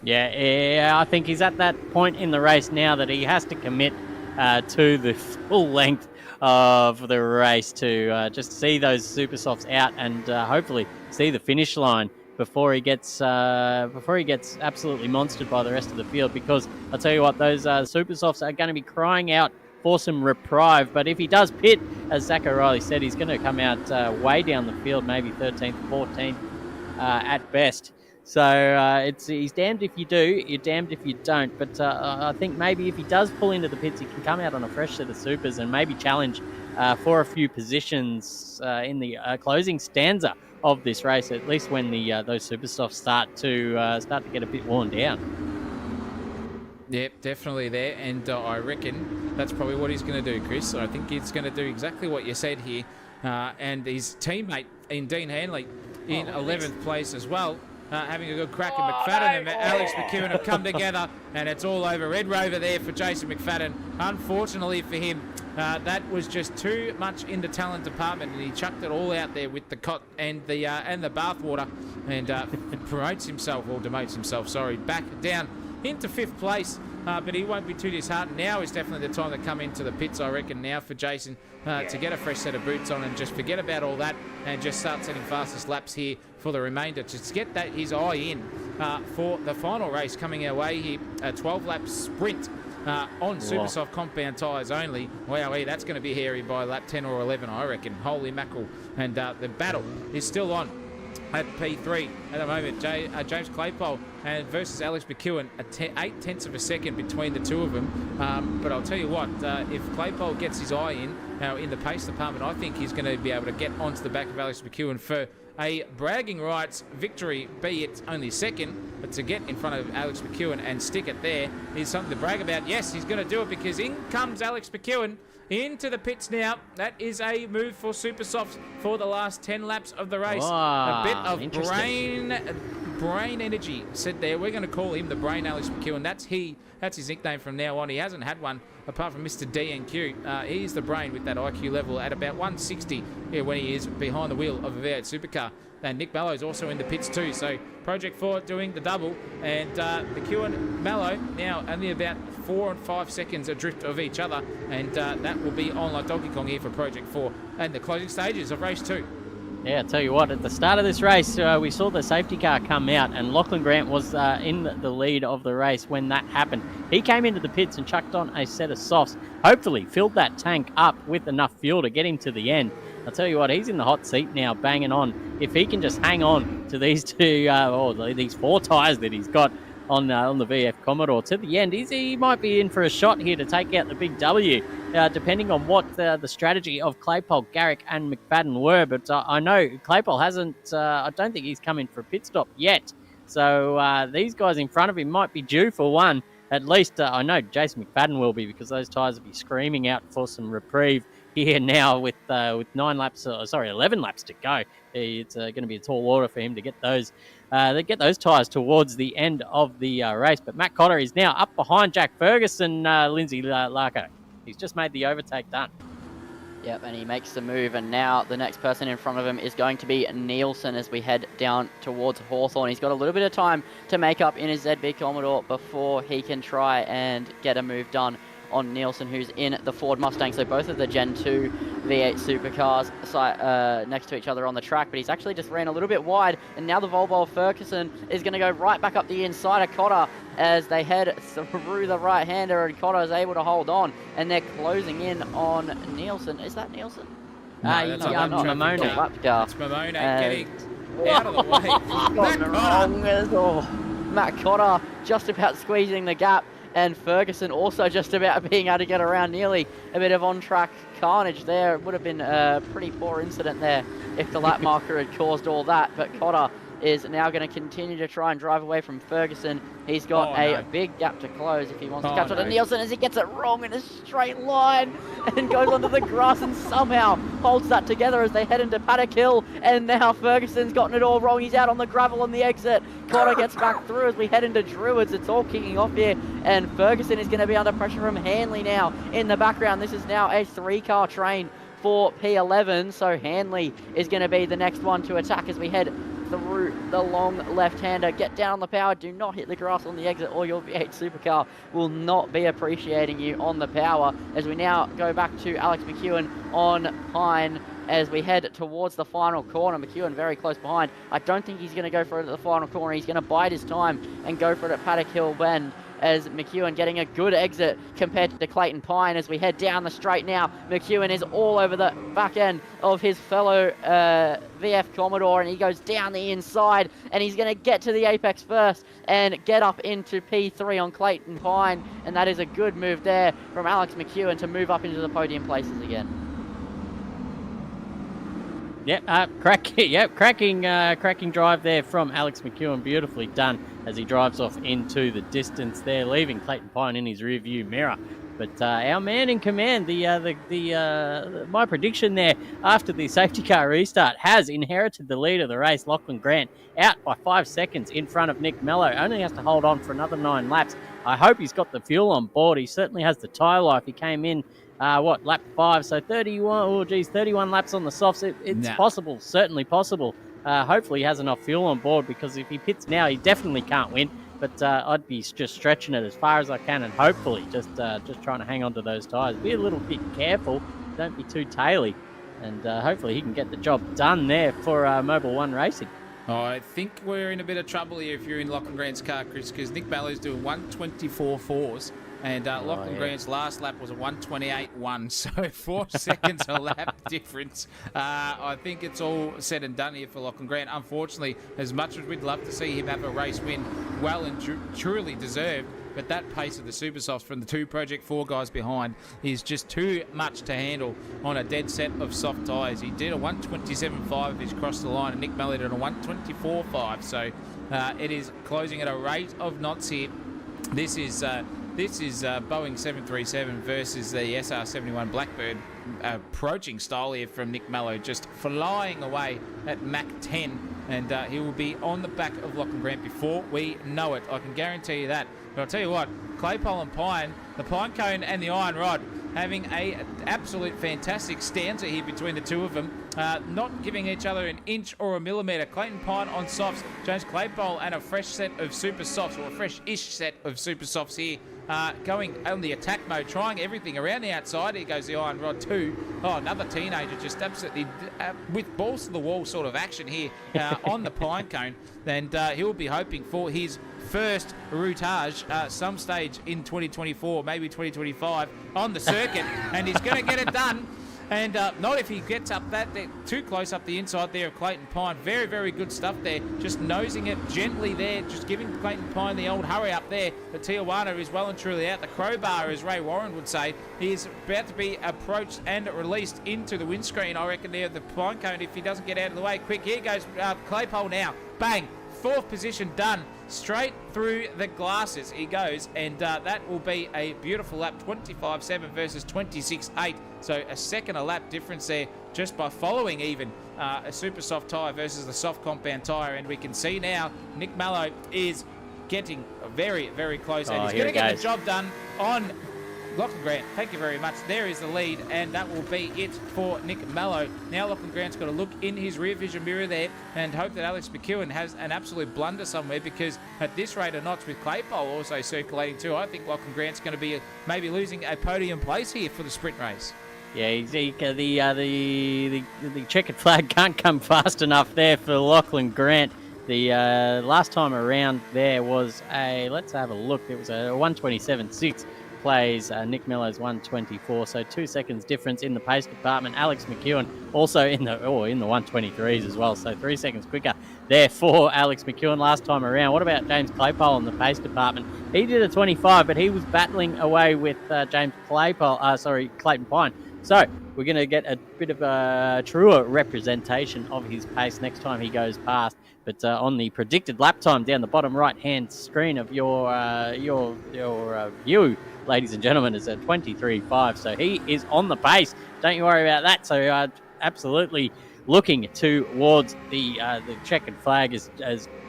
Yeah, I think he's at that point in the race now that he has to commit to the full length of the race to just see those super softs out and hopefully see the finish line before he gets absolutely monstered by the rest of the field. Because I'll tell you what, those super softs are going to be crying out for some reprieve. But if he does pit, as Zach O'Reilly said, he's going to come out way down the field, maybe 13th, 14th at best. So he's damned if you do, you're damned if you don't. But I think maybe if he does pull into the pits, he can come out on a fresh set of supers and maybe challenge for a few positions in the closing stanza of this race. At least when the those super softs start to get a bit worn down. Yep, definitely there, and I reckon that's probably what he's going to do, Chris. I think he's going to do exactly what you said here, and his teammate in Dean Hanley in 11th place as well, having a good crack at McFadden, and Alex McEwen have come together, and it's all over. Red Rover there for Jason McFadden. Unfortunately for him, that was just too much in the talent department, and he chucked it all out there with the cot and the bathwater, and demotes himself, back down into 5th place, but he won't be too disheartened. Now is definitely the time to come into the pits, I reckon, now for Jason to get a fresh set of boots on and just forget about all that and just start setting fastest laps here for the remainder. Just get his eye in for the final race coming our way here, a 12-lap sprint on Supersoft compound tyres only. Wow, that's going to be hairy by lap 10 or 11, I reckon. Holy mackerel. And the battle is still on at P3 at the moment. James Claypole versus Alex McEwen, 8/10 of a second between the two of them. But I'll tell you what, if Claypole gets his eye in the pace department, I think he's going to be able to get onto the back of Alex McEwen for a bragging rights victory, be it only second, but to get in front of Alex McEwen and stick it there is something to brag about. Yes, he's going to do it because in comes Alex McEwen into the pits now. That is a move for Supersofts for the last 10 laps of the race. A bit of brain energy said there. We're going to call him the Brain Alex McEwen. That's his nickname from now on. He hasn't had one apart from Mr. DNQ. He's the brain with that IQ level at about 160 when he is behind the wheel of a V8 supercar. And Nick Mellow's also in the pits too. So Project 4 doing the double. And McEwen, Mellow now only about 4 and 5 seconds adrift of each other. And that will be on like Donkey Kong here for Project 4 and the closing stages of race 2. Yeah, I'll tell you what, at the start of this race, we saw the safety car come out, and Lachlan Grant was in the lead of the race when that happened. He came into the pits and chucked on a set of softs, hopefully filled that tank up with enough fuel to get him to the end. I'll tell you what, he's in the hot seat now, banging on. If he can just hang on to these these 4 tyres that he's got on the VF Commodore to the end, he might be in for a shot here to take out the big W, depending on what the strategy of Claypole, Garrick and McFadden were. But I know Claypole hasn't, I don't think he's come in for a pit stop yet. So these guys in front of him might be due for one. At least I know Jason McFadden will be, because those tyres will be screaming out for some reprieve here now with 11 laps to go. It's going to be a tall order for him to get those tyres towards the end of the race. But Matt Cotter is now up behind Jack Ferguson, Lindsay Larko. He's just made the overtake done. Yep, and he makes the move, and now the next person in front of him is going to be Nielsen as we head down towards Hawthorn. He's got a little bit of time to make up in his ZB Commodore before he can try and get a move done on Nielsen, who's in the Ford Mustang. So both of the Gen 2 V8 supercars next to each other on the track, but he's actually just ran a little bit wide, and now the Volvo of Ferguson is going to go right back up the inside of Cotter as they head through the right-hander, and Cotter is able to hold on, and they're closing in on Nielsen. Is that Nielsen? No, that's Mamona. It's Mamona getting out of the way. Matt Cotter just about squeezing the gap, and Ferguson also just about being able to get around. Nearly a bit of on-track carnage there. It would have been a pretty poor incident there if the lap marker had caused all that, but Cotter is now going to continue to try and drive away from Ferguson. He's got a big gap to close if he wants to catch up to Nielsen, as he gets it wrong in a straight line and goes onto the grass and somehow holds that together as they head into Paddock Hill. And now Ferguson's gotten it all wrong. He's out on the gravel on the exit. Cotter gets back through as we head into Druids. It's all kicking off here, and Ferguson is going to be under pressure from Hanley now in the background. This is now a 3-car train for P11, so Hanley is going to be the next one to attack as we head through the long left-hander. Get down on the power, do not hit the grass on the exit, or your V8 supercar will not be appreciating you on the power. As we now go back to Alex McEwen on Pine as we head towards the final corner. McEwen very close behind. I don't think he's going to go for it at the final corner. He's going to bide his time and go for it at Paddock Hill Bend. as McEwen getting a good exit compared to Clayton Pine as we head down the straight now. McEwen is all over the back end of his fellow VF Commodore, and he goes down the inside, and he's going to get to the apex first and get up into P3 on Clayton Pine, and that is a good move there from Alex McEwen to move up into the podium places again. Cracking drive there from Alex McEwen. Beautifully done as he drives off into the distance there, leaving Clayton Pine in his rear view mirror. But our man in command, my prediction there after the safety car restart, has inherited the lead of the race. Lachlan Grant out by 5 seconds in front of Nick Mello. Only has to hold on for another 9 laps. I hope he's got the fuel on board. He certainly has the tyre life. He came in lap 5, so 31 laps on the softs. It's possible, certainly possible. Hopefully he has enough fuel on board, because if he pits now, he definitely can't win. But I'd be just stretching it as far as I can, and hopefully just trying to hang on to those tyres. Be a little bit careful, don't be too taily, and hopefully he can get the job done there for Mobile One Racing. I think we're in a bit of trouble here if you're in Lachlan Grant's car, Chris, because Nick Mellow's doing 1:24.4s. And Lachlan Grant's last lap was a 1:28.1, so 4 seconds a lap difference. I think it's all said and done here for Lachlan Grant. Unfortunately, as much as we'd love to see him have a race win, well and truly deserved, but that pace of the Super Softs from the 2 Project 4 guys behind is just too much to handle on a dead set of soft tyres. He did a 1:27.5 if he's crossed the line, and Nick Mello did a 1:24.5, so it is closing at a rate of knots here. This is Boeing 737 versus the SR71 Blackbird, approaching style here from Nick Mello, just flying away at Mach 10, and he will be on the back of Lachlan Grant before we know it. I can guarantee you that. But I'll tell you what, Claypole and Pine, the Pine Cone and the Iron Rod, having an absolute fantastic stanza here between the two of them, not giving each other an inch or a millimetre. Clayton Pine on softs, James Claypole and a fresh set of super softs, or a fresh-ish set of super softs here, going on the attack mode, trying everything around the outside. Here goes the Iron Rod too. Oh, another teenager, just absolutely with balls to the wall sort of action here on the Pine Cone, and he'll be hoping for his first routage some stage in 2024, maybe 2025 on the circuit, and he's going to get it done. And not if he gets up too close up the inside there of Clayton Pine. Very, very good stuff there. Just nosing it gently there, just giving Clayton Pine the old hurry up there. But Tijuana is well and truly out. The crowbar, as Ray Warren would say, is about to be approached and released into the windscreen, I reckon, there of the Pine Cone, if he doesn't get out of the way quick. Here goes Claypole now. Bang! 4th position done. Straight through the glasses he goes, and that will be a beautiful lap, 25.7 versus 26.8. So a second a lap difference there just by following even a super soft tyre versus the soft compound tyre. And we can see now Nick Mello is getting very, very close, and he's going to get the job done on Lachlan Grant. Thank you very much. There is the lead, and that will be it for Nick Mello. Now Lachlan Grant's got to look in his rear vision mirror there and hope that Alex McEwen has an absolute blunder somewhere, because at this rate of knots, with Claypole also circulating too, I think Lachlan Grant's going to be maybe losing a podium place here for the sprint race. Yeah, the checkered flag can't come fast enough there for Lachlan Grant. The last time around there was let's have a look, it was a 1:27.6. Plays Nick Mello's 1:24, so 2 seconds difference in the pace department. Alex McEwen also in the 1:23s as well, so 3 seconds quicker there for Alex McEwen last time around. What about James Claypole in the pace department? He did a 25, but he was battling away with Clayton Pine. So we're going to get a bit of a truer representation of his pace next time he goes past. But on the predicted lap time down the bottom right-hand screen of your view, ladies and gentlemen, is at 23.5. So he is on the pace. Don't you worry about that. So absolutely looking towards the checkered flag as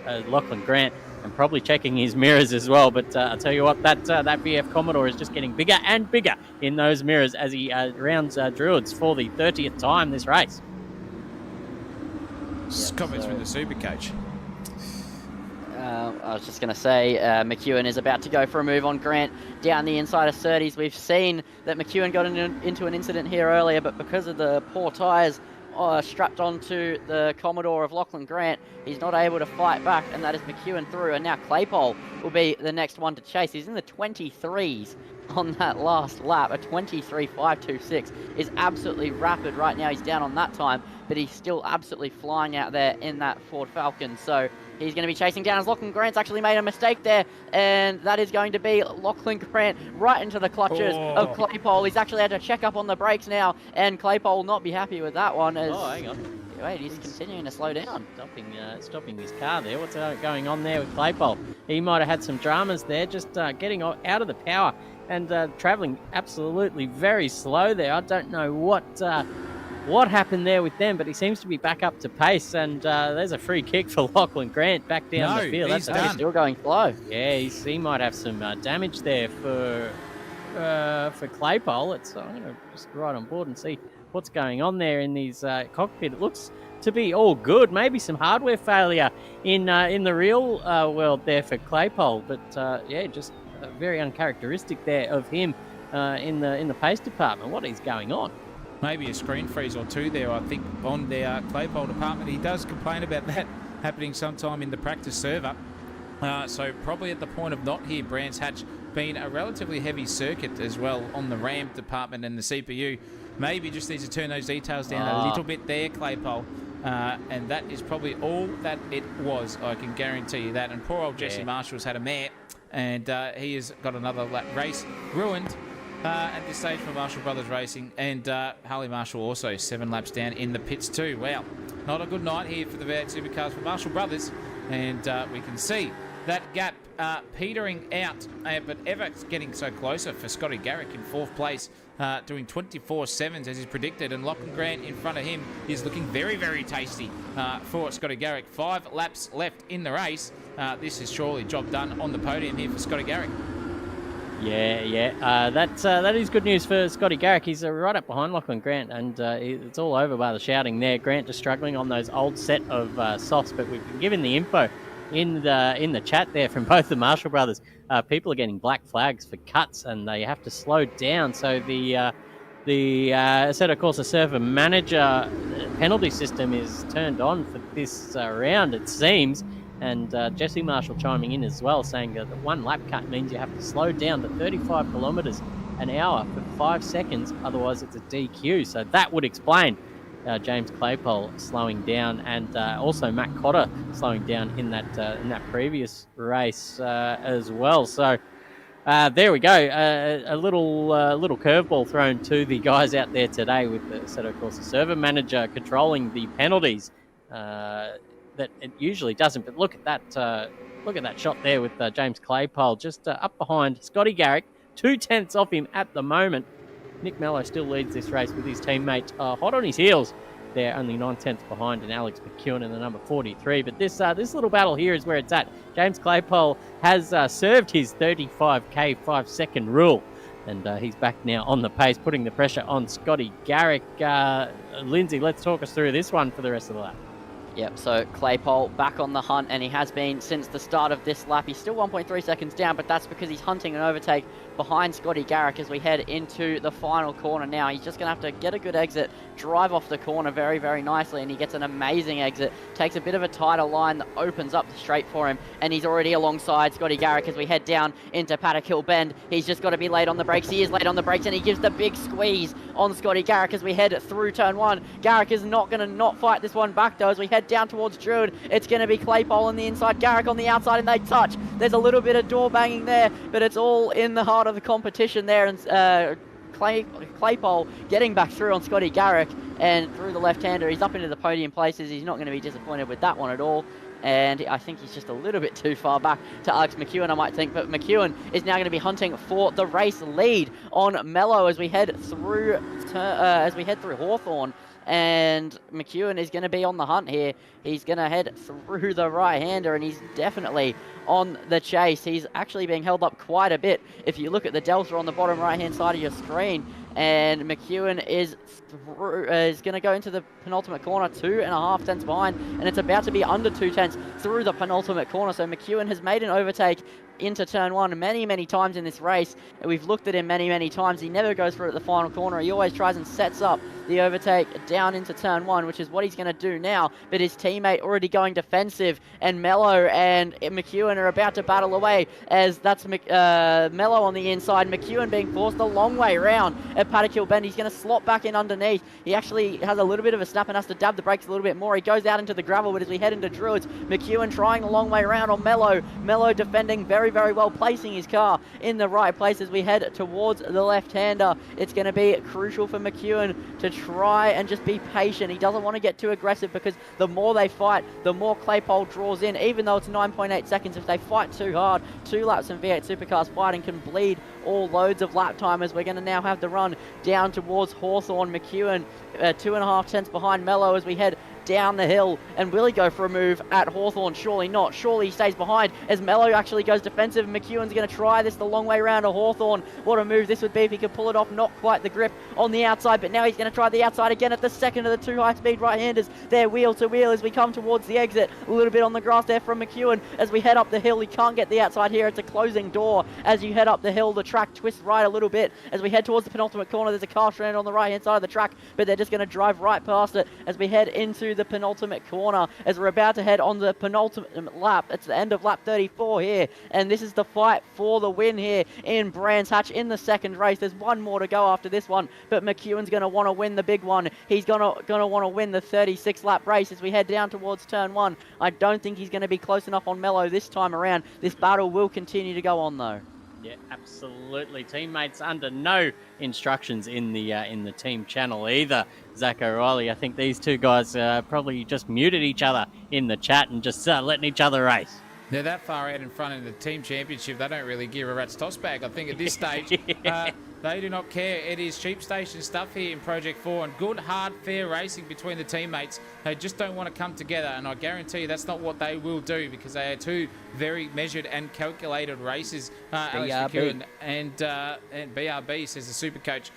Lachlan Grant, and probably checking his mirrors as well. But I'll tell you what, that VF Commodore is just getting bigger and bigger in those mirrors as he rounds Druids for the 30th time this race. Comments from the Supercoach. I was just going to say, McEwen is about to go for a move on Grant down the inside of 30s. We've seen that McEwen got into an incident here earlier, but because of the poor tyres strapped onto the Commodore of Lachlan Grant. He's not able to fight back, and that is McEwen through. And now Claypole will be the next one to chase. He's in the 23s on that last lap. A 23.526 is absolutely rapid right now. He's down on that time, but he's still absolutely flying out there in that Ford Falcon. So he's going to be chasing down as Lachlan Grant's actually made a mistake there, and that is going to be Lachlan Grant right into the clutches of Claypole. He's actually had to check up on the brakes now, and Claypole will not be happy with that one. As, hang on. Wait, he's continuing to slow down. Stopping his car there. What's going on there with Claypole? He might have had some dramas there, just getting out of the power and travelling absolutely very slow there. I don't know what happened there with them, but he seems to be back up to pace, and there's a free kick for Lachlan Grant back down the field. He's He's still going slow. Yeah, he might have some damage there for Claypole. I'm going to just ride on board and see what's going on there in his cockpit. It looks to be all good. Maybe some hardware failure in the real world there for Claypole, but yeah, just very uncharacteristic there of him in the pace department. What is going on? Maybe a screen freeze or two there, I think, on the Claypole department. He does complain about that happening sometime in the practice server. So probably at the point of not here, Brands Hatch being a relatively heavy circuit as well on the RAM department and the CPU. Maybe just needs to turn those details down a little bit there, Claypole. And that is probably all that it was, I can guarantee you that. And poor old Jesse Marshall's had a mare, and he has got another race ruined at this stage for Marshall Brothers Racing. And Harley Marshall also 7 laps down in the pits too. Wow, not a good night here for the V8 Supercars for Marshall Brothers. And we can see that gap petering out, but ever getting so closer for Scotty Garrick in 4th place, doing 24.7s as is predicted, and Lachlan Grant in front of him is looking very, very tasty for Scotty Garrick. 5 laps left in the race. This is surely job done on the podium here for Scotty Garrick. Yeah. That is good news for Scotty Garrick. He's right up behind Lachlan Grant, and it's all over by the shouting there. Grant just struggling on those old set of softs, but we've been given the info in the chat there from both the Marshall brothers. People are getting black flags for cuts, and they have to slow down. So the Assetto Corsa server manager penalty system is turned on for this round, it seems. And Jesse Marshall chiming in as well, saying that the 1 lap cut means you have to slow down to 35 kilometres an hour for 5 seconds, otherwise it's a DQ. So that would explain James Claypole slowing down, and also Matt Cotter slowing down in that previous race as well. So there we go, a little curveball thrown to the guys out there today with the Assetto Corsa server manager controlling the penalties that it usually doesn't. But look at that shot there with James Claypole just up behind Scotty Garrick, 2/10 off him at the moment. Nick Mello still leads this race with his teammate hot on his heels. They're only 9/10 behind, and Alex McEwen in the number 43. But this little battle here is where it's at. James Claypole has served his 35k 5-second rule, and he's back now on the pace, putting the pressure on Scotty Garrick. Lindsay, let's talk us through this one for the rest of the lap. Yep, so Claypole back on the hunt, and he has been since the start of this lap. He's still 1.3 seconds down, but that's because he's hunting an overtake behind Scotty Garrick as we head into the final corner now. He's just going to have to get a good exit, drive off the corner very, very nicely, and he gets an amazing exit. Takes a bit of a tighter line that opens up the straight for him, and he's already alongside Scotty Garrick as we head down into Paddock Hill Bend. He's just got to be late on the brakes. He is late on the brakes, and he gives the big squeeze on Scotty Garrick as we head through turn 1. Garrick is not going to not fight this one back, though, as we head down towards Druid. It's going to be Claypole on the inside, Garrick on the outside, and they touch. There's a little bit of door banging there, but it's all in the heart of the competition there, and Claypole getting back through on Scotty Garrick and through the left-hander. He's up into the podium places. He's not going to be disappointed with that one at all. And I think he's just a little bit too far back to Alex McEwen, I might think. But McEwen is now going to be hunting for the race lead on Mello as we head through Hawthorne. And McEwen is going to be on the hunt here. He's going to head through the right-hander, and he's definitely on the chase. He's actually being held up quite a bit if you look at the delta on the bottom right-hand side of your screen. And McEwen is going to go into the penultimate corner, 2.5 tenths behind, and it's about to be under 2 tenths through the penultimate corner. So McEwen has made an overtake into turn 1 many, many times in this race. And we've looked at him many, many times. He never goes through at the final corner. He always tries and sets up the overtake down into turn 1, which is what he's going to do now. But his teammate already going defensive, and Mello and McEwen are about to battle away, as that's Mello on the inside. McEwen being forced a long way round at Paddock Hill Bend. He's going to slot back in underneath. He actually has a little bit of a snap and has to dab the brakes a little bit more. He goes out into the gravel, but as we head into Druids, McEwen trying a long way round on Mello. Mello defending very, very well, placing his car in the right place as we head towards the left-hander. It's going to be crucial for McEwen to try and just be patient. He doesn't want to get too aggressive, because the more they fight, the more Claypole draws in. Even though it's 9.8 seconds, if they fight too hard, 2 laps in V8 Supercars fighting can bleed all loads of lap time, as we're going to now have the run down towards Hawthorn. McEwen 2.5 tenths behind Mello as we head down the hill. And will he go for a move at Hawthorn? Surely not. Surely he stays behind as Mello actually goes defensive. McEwen's going to try this the long way around to Hawthorn. What a move this would be if he could pull it off. Not quite the grip on the outside, but now he's going to try the outside again at the second of the 2 high-speed right-handers. They're wheel to wheel as we come towards the exit. A little bit on the grass there from McEwen as we head up the hill. He can't get the outside here. It's a closing door. As you head up the hill, the track twists right a little bit. As we head towards the penultimate corner, there's a car stranded on the right-hand side of the track, but they're just going to drive right past it as we head into the penultimate corner, as we're about to head on the penultimate lap. It's the end of lap 34 here, and this is the fight for the win here in Brands Hatch in the second race. There's one more to go after this one, but McEwen's going to want to win the big one. He's going to want to win the 36 lap race as we head down towards turn 1. I don't think he's going to be close enough on Mello this time around. This battle will continue to go on though. Yeah, absolutely. Teammates under no instructions in the team channel either. Zach O'Reilly, I think these two guys probably just muted each other in the chat and just letting each other race. They're that far out in front in the team championship, they don't really give a rat's toss bag. I think at this stage, they do not care. It is cheap station stuff here in Project 4, and good, hard, fair racing between the teammates. They just don't want to come together, and I guarantee you that's not what they will do, because they are two very measured and calculated races. Alex McEwen and BRB, says the super coach.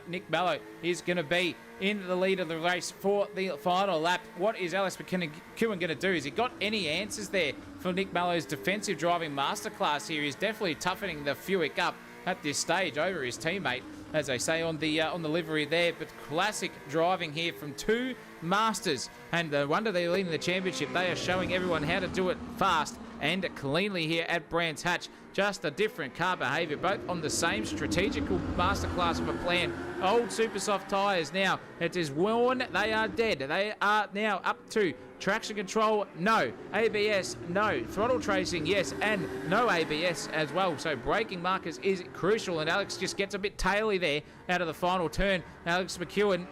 Nick Mello is going to be in the lead of the race for the final lap. What is Alex McEwen going to do? Has he got any answers there for Nick Mello's defensive driving masterclass here? He's definitely toughening the Fuick up at this stage over his teammate, as they say on the livery there. But classic driving here from two masters, and no wonder they're leading the championship. They are showing everyone how to do it fast and cleanly here at Brands Hatch. Just a different car behaviour, both on the same strategical masterclass of a plan. Old super soft tyres now. It is worn. They are dead. They are now up to traction control, no. ABS, no. Throttle tracing, yes, and no ABS as well. So braking markers is crucial, and Alex just gets a bit taily there out of the final turn. Alex McEwen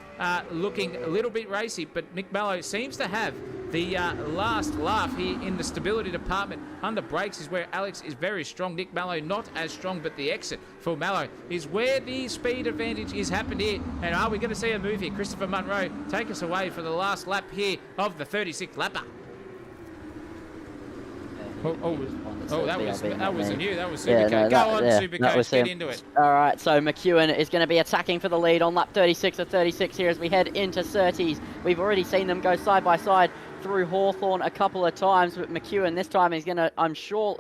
looking a little bit racy, but Nick Mello seems to have the last laugh here in the stability department. Under brakes is where Alex is very strong. Nick Mello not as strong, but the exit for Mello is where the speed advantage is happened here. And are we going to see a move here? Christopher Munro, take us away for the last lap here of the 36th lapper. That was a new. That was Supercoach. Go on, Supercoach, get into it. All right, so McEwen is going to be attacking for the lead on lap 36 of 36 here as we head into 30s. We've already seen them go side by side through Hawthorn a couple of times, but McEwen this time is going to, I'm sure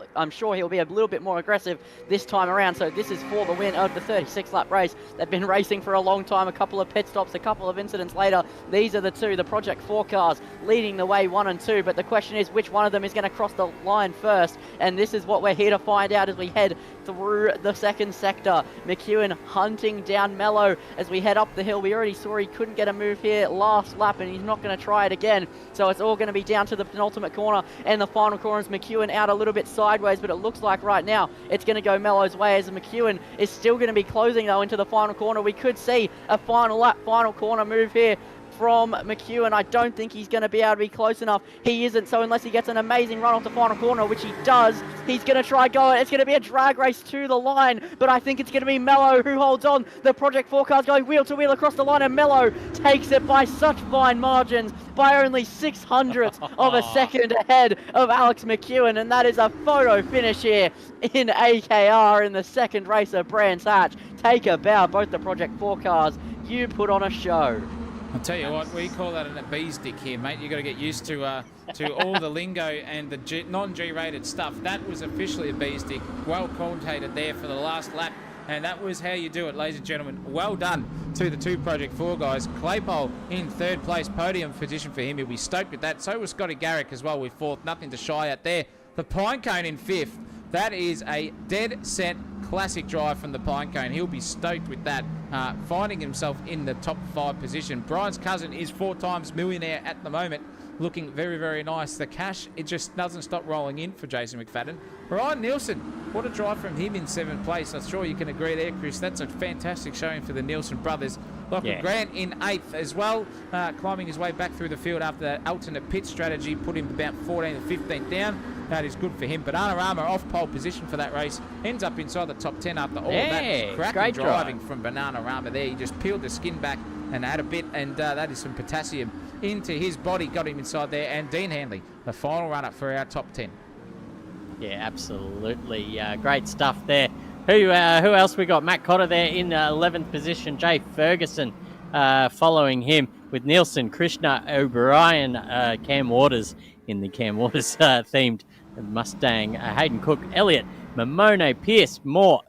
he'll be a little bit more aggressive this time around. So this is for the win of the 36 lap race. They've been racing for a long time, a couple of pit stops, a couple of incidents later. These are the two, the Project 4 cars leading the way 1 and 2, but the question is which one of them is going to cross the line first, and this is what we're here to find out as we head through the second sector. McEwen hunting down Mello as we head up the hill. We already saw he couldn't get a move here last lap, and he's not going to try it again. So it's all going to be down to the penultimate corner and the final corner. As McEwen out a little bit sideways, but it looks like right now it's going to go Mello's way, as McEwen is still going to be closing though into the final corner. We could see a final lap, final corner move here from McEwen. I don't think he's going to be able to be close enough. He isn't, so unless he gets an amazing run off the final corner, which he does, he's going to try going. It's going to be a drag race to the line, but I think it's going to be Mello who holds on. The Project 4 cars going wheel to wheel across the line, and Mello takes it by such fine margins, by only 600ths of a second ahead of Alex McEwen, and that is a photo finish here in AKR in the second race of Brands Hatch. Take a bow, both the Project 4 cars. You put on a show. I'll tell you what, we call that a bee's dick here, mate. You've got to get used to all the lingo and the non-G-rated stuff. That was officially a bee's dick. Well commentated there for the last lap And that was how you do it, ladies and gentlemen. Well done to the two Project 4 guys. Claypole in third place, podium position for him. He'll be stoked with that. So was Scotty Garrick as well with fourth. Nothing to shy at there. The Pinecone in fifth. That is a dead set classic drive from the Pinecone. He'll be stoked with that, finding himself in the top 5 position. Brian's cousin is 4 times millionaire at the moment, looking very, very nice. The cash, it just doesn't stop rolling in for Jason McFadden. Ryan Nielsen, what a drive from him in 7th place. I'm sure you can agree there, Chris. That's a fantastic showing for the Nielsen brothers. Lachlan Grant in 8th as well, climbing his way back through the field after that alternate pit strategy, put him about 14th to 15th down. That is good for him. Bananarama off pole position for that race. Ends up inside the top 10 after all that cracking driving from Bananarama there. He just peeled the skin back and had a bit, and that is some potassium into his body. Got him inside there. And Dean Handley, the final runner for our top 10. Yeah, absolutely. Great stuff there. Who else we got? Matt Cotter there in 11th position. Jay Ferguson following him with Nielsen, Krishna O'Brien, Cam Waters in the Cam Waters themed Mustang, Hayden Cook, Elliott, Mamone, Pierce, Moore,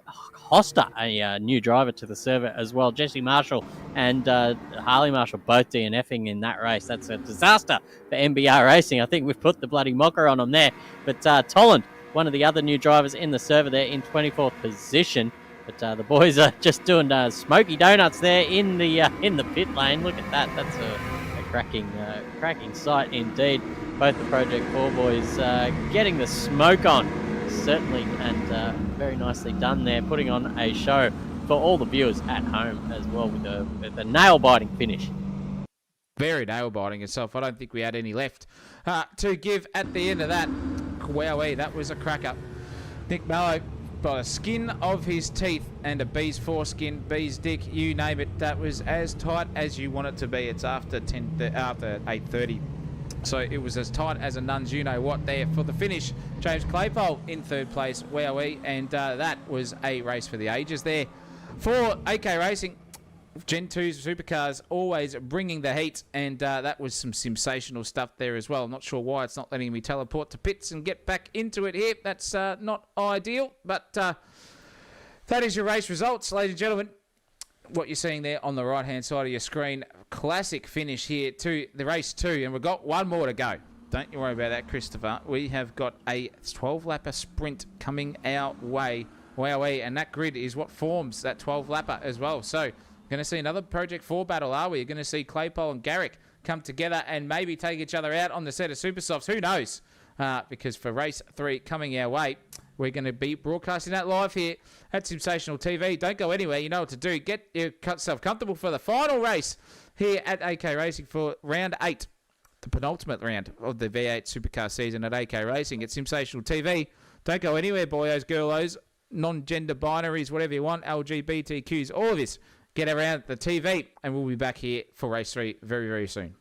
Hoster, a new driver to the server as well. Jesse Marshall and Harley Marshall both DNFing in that race. That's a disaster for MBR Racing. I think we've put the bloody mocker on them there. But Tolland, one of the other new drivers in the server there in 24th position. But the boys are just doing smoky donuts there in the pit lane. Look at that. That's a cracking sight indeed. Both the Project 4 boys getting the smoke on, certainly, and very nicely done there, putting on a show for all the viewers at home as well with a nail-biting finish. Very nail-biting itself. I don't think we had any left to give at the end of that. Wowee, that was a cracker. Nick Mallow, by the skin of his teeth and a bee's foreskin, bee's dick, you name it, that was as tight as you want it to be. It's after 8:30. So it was as tight as a nun's you-know-what there for the finish. James Claypole in 3rd place, wowee, and that was a race for the ages there. For AK Racing, Gen 2's Supercars always bringing the heat, and that was some sensational stuff there as well. I'm not sure why it's not letting me teleport to pits and get back into it here. That's not ideal, but that is your race results, ladies and gentlemen. What you're seeing there on the right-hand side of your screen, classic finish here to the race 2, and we've got one more to go. Don't you worry about that, Christopher. We have got a 12-lapper sprint coming our way. Wowee, and that grid is what forms that 12-lapper as well. So, going to see another Project 4 battle, are we? You're going to see Claypole and Garrick come together and maybe take each other out on the set of Super Softs. Who knows? Because for race 3 coming our way, we're going to be broadcasting that live here at Sensational TV. Don't go anywhere. You know what to do. Get yourself comfortable for the final race here at AK Racing for round 8, the penultimate round of the V8 Supercar season at AK Racing at Sensational TV. Don't go anywhere, boyos, girlos, non-gender binaries, whatever you want, LGBTQs, all of this. Get around the TV, and we'll be back here for race 3 very, very soon.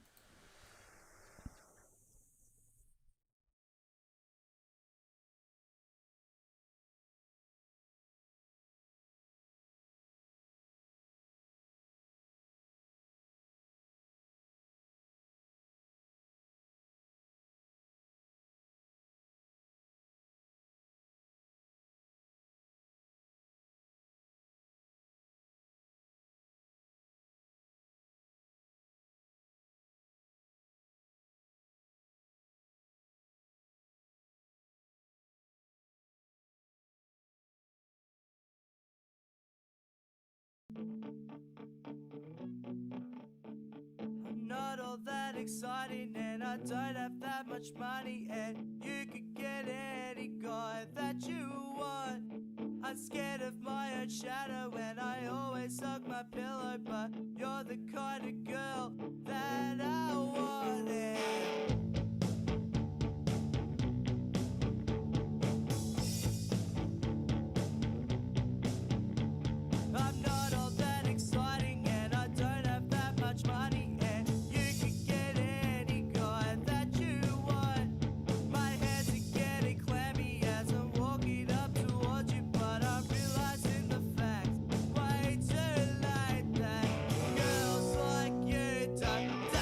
I'm not all that exciting and I don't have that much money, and you could get any guy that you want. I'm scared of my own shadow and I always hug my pillow, but you're the kind of girl that I wanted. I'm not all that exciting and I don't have that much money, and you could get any guy that you want. My hands are getting clammy as I'm walking up towards you, but I'm realizing the fact way too late that girls like you don't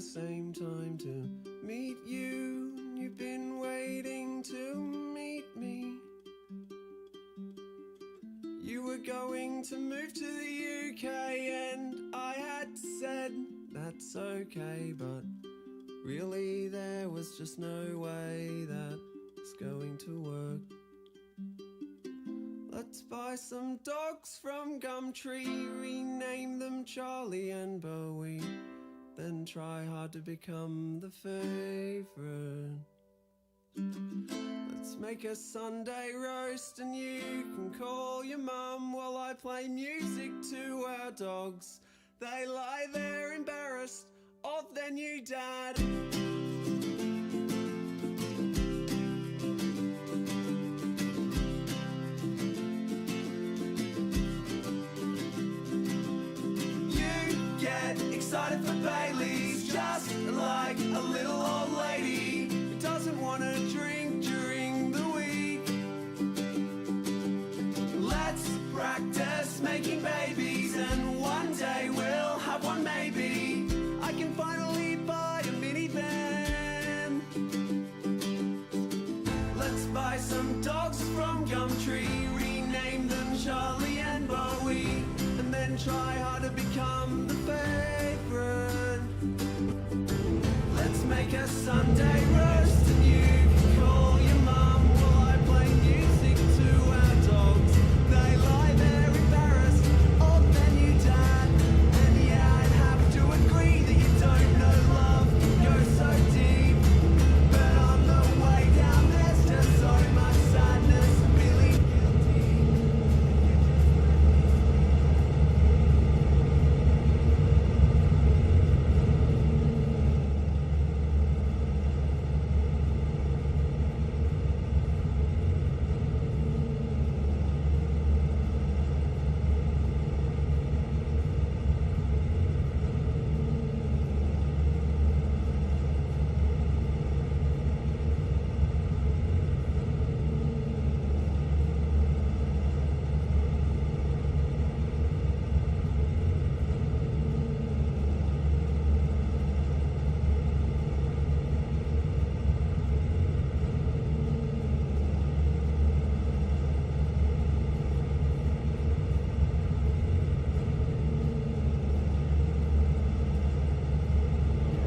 same time to meet you. You've been waiting to meet me. You were going to move to the UK and I had said that's okay, but really there was just no way that it's going to work. Let's buy some dogs from Gumtree, rename them Charlie and Bowie, then try hard to become the favourite. Let's make a Sunday roast and you can call your mum while I play music to our dogs. They lie there embarrassed of their new dad. You get excited for Baileys just like a little old lady who doesn't want to drink during the week. Let's practice making babies and one day we'll have one maybe. I can finally buy a minivan. Let's buy some dogs from Gumtree, rename them Charlie and Bowie, and then try hard to become the favourite. Let's make a Sunday roast and you can call your mum while I play music to our dogs. They lie there embarrassed of their new dad. And yeah, I'd have to agree that you don't know love goes so deep. But on the way down there's just so much sadness and feeling guilty.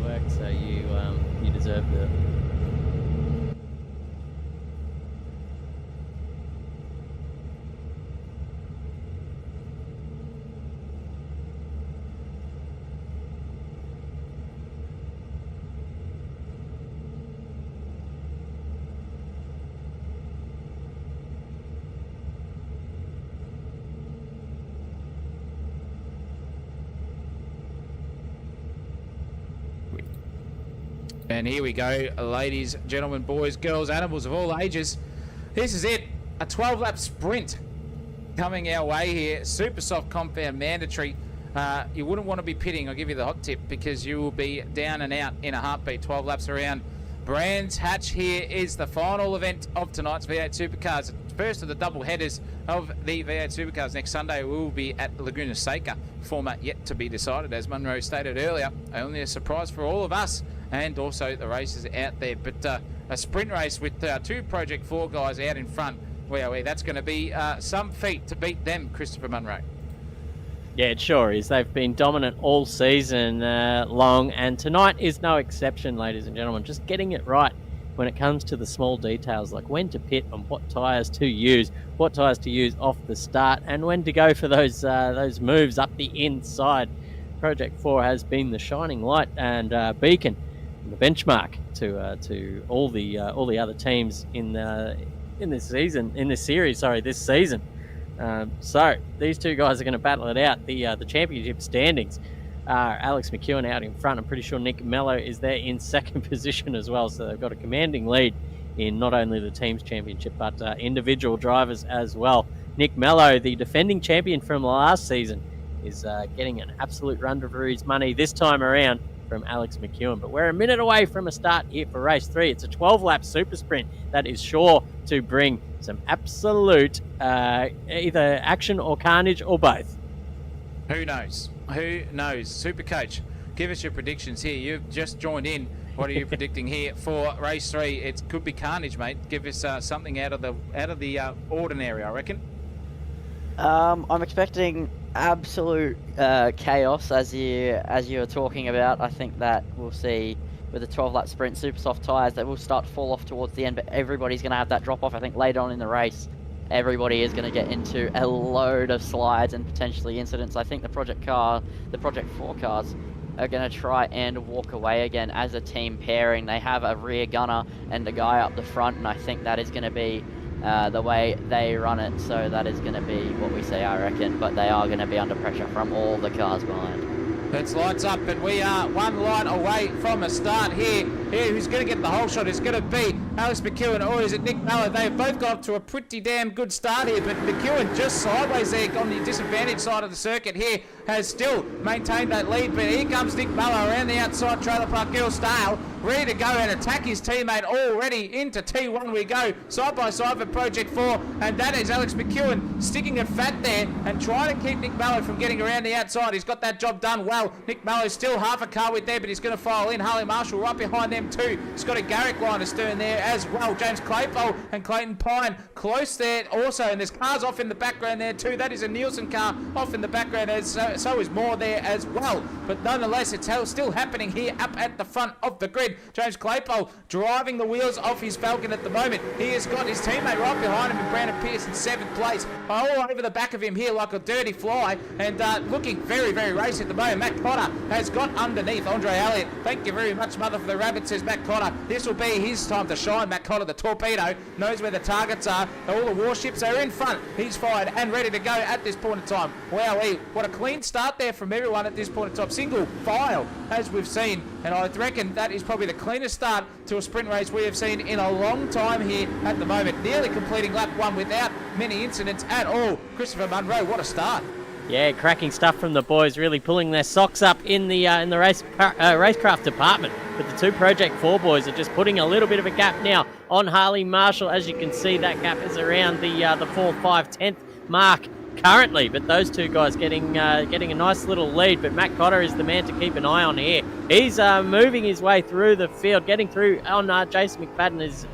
Work, so you deserved it. And here we go, ladies, gentlemen, boys, girls, animals of all ages. This is it, a 12-lap sprint coming our way here. Super soft compound mandatory. You wouldn't want to be pitting, I'll give you the hot tip, because you will be down and out in a heartbeat. 12 laps around Brands Hatch. Here is the final event of tonight's V8 Supercars. First of the double headers of the V8 Supercars. Next Sunday we will be at Laguna Seca. Format yet to be decided, as Munro stated earlier. Only a surprise for all of us, and also the races out there. But a sprint race with two Project 4 guys out in front. Well, that's going to be some feat to beat them, Christopher Munro. Yeah, it sure is. They've been dominant all season long, and tonight is no exception, ladies and gentlemen. Just getting it right when it comes to the small details, like when to pit and what tyres to use off the start, and when to go for those moves up the inside. Project 4 has been the shining light and beacon, the benchmark to all the other teams in this season. So these two guys are going to battle it out. The championship standings are Alex McEwen out in front. I'm pretty sure Nick Mello is there in second position as well. So they've got a commanding lead in not only the team's championship, but individual drivers as well. Nick Mello, the defending champion from last season, is getting an absolute run for his money this time around from Alex McEwen. But we're a minute away from a start here for race 3. It's a 12-lap super sprint that is sure to bring some absolute either action or carnage or both. Who knows? Who knows? Supercoach give us your predictions here. You've just joined in. What are you predicting here for race 3? It could be carnage, mate. Give us something out of the ordinary, I reckon. I'm expecting absolute chaos as you were talking about. I think that we'll see with the 12-lap sprint super soft tyres that will start to fall off towards the end, but everybody's going to have that drop off. I think later on in the race, everybody is going to get into a load of slides and potentially incidents. I think the Project 4 cars are going to try and walk away again as a team pairing. They have a rear gunner and a guy up the front, and I think that is going to be the way they run it. So that is going to be what we see, I reckon. But they are going to be under pressure from all the cars behind. It's lights up, and we are one light away from a start here. Here, who's going to get the whole shot is going to be Alex McEwen, or is it Nick Mallard? They've both got to a pretty damn good start here, but McEwen just sideways there on the disadvantaged side of the circuit here has still maintained that lead, but here comes Nick Mallard around the outside Trailer Park Gilsdale, ready to go and attack his teammate already. Into T1 we go, side by side for Project 4, and that is Alex McEwen sticking it fat there and trying to keep Nick Mallard from getting around the outside. He's got that job done well. Nick Mallard is still half a car with there, but he's going to file in. Harley Marshall right behind them too. Scotty Garrick line astern there as well. James Claypole and Clayton Pine close there also, and there's cars off in the background there too. That is a Nielsen car off in the background, as so is Moore there as well. But nonetheless, it's still happening here up at the front of the grid. James Claypole driving the wheels off his Falcon at the moment. He has got his teammate right behind him in Brandon Pierce in 7th place. All over the back of him here like a dirty fly, and looking very, very racy at the moment. Matt Cotter has got underneath Andre Elliott. Thank you very much, mother, for the rabbit, says Matt Cotter. This will be his time to shine. Matt Cotter, the torpedo, knows where the targets are. All the warships are in front. He's fired and ready to go at this point in time. Wow, what a clean start there from everyone at this point in time. Single file, as we've seen, and I reckon that is probably the cleanest start to a sprint race we have seen in a long time here at the moment. Nearly completing lap 1 without many incidents at all. Christopher Munro, what a start. Yeah, cracking stuff from the boys, really pulling their socks up in the racecraft department. But the two Project 4 boys are just putting a little bit of a gap now on Harley Marshall. As you can see, that gap is around the 4th, 5th, 10th mark currently. But those two guys getting a nice little lead. But Matt Cotter is the man to keep an eye on here. He's moving his way through the field, getting through on Jason McFadden is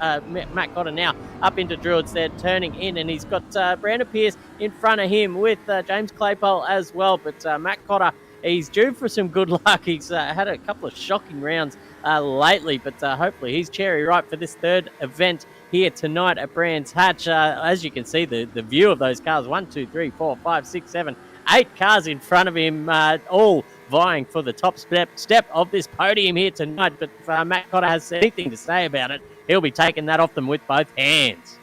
Matt Cotter now up into Druids. They're turning in, and he's got Brandon Pierce in front of him with James Claypole as well. But Matt Cotter, he's due for some good luck. He's had a couple of shocking rounds lately, but hopefully he's cherry ripe for this third event here tonight at Brands Hatch. As you can see, the view of those cars, 1, 2, 3, 4, 5, 6, 7, 8 cars in front of him, all vying for the top step of this podium here tonight. But if Matt Cotter has anything to say about it, he'll be taking that off them with both hands.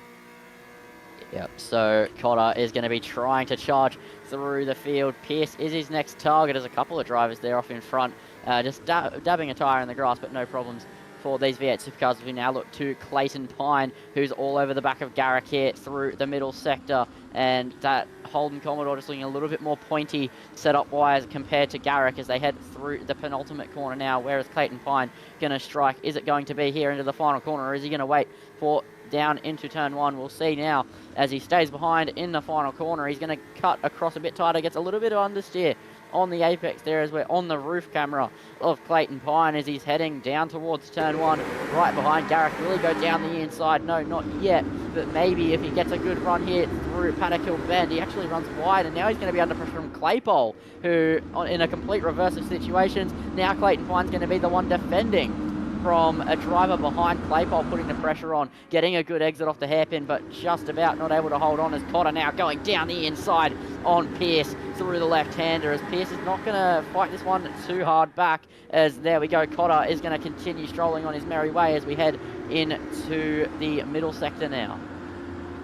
Yep, so Cotter is going to be trying to charge through the field. Pierce is his next target. There's a couple of drivers there off in front, just dabbing a tyre in the grass, but no problems for these V8 Supercars. We now look to Clayton Pine, who's all over the back of Garrick here through the middle sector, and that Holden Commodore just looking a little bit more pointy setup-wise compared to Garrick as they head through the penultimate corner now. Where is Clayton Pine going to strike? Is it going to be here into the final corner, or is he going to wait for down into turn 1? We'll see now as he stays behind in the final corner. He's going to cut across a bit tighter, gets a little bit of understeer on the apex there as we're on the roof camera of Clayton Pine as he's heading down towards turn 1, right behind Garrick. Will he go down the inside? No, not yet, but maybe if he gets a good run here through Paddock Hill Bend. He actually runs wide, and now he's going to be under pressure from Claypole, who in a complete reverse of situations, now Clayton Pine's going to be the one defending from a driver behind Claypole, putting the pressure on, getting a good exit off the hairpin, but just about not able to hold on as Cotter now going down the inside on Pierce through the left-hander, as Pierce is not going to fight this one too hard back, as there we go, Cotter is going to continue strolling on his merry way as we head into the middle sector now.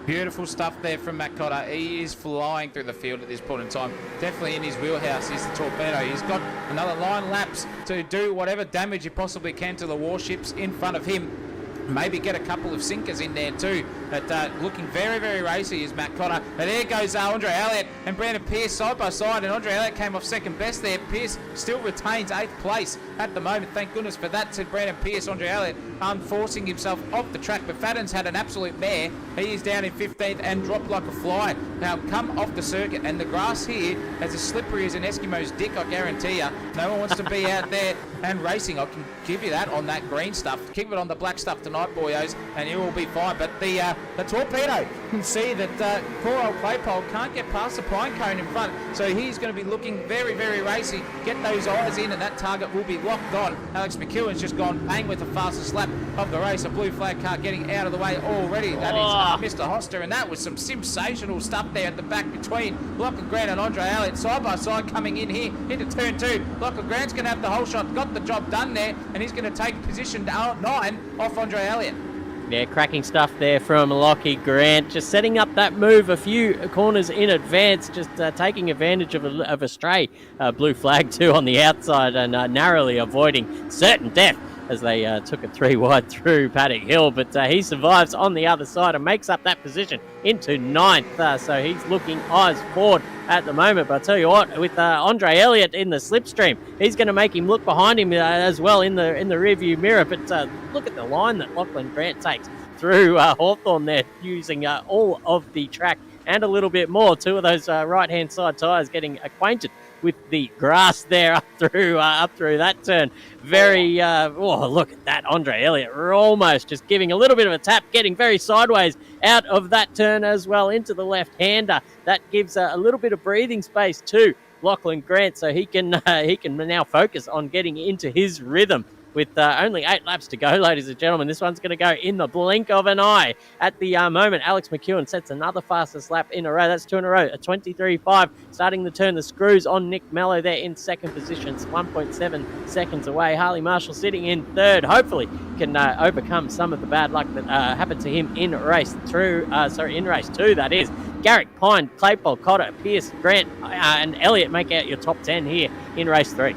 Beautiful stuff there from Matt Cotter. He is flying through the field at this point in time. Definitely in his wheelhouse is the torpedo. He's got another 9 laps to do whatever damage he possibly can to the warships in front of him. Maybe get a couple of sinkers in there too. But looking very, very racy is Matt Cotter. But there goes Andre Elliott and Brandon Pierce side by side, and Andre Elliott came off second best there. Pierce still retains 8th place at the moment. Thank goodness for that, said Brandon Pierce. Andre Elliott forcing himself off the track, but Fadden's had an absolute mare. He is down in 15th and dropped like a fly. Now come off the circuit, and the grass here is as slippery as an Eskimo's dick, I guarantee you. No one wants to be out there and racing. I can give you that on that green stuff. Keep it on the black stuff tonight, boyos, and you will be fine. But the torpedo can see that poor old Claypole can't get past the pine cone in front, so he's going to be looking very, very racy. Get those eyes in, and that target will be locked on. Alex McEwen's just gone bang with the fastest lap of the race. A blue flag car getting out of the way already. That is Mr. Hoster, and that was some sensational stuff there at the back between Lachlan Grant and Andre Elliott side by side coming in here into turn 2. Lachlan Grant's going to have the whole shot, got the job done there, and he's going to take position 9 off Andre Elliott. Yeah, cracking stuff there from Lockie Grant, just setting up that move a few corners in advance, just taking advantage of a stray blue flag too on the outside, and narrowly avoiding certain death as they took it 3 wide through Paddock Hill, but he survives on the other side and makes up that position into 9th, so he's looking eyes forward at the moment. But I'll tell you what, with Andre Elliott in the slipstream, he's going to make him look behind him as well in the rearview mirror. But look at the line that Lachlan Grant takes through Hawthorn there, using all of the track and a little bit more. 2 of those right-hand side tyres getting acquainted with the grass there up through that turn. Very, look at that, Andre Elliott almost just giving a little bit of a tap, getting very sideways out of that turn as well into the left-hander. That gives a little bit of breathing space to Lachlan Grant, so he can now focus on getting into his rhythm. With only 8 laps to go, ladies and gentlemen. This one's going to go in the blink of an eye. At the moment, Alex McEwen sets another fastest lap in a row. That's 2 in a row, a 23.5. Starting to turn the screws on Nick Mello there in second position, 1.7 seconds away. Harley Marshall sitting in third. Hopefully can overcome some of the bad luck that happened to him in race 2, that is. Garrick, Pine, Claypole, Cotter, Pierce, Grant, and Elliott make out your top 10 here in race 3.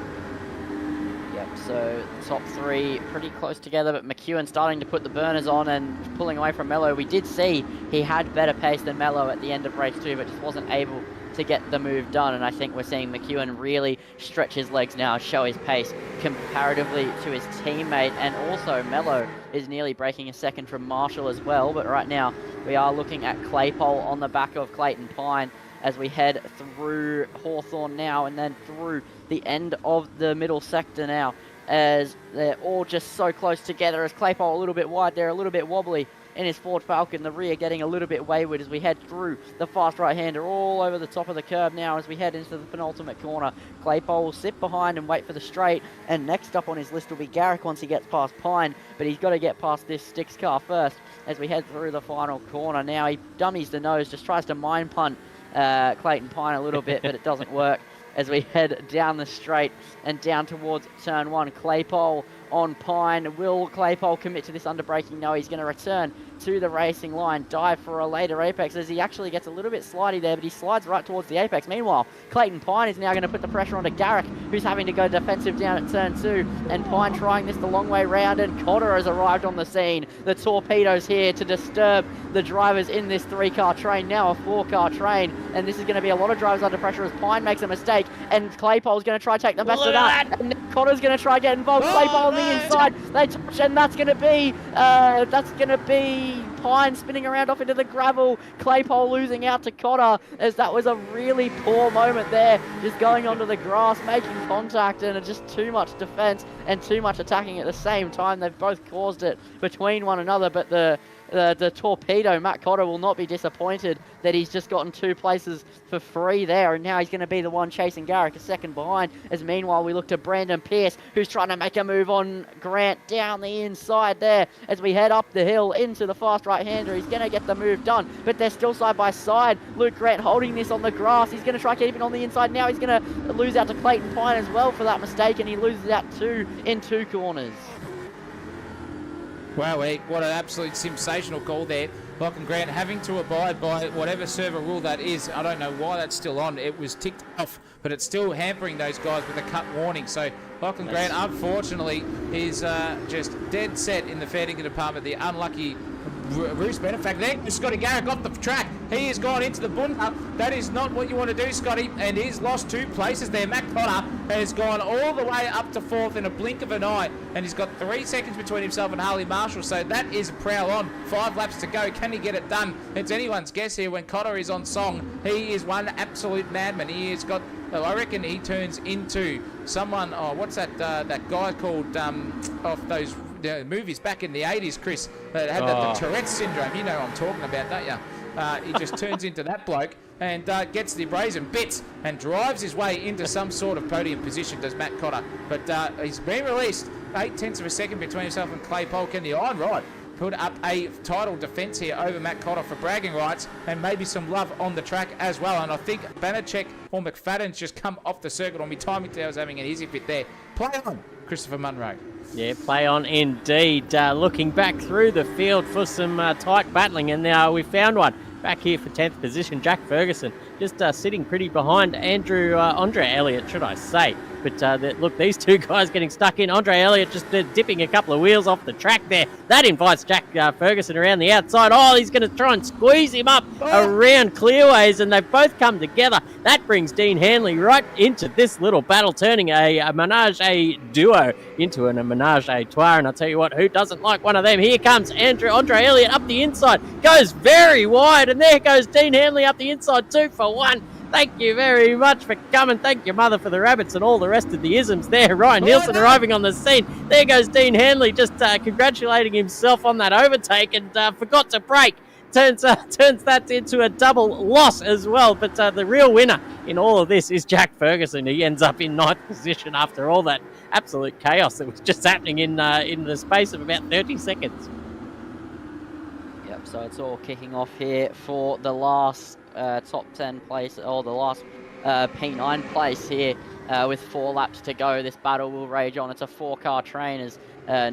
So top 3 pretty close together, but McEwen starting to put the burners on and pulling away from Mello. We did see he had better pace than Mello at the end of race 2, but just wasn't able to get the move done. And I think we're seeing McEwen really stretch his legs now, show his pace comparatively to his teammate. And also Mello is nearly breaking a second from Marshall as well. But right now we are looking at Claypole on the back of Clayton Pine as we head through Hawthorn now, and then through the end of the middle sector now, as they're all just so close together, as Claypole a little bit wide there, a little bit wobbly in his Ford Falcon, the rear getting a little bit wayward as we head through the fast right-hander all over the top of the curb now as we head into the penultimate corner. Claypole will sit behind and wait for the straight, and next up on his list will be Garrick once he gets past Pine, but he's got to get past this Styx car first as we head through the final corner. Now he dummies the nose, just tries to mind punt Clayton Pine a little bit, but it doesn't work. As we head down the straight and down towards turn 1, Claypole on Pine. Will Claypole commit to this underbraking? No, he's going to return to the racing line, dive for a later apex as he actually gets a little bit slidey there, but he slides right towards the apex. Meanwhile, Clayton Pine is now going to put the pressure onto Garrick, who's having to go defensive down at turn 2, and Pine trying this the long way round, and Cotter has arrived on the scene. The torpedo's here to disturb the drivers in this 3-car train, now a 4-car train, and this is going to be a lot of drivers under pressure as Pine makes a mistake, and Claypole's going to try to take the best of that, and Cotter's going to try to get involved. Claypole on the inside, they touch, and that's going to be Pine spinning around off into the gravel. Claypole losing out to Cotter, as that was a really poor moment there, just going onto the grass, making contact, and just too much defense and too much attacking at the same time. They've both caused it between one another, but the torpedo, Matt Cotter, will not be disappointed that he's just gotten 2 places for free there, and now he's going to be the one chasing Garrick a second behind, as meanwhile we look to Brandon Pierce, who's trying to make a move on Grant down the inside there as we head up the hill into the fast right-hander. He's going to get the move done, but they're still side by side. Luke Grant holding this on the grass. He's going to try to keep it on the inside. Now he's going to lose out to Clayton Pine as well for that mistake, and he loses out 2 in 2 corners. Wow, what an absolute sensational call there. Lachlan Grant having to abide by whatever server rule that is. I don't know why that's still on. It was ticked off, but it's still hampering those guys with a cut warning. So Lachlan Grant, unfortunately, is just dead set in the fair dinkum department. The unlucky Bruce Bennett. In fact, there, Scotty Garrick off the track. He has gone into the bunda. That is not what you want to do, Scotty, and he's lost 2 places there. Matt Cotter has gone all the way up to 4th in a blink of an eye, and he's got 3 seconds between himself and Harley Marshall, so that is prowl on. 5 laps to go. Can he get it done? It's anyone's guess here. When Cotter is on song, he is one absolute madman. He has got... Well, I reckon he turns into someone... Oh, what's that guy called off those movies back in the 80s, Chris, that had the Tourette's syndrome. You know what I'm talking about, don't you? He just turns into that bloke and gets the brazen bits and drives his way into some sort of podium position, does Matt Cotter. But he's been released 0.8 of a second between himself and Clay Polk, and the iron rod put up a title defence here over Matt Cotter for bragging rights and maybe some love on the track as well. And I think Banachek or McFadden's just come off the circuit on me. Timing Towers having an easy fit there. Play on, Christopher Munro. Yeah, play on indeed. Looking back through the field for some tight battling, and now we found one. Back here for 10th position, Jack Ferguson, just sitting pretty behind Andre Elliott, should I say. But look, these 2 guys getting stuck in. Andre Elliott just dipping a couple of wheels off the track there. That invites Jack Ferguson around the outside. Oh, he's going to try and squeeze him up around Clearways, and they've both come together. That brings Dean Hanley right into this little battle, turning a menage a duo into a menage a trois. And I'll tell you what, who doesn't like one of them? Here comes Andre Elliott up the inside, goes very wide, and there goes Dean Hanley up the inside, 2 for 1. Thank you very much for coming. Thank your mother for the rabbits and all the rest of the isms there. Ryan Nielsen arriving on the scene. There goes Dean Hanley just congratulating himself on that overtake and forgot to brake. Turns that into a double loss as well. But the real winner in all of this is Jack Ferguson. He ends up in 9th position after all that absolute chaos that was just happening in the space of about 30 seconds. Yep, so it's all kicking off here for the last top 10 place, or the last P9 place here with 4 laps to go. This battle will rage on. It's a 4-car train as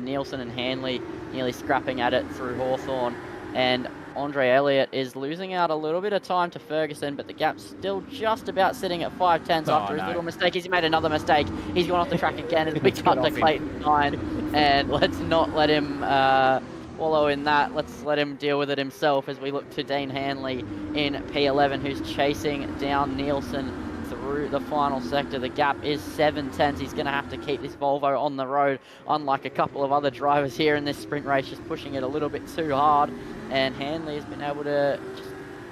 Nielsen and Hanley nearly scrapping at it through Hawthorn, and Andre Elliott is losing out a little bit of time to Ferguson, but the gap's still just about sitting at 5/10 after his little mistake. He's made another mistake. He's gone off the track again as we cut to Clayton 9, and let's not let him wallow in that. Let's let him deal with it himself as we look to Dean Hanley in P11, who's chasing down Nielsen through the final sector. The gap is 7/10. He's going to have to keep this Volvo on the road, unlike a couple of other drivers here in this sprint race, just pushing it a little bit too hard. And Hanley has been able to just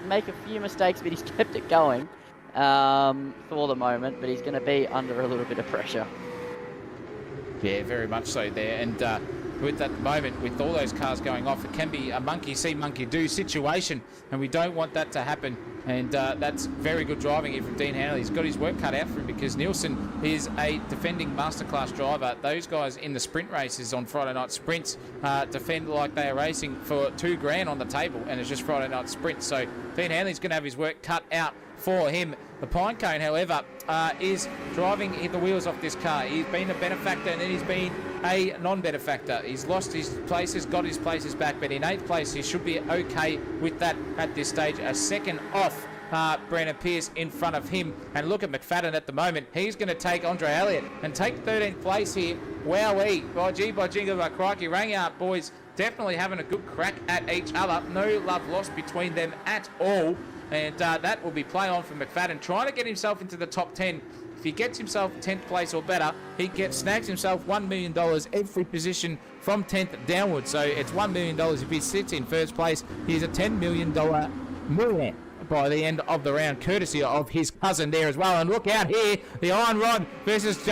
make a few mistakes, but he's kept it going for the moment. But he's going to be under a little bit of pressure. Yeah, very much so there. And with at the moment, with all those cars going off, it can be a monkey see, monkey do situation, and we don't want that to happen. And that's very good driving here from Dean Hanley. He's got his work cut out for him because Nielsen is a defending masterclass driver. Those guys in the sprint races on Friday night sprints defend like they are racing for $2,000 on the table, and it's just Friday night sprint. So Dean Hanley's going to have his work cut out for him. The Pinecone, however, is driving the wheels off this car. He's been a benefactor and then he's been a non-benefactor. He's lost his places, got his places back, but in 8th place he should be okay with that at this stage. A second off Brandon Pierce in front of him. And look at McFadden at the moment. He's going to take Andre Elliott and take 13th place here. Wowee. By jingle, by crikey. Rangyard boys definitely having a good crack at each other. No love lost between them at all. And that will be play on for McFadden, trying to get himself into the top 10. If he gets himself 10th place or better, he snags himself $1 million every position from 10th downwards. So it's $1 million. If he sits in first place, he's a $10 million millionaire by the end of the round, courtesy of his cousin there as well. And look out here, the Iron Rod versus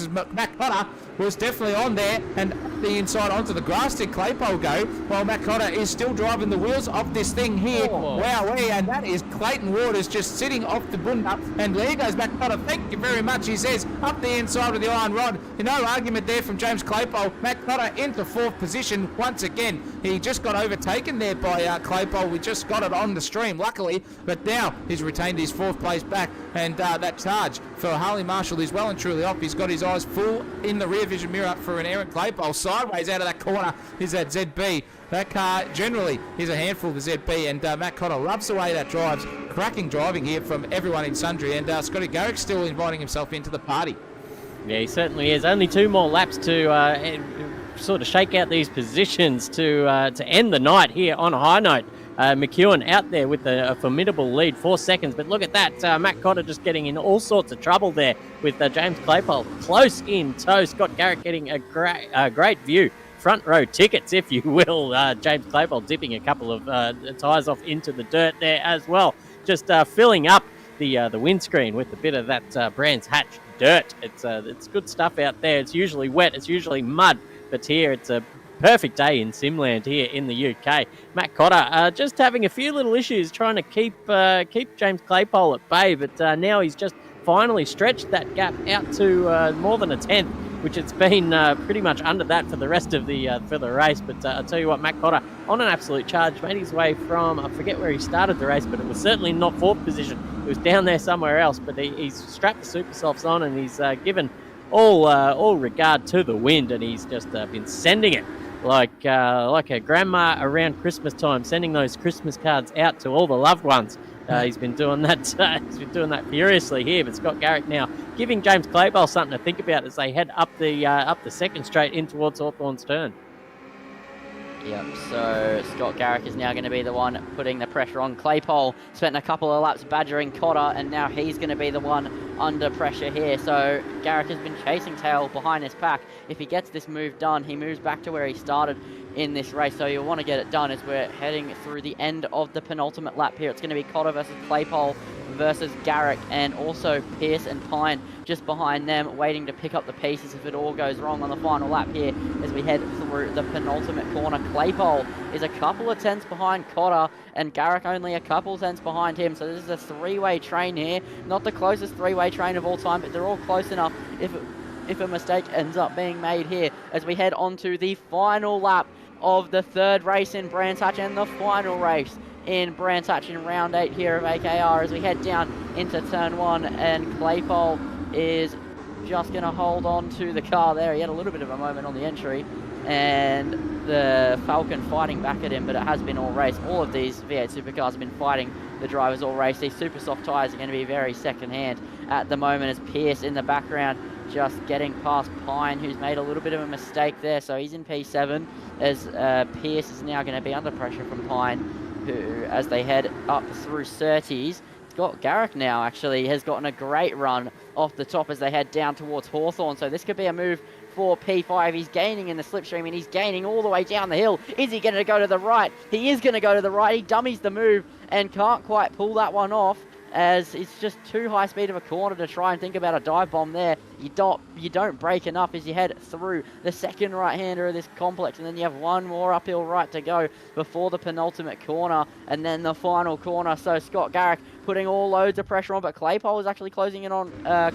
Matt Cotter was definitely on there, and the inside onto the grass did Claypole go, while Matt Cotter is still driving the wheels of this thing here. Wowee, and that is Clayton Waters just sitting off the bunda, and there goes Matt Cotter. Thank you very much, he says, up the inside of the Iron Rod. No argument there from James Claypole. Matt Cotter into 4th position once again. He just got overtaken there by Claypole. We just got it on the stream, luckily, but now he's retained his 4th place back, and that charge for Harley Marshall is well and truly off. He's got his eyes full in the rear vision mirror for an Aaron Claypole. Sideways out of that corner is that ZB. That car generally is a handful for ZB, and Matt Cotter loves the way that drives. Cracking driving here from everyone in sundry, and Scotty Garrick still inviting himself into the party. Yeah, he certainly is. Only 2 more laps to sort of shake out these positions to end the night here on a high note. McEwen out there with a formidable lead, 4 seconds. But look at that. Matt Cotter just getting in all sorts of trouble there with James Claypole close in tow. Scott Garrett getting a great view. Front row tickets, if you will. James Claypole dipping a couple of tyres off into the dirt there as well. Just filling up the windscreen with a bit of that Brands Hatch dirt. It's good stuff out there. It's usually wet. It's usually mud. But here it's a perfect day in Simland here in the UK. Matt Cotter just having a few little issues trying to keep James Claypole at bay. But now he's just finally stretched that gap out to more than a tenth, which it's been pretty much under that for the rest of the race. But I'll tell you what, Matt Cotter on an absolute charge, made his way from, I forget where he started the race, but it was certainly not fourth position. It was down there somewhere else, but he's strapped the super softs on and he's given all regard to the wind, and he's just been sending it like a grandma around Christmas time, sending those Christmas cards out to all the loved ones. He's been doing that. He's been doing that furiously here. But Scott Garrett now giving James Claypole something to think about as they head up the second straight in towards Hawthorn's turn. Yep, so Scott Garrick is now going to be the one putting the pressure on. Claypole spent a couple of laps badgering Cotter, and now he's going to be the one under pressure here. So Garrick has been chasing tail behind his pack. If he gets this move done, he moves back to where he started in this race. So you'll want to get it done as we're heading through the end of the penultimate lap here. It's going to be Cotter versus Claypole versus Garrick, and also Pierce and Pine just behind them, waiting to pick up the pieces if it all goes wrong on the final lap here as we head through the penultimate corner. Claypole is a couple of tenths behind Cotter, and Garrick only a couple tenths behind him. So this is a three-way train here. Not the closest three-way train of all time, but they're all close enough if a mistake ends up being made here as we head on to the final lap of the third race in Brands Hatch and the final race in Brands Hatch in round 8 here of AKR as we head down into turn 1, and Claypole is just going to hold on to the car there. He had a little bit of a moment on the entry, and the Falcon fighting back at him, but it has been all race. All of these V8 Supercars have been fighting the drivers all race. These super soft tyres are going to be very second hand at the moment as Pierce in the background just getting past Pine, who's made a little bit of a mistake there. So he's in P7 as Pierce is now going to be under pressure from Pine, who, as they head up through Surtees, Scott Garrick now actually has gotten a great run off the top as they head down towards Hawthorn. So this could be a move for P5. He's gaining in the slipstream and he's gaining all the way down the hill. Is he going to go to the right? He is going to go to the right. He dummies the move and can't quite pull that one off, as it's just too high speed of a corner to try and think about a dive bomb there. You don't brake enough as you head through the second right-hander of this complex, and then you have one more uphill right to go before the penultimate corner, and then the final corner. So Scott Garrick putting all loads of pressure on, but Claypole is actually closing in on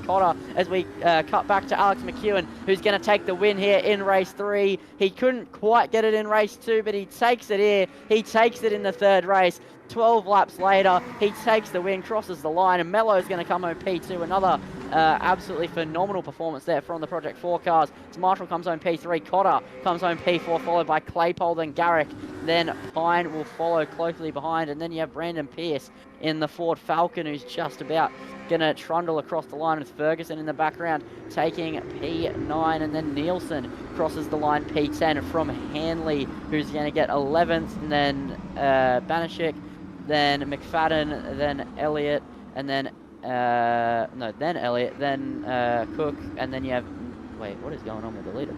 Cotter as we cut back to Alex McEwen, who's going to take the win here in race 3. He couldn't quite get it in race 2, but he takes it here. He takes it in the third race. 12 laps later, he takes the win, crosses the line, and Mello's going to come home P2. Another absolutely phenomenal performance there from the Project 4 cars. Marshall comes home P3, Cotter comes home P4, followed by Claypole, then Garrick, then Pine will follow closely behind, and then you have Brandon Pierce in the Ford Falcon, who's just about going to trundle across the line with Ferguson in the background taking P9, and then Nielsen crosses the line P10 from Hanley, who's going to get 11th, and then Banashik, then McFadden, then Elliott, and then then Elliott, then Cook, and then you have, wait, what is going on with the leader?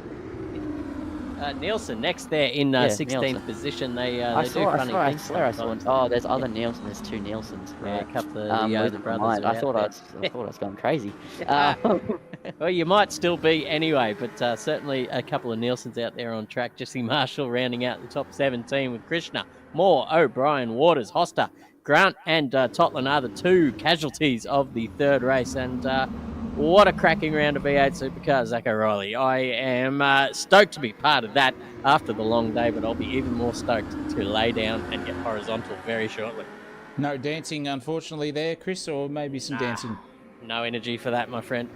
Nielsen next there in 16th Nielsen. position. They I do swear funny I things saw sometimes. Oh, there's other Nielsen. There's two Nielsens. Yeah, Right. a couple of the Losing my brothers. mind. are I thought out I was going crazy. Well, you might still be anyway, but certainly a couple of Nielsens out there on track. Jesse Marshall rounding out the top 17 with Krishna, Moore, O'Brien, Waters, Hoster, Grant, and Totland are the two casualties of the third race. And what a cracking round of V8 Supercars, Zach O'Reilly. I am stoked to be part of that after the long day, but I'll be even more stoked to lay down and get horizontal very shortly. No dancing, unfortunately, there, Chris, or maybe some dancing. No energy for that, my friend.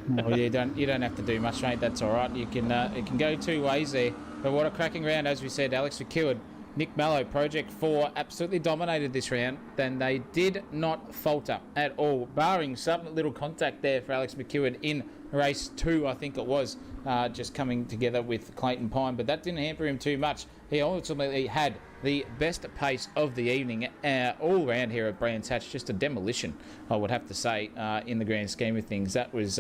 Well, you don't have to do much, mate. That's all right. You can it can go two ways there. But what a cracking round, as we said. Alex McEwen, Nick Mello, Project 4 absolutely dominated this round. Then they did not falter at all, barring some little contact there for Alex McEwen in race 2, I think it was, just coming together with Clayton Pine. But that didn't hamper him too much. He ultimately had the best pace of the evening all around here at Brands Hatch. Just a demolition, I would have to say, in the grand scheme of things. That was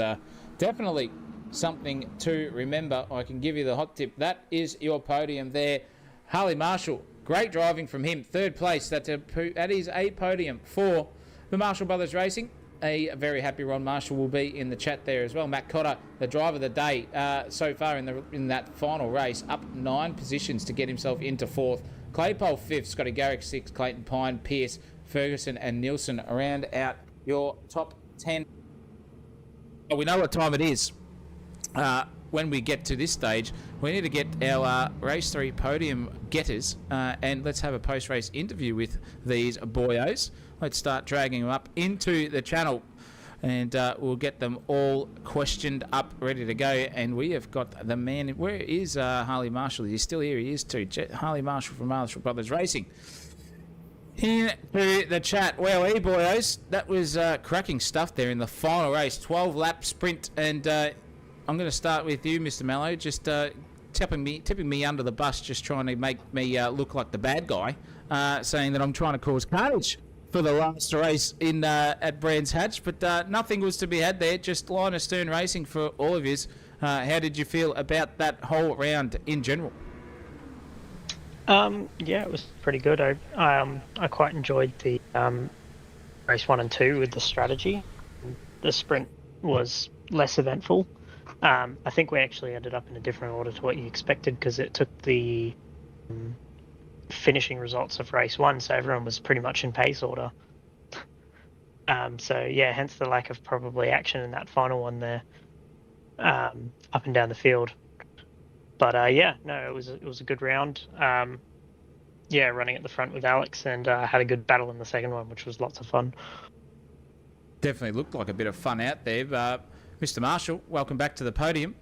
definitely something to remember. I can give you the hot tip. That is your podium there. Harley Marshall, great driving from him. Third place. That is a podium for the Marshall Brothers Racing. A very happy Ron Marshall will be in the chat there as well. Matt Cotter, the driver of the day so far in that final race, up 9 positions to get himself into 4th. Claypole 5th, Scotty Garrick 6th, Clayton Pine, Pearce, Ferguson and Nielsen round out your top 10. Well, we know what time it is. When we get to this stage, we need to get our race 3 podium getters and let's have a post-race interview with these boyos. Let's start dragging them up into the channel and we'll get them all questioned up, ready to go. And we have got the man. Where is Harley Marshall? He's still here. He is too. Harley Marshall from Marshall Brothers Racing. Into the chat. Well, boyos, that was cracking stuff there in the final race. 12-lap sprint. And I'm going to start with you, Mr. Mallow. Just tipping me under the bus, just trying to make me look like the bad guy, saying that I'm trying to cause carnage for the last race in at Brands Hatch, but nothing was to be had there. Just line of stern racing for all of yous. How did you feel about that whole round in general? Yeah, it was pretty good. I quite enjoyed the race 1 and 2 with the strategy. The sprint was less eventful. I think we actually ended up in a different order to what you expected because it took the finishing results of race 1, so everyone was pretty much in pace order. So yeah, hence the lack of probably action in that final one there, up and down the field. But yeah, no, it was a good round. Yeah, running at the front with Alex and had a good battle in the second one, which was lots of fun. Definitely looked like a bit of fun out there. Mr. Marshall, welcome back to the podium.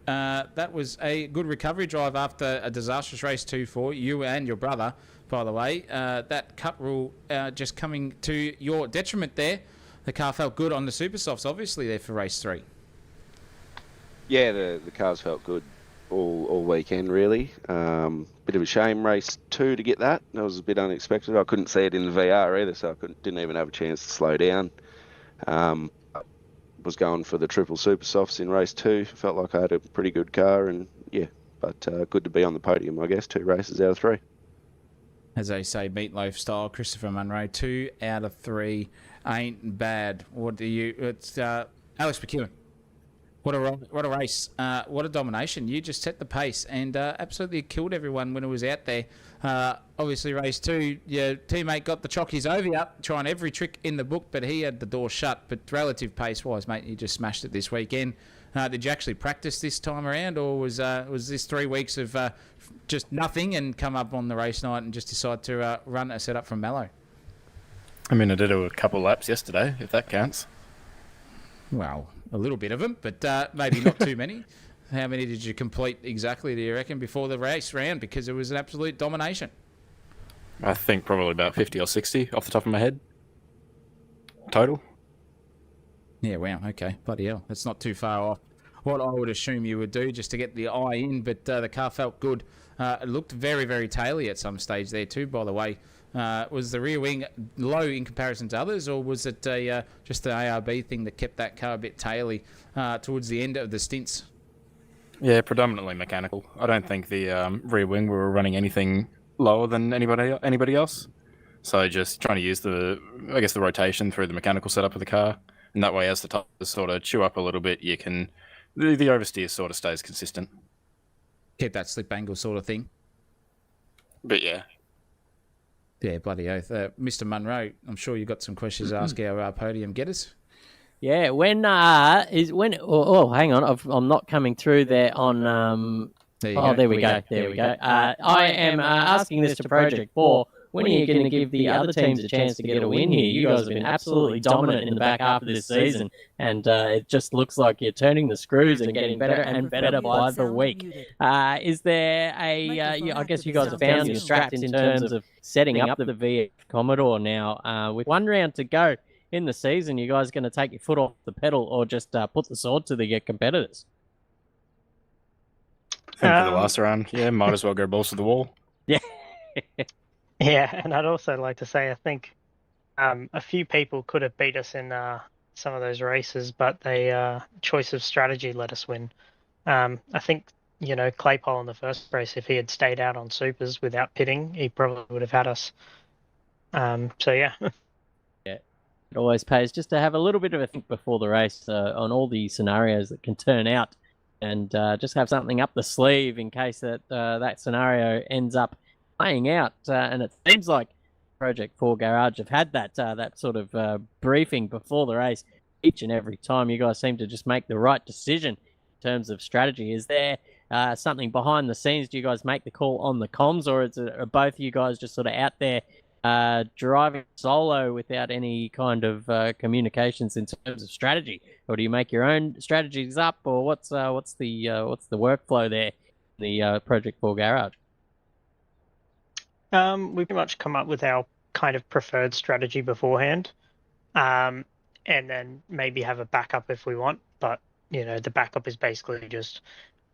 That was a good recovery drive after a disastrous race 2 for you and your brother, by the way. That cut rule just coming to your detriment there. The car felt good on the super softs, obviously, there for race 3. Yeah, the cars felt good all weekend, really. Bit of a shame, race 2 to get that. That was a bit unexpected. I couldn't see it in the VR either, so I didn't even have a chance to slow down. Was going for the triple super softs in race 2. Felt like I had a pretty good car, and yeah, but good to be on the podium, I guess. 2 races out of 3. As they say, meatloaf style, Christopher Munro, 2 out of 3 ain't bad. What do you? It's Alex McEwen. What a race! What a domination! You just set the pace and absolutely killed everyone when it was out there. Obviously, race 2, your teammate got the chockies over you, trying every trick in the book, but he had the door shut. But relative pace-wise, mate, you just smashed it this weekend. Did you actually practice this time around, or was this 3 weeks of just nothing and come up on the race night and just decide to run a setup from Mallow? I mean, I did a couple laps yesterday, if that counts. Well, a little bit of them, but maybe not too many. How many did you complete exactly, do you reckon, before the race round? Because it was an absolute domination. I think probably about 50 or 60 off the top of my head. Total. Yeah, wow, okay. Bloody hell. That's not too far off what I would assume you would do just to get the eye in, but the car felt good. It looked very, very taily at some stage there too, by the way. Was the rear wing low in comparison to others, or was it just the ARB thing that kept that car a bit taily towards the end of the stints? Yeah, predominantly mechanical. I don't think the rear wing we were running anything lower than anybody else. So just trying to use the rotation through the mechanical setup of the car, and that way, as the tires sort of chew up a little bit, you can the oversteer sort of stays consistent. Keep that slip angle sort of thing. But yeah. Yeah, bloody oath. Mr. Munro, I'm sure you've got some questions to ask our podium getters. Yeah, when hang on, I'm not coming through there on. There we go. There we go. I am asking this to Project 4. When are you going to give the other teams a chance to get a win here? You guys have been absolutely dominant in the back half of this season, and it just looks like you're turning the screws and getting better and better by the week. Is there I guess you guys have found your straps in terms of setting up the V8 Commodore now. With 1 round to go in the season, you guys going to take your foot off the pedal or just put the sword to the competitors? I think for the last round, yeah, might as well go balls to the wall. Yeah. Yeah, and I'd also like to say I think a few people could have beat us in some of those races, but they choice of strategy let us win. I think Claypole in the first race, if he had stayed out on supers without pitting, he probably would have had us. So yeah. Yeah, it always pays just to have a little bit of a think before the race on all the scenarios that can turn out, and just have something up the sleeve in case that scenario ends up playing out. And it seems like Project 4 Garage have had that sort of briefing before the race each and every time. You guys seem to just make the right decision in terms of strategy. Is there something behind the scenes? Do you guys make the call on the comms, or are both you guys just sort of out there driving solo without any kind of communications in terms of strategy, or do you make your own strategies up, or what's the workflow there in the Project 4 Garage? We pretty much come up with our kind of preferred strategy beforehand, and then maybe have a backup if we want. But the backup is basically just,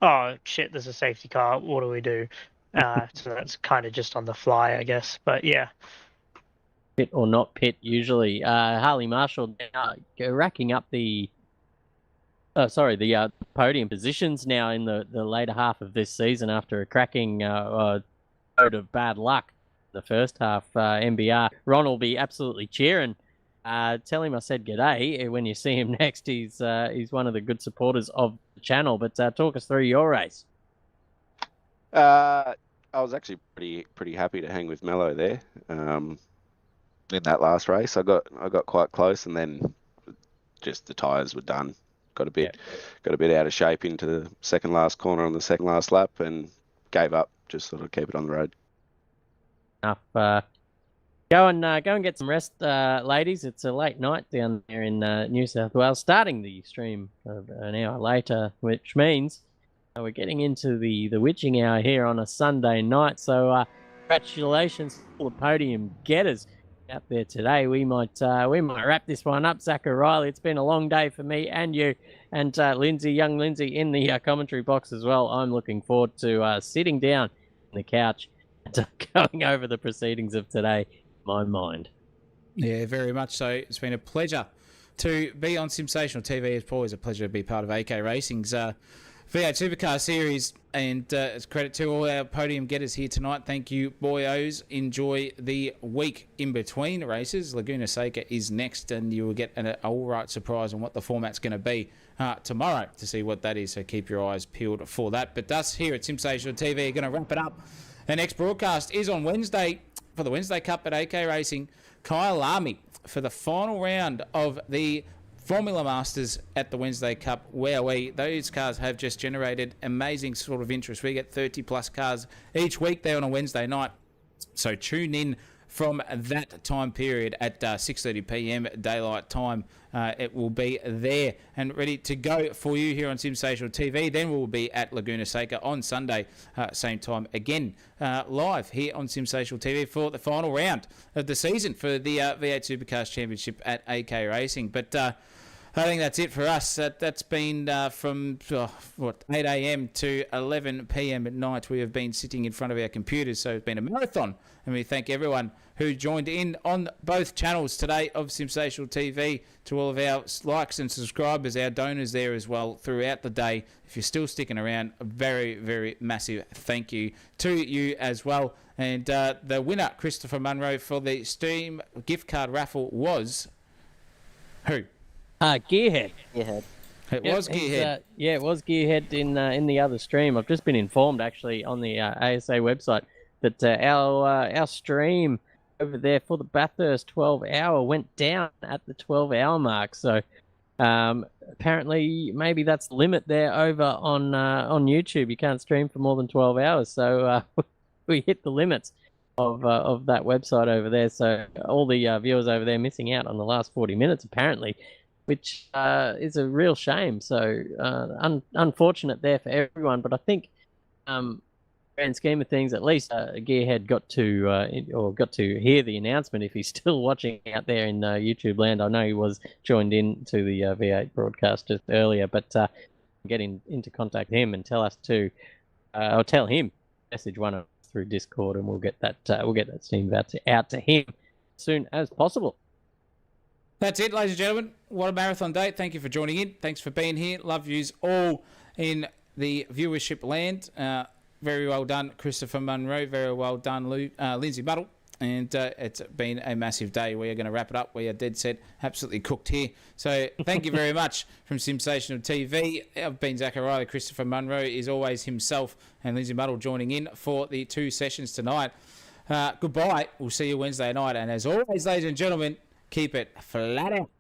oh shit, there's a safety car. What do we do? So that's kind of just on the fly, I guess. But yeah. Pit or not pit, usually. Harley Marshall now racking up the podium positions now in the later half of this season after a cracking load of bad luck the first half. MBR Ron will be absolutely cheering. Tell him I said g'day when you see him next. He's one of the good supporters of the channel. But talk us through your race. I was actually pretty happy to hang with Mello there. In that last race, I got quite close, and then just the tyres were done. Got a bit out of shape into the second last corner on the second last lap, and gave up. Just sort of keep it on the road. Enough. Go and get some rest, ladies. It's a late night down there in New South Wales. Starting the stream an hour later, which means we're getting into the witching hour here on a Sunday night. So congratulations to all the podium getters out there today. We might wrap this one up. Zach O'Reilly, it's been a long day for me and you, and young Lindsay in the commentary box as well. I'm looking forward to sitting down on the couch and going over the proceedings of today in my mind. Yeah, very much so. It's been a pleasure to be on Sensational TV. It's always a pleasure to be part of AK Racing's V8 Supercar Series, and it's credit to all our podium getters here tonight. Thank you, boyos. Enjoy the week in between races. Laguna Seca is next, and you will get an all right surprise on what the format's going to be tomorrow to see what that is. So keep your eyes peeled for that. But us here at Sensational TV are going to wrap it up. The next broadcast is on Wednesday for the Wednesday Cup at AK Racing. Kyle Army for the final round of the Formula Masters at the Wednesday Cup, where those cars have just generated amazing sort of interest. We get 30 plus cars each week there on a Wednesday night. So tune in from that time period at 6:30 p.m. daylight time. It will be there and ready to go for you here on Sensational TV. Then we'll be at Laguna Seca on Sunday, same time again, live here on Sensational TV for the final round of the season for the V8 Supercars Championship at AK Racing. But I think that's it for us. That's been from 8 a.m. to 11 p.m. at night. We have been sitting in front of our computers, so it's been a marathon. And we thank everyone who joined in on both channels today of Sensational TV. To all of our likes and subscribers, our donors there as well throughout the day. If you're still sticking around, a very, very massive thank you to you as well. And the winner, Christopher Munro, for the Steam gift card raffle was who? Gearhead. Gearhead. It was Gearhead. It was Gearhead in the other stream. I've just been informed actually on the ASA website that our stream over there for the Bathurst 12-hour went down at the 12-hour mark. So apparently maybe that's the limit there over on YouTube. You can't stream for more than 12 hours. So we hit the limits of that website over there. So all the viewers over there missing out on the last 40 minutes apparently, which is a real shame. So unfortunate there for everyone. But I think, grand scheme of things, at least Gearhead got to hear the announcement. If he's still watching out there in YouTube land, I know he was joined in to the V8 broadcast just earlier. But get into contact with him and tell us to, or tell him, message one of us through Discord, and we'll get that Steam voucher out to him as soon as possible. That's it, ladies and gentlemen. What a marathon date. Thank you for joining in. Thanks for being here. Love yous all in the viewership land. Very well done, Christopher Munro. Very well done, Lindsay Buttle. And it's been a massive day. We are going to wrap it up. We are dead set, absolutely cooked here. So thank you very much from Sensational TV. I've been Zach O'Reilly. Christopher Munro is always himself, and Lindsay Buttle joining in for the 2 sessions tonight. Goodbye. We'll see you Wednesday night. And as always, ladies and gentlemen, keep it flat out.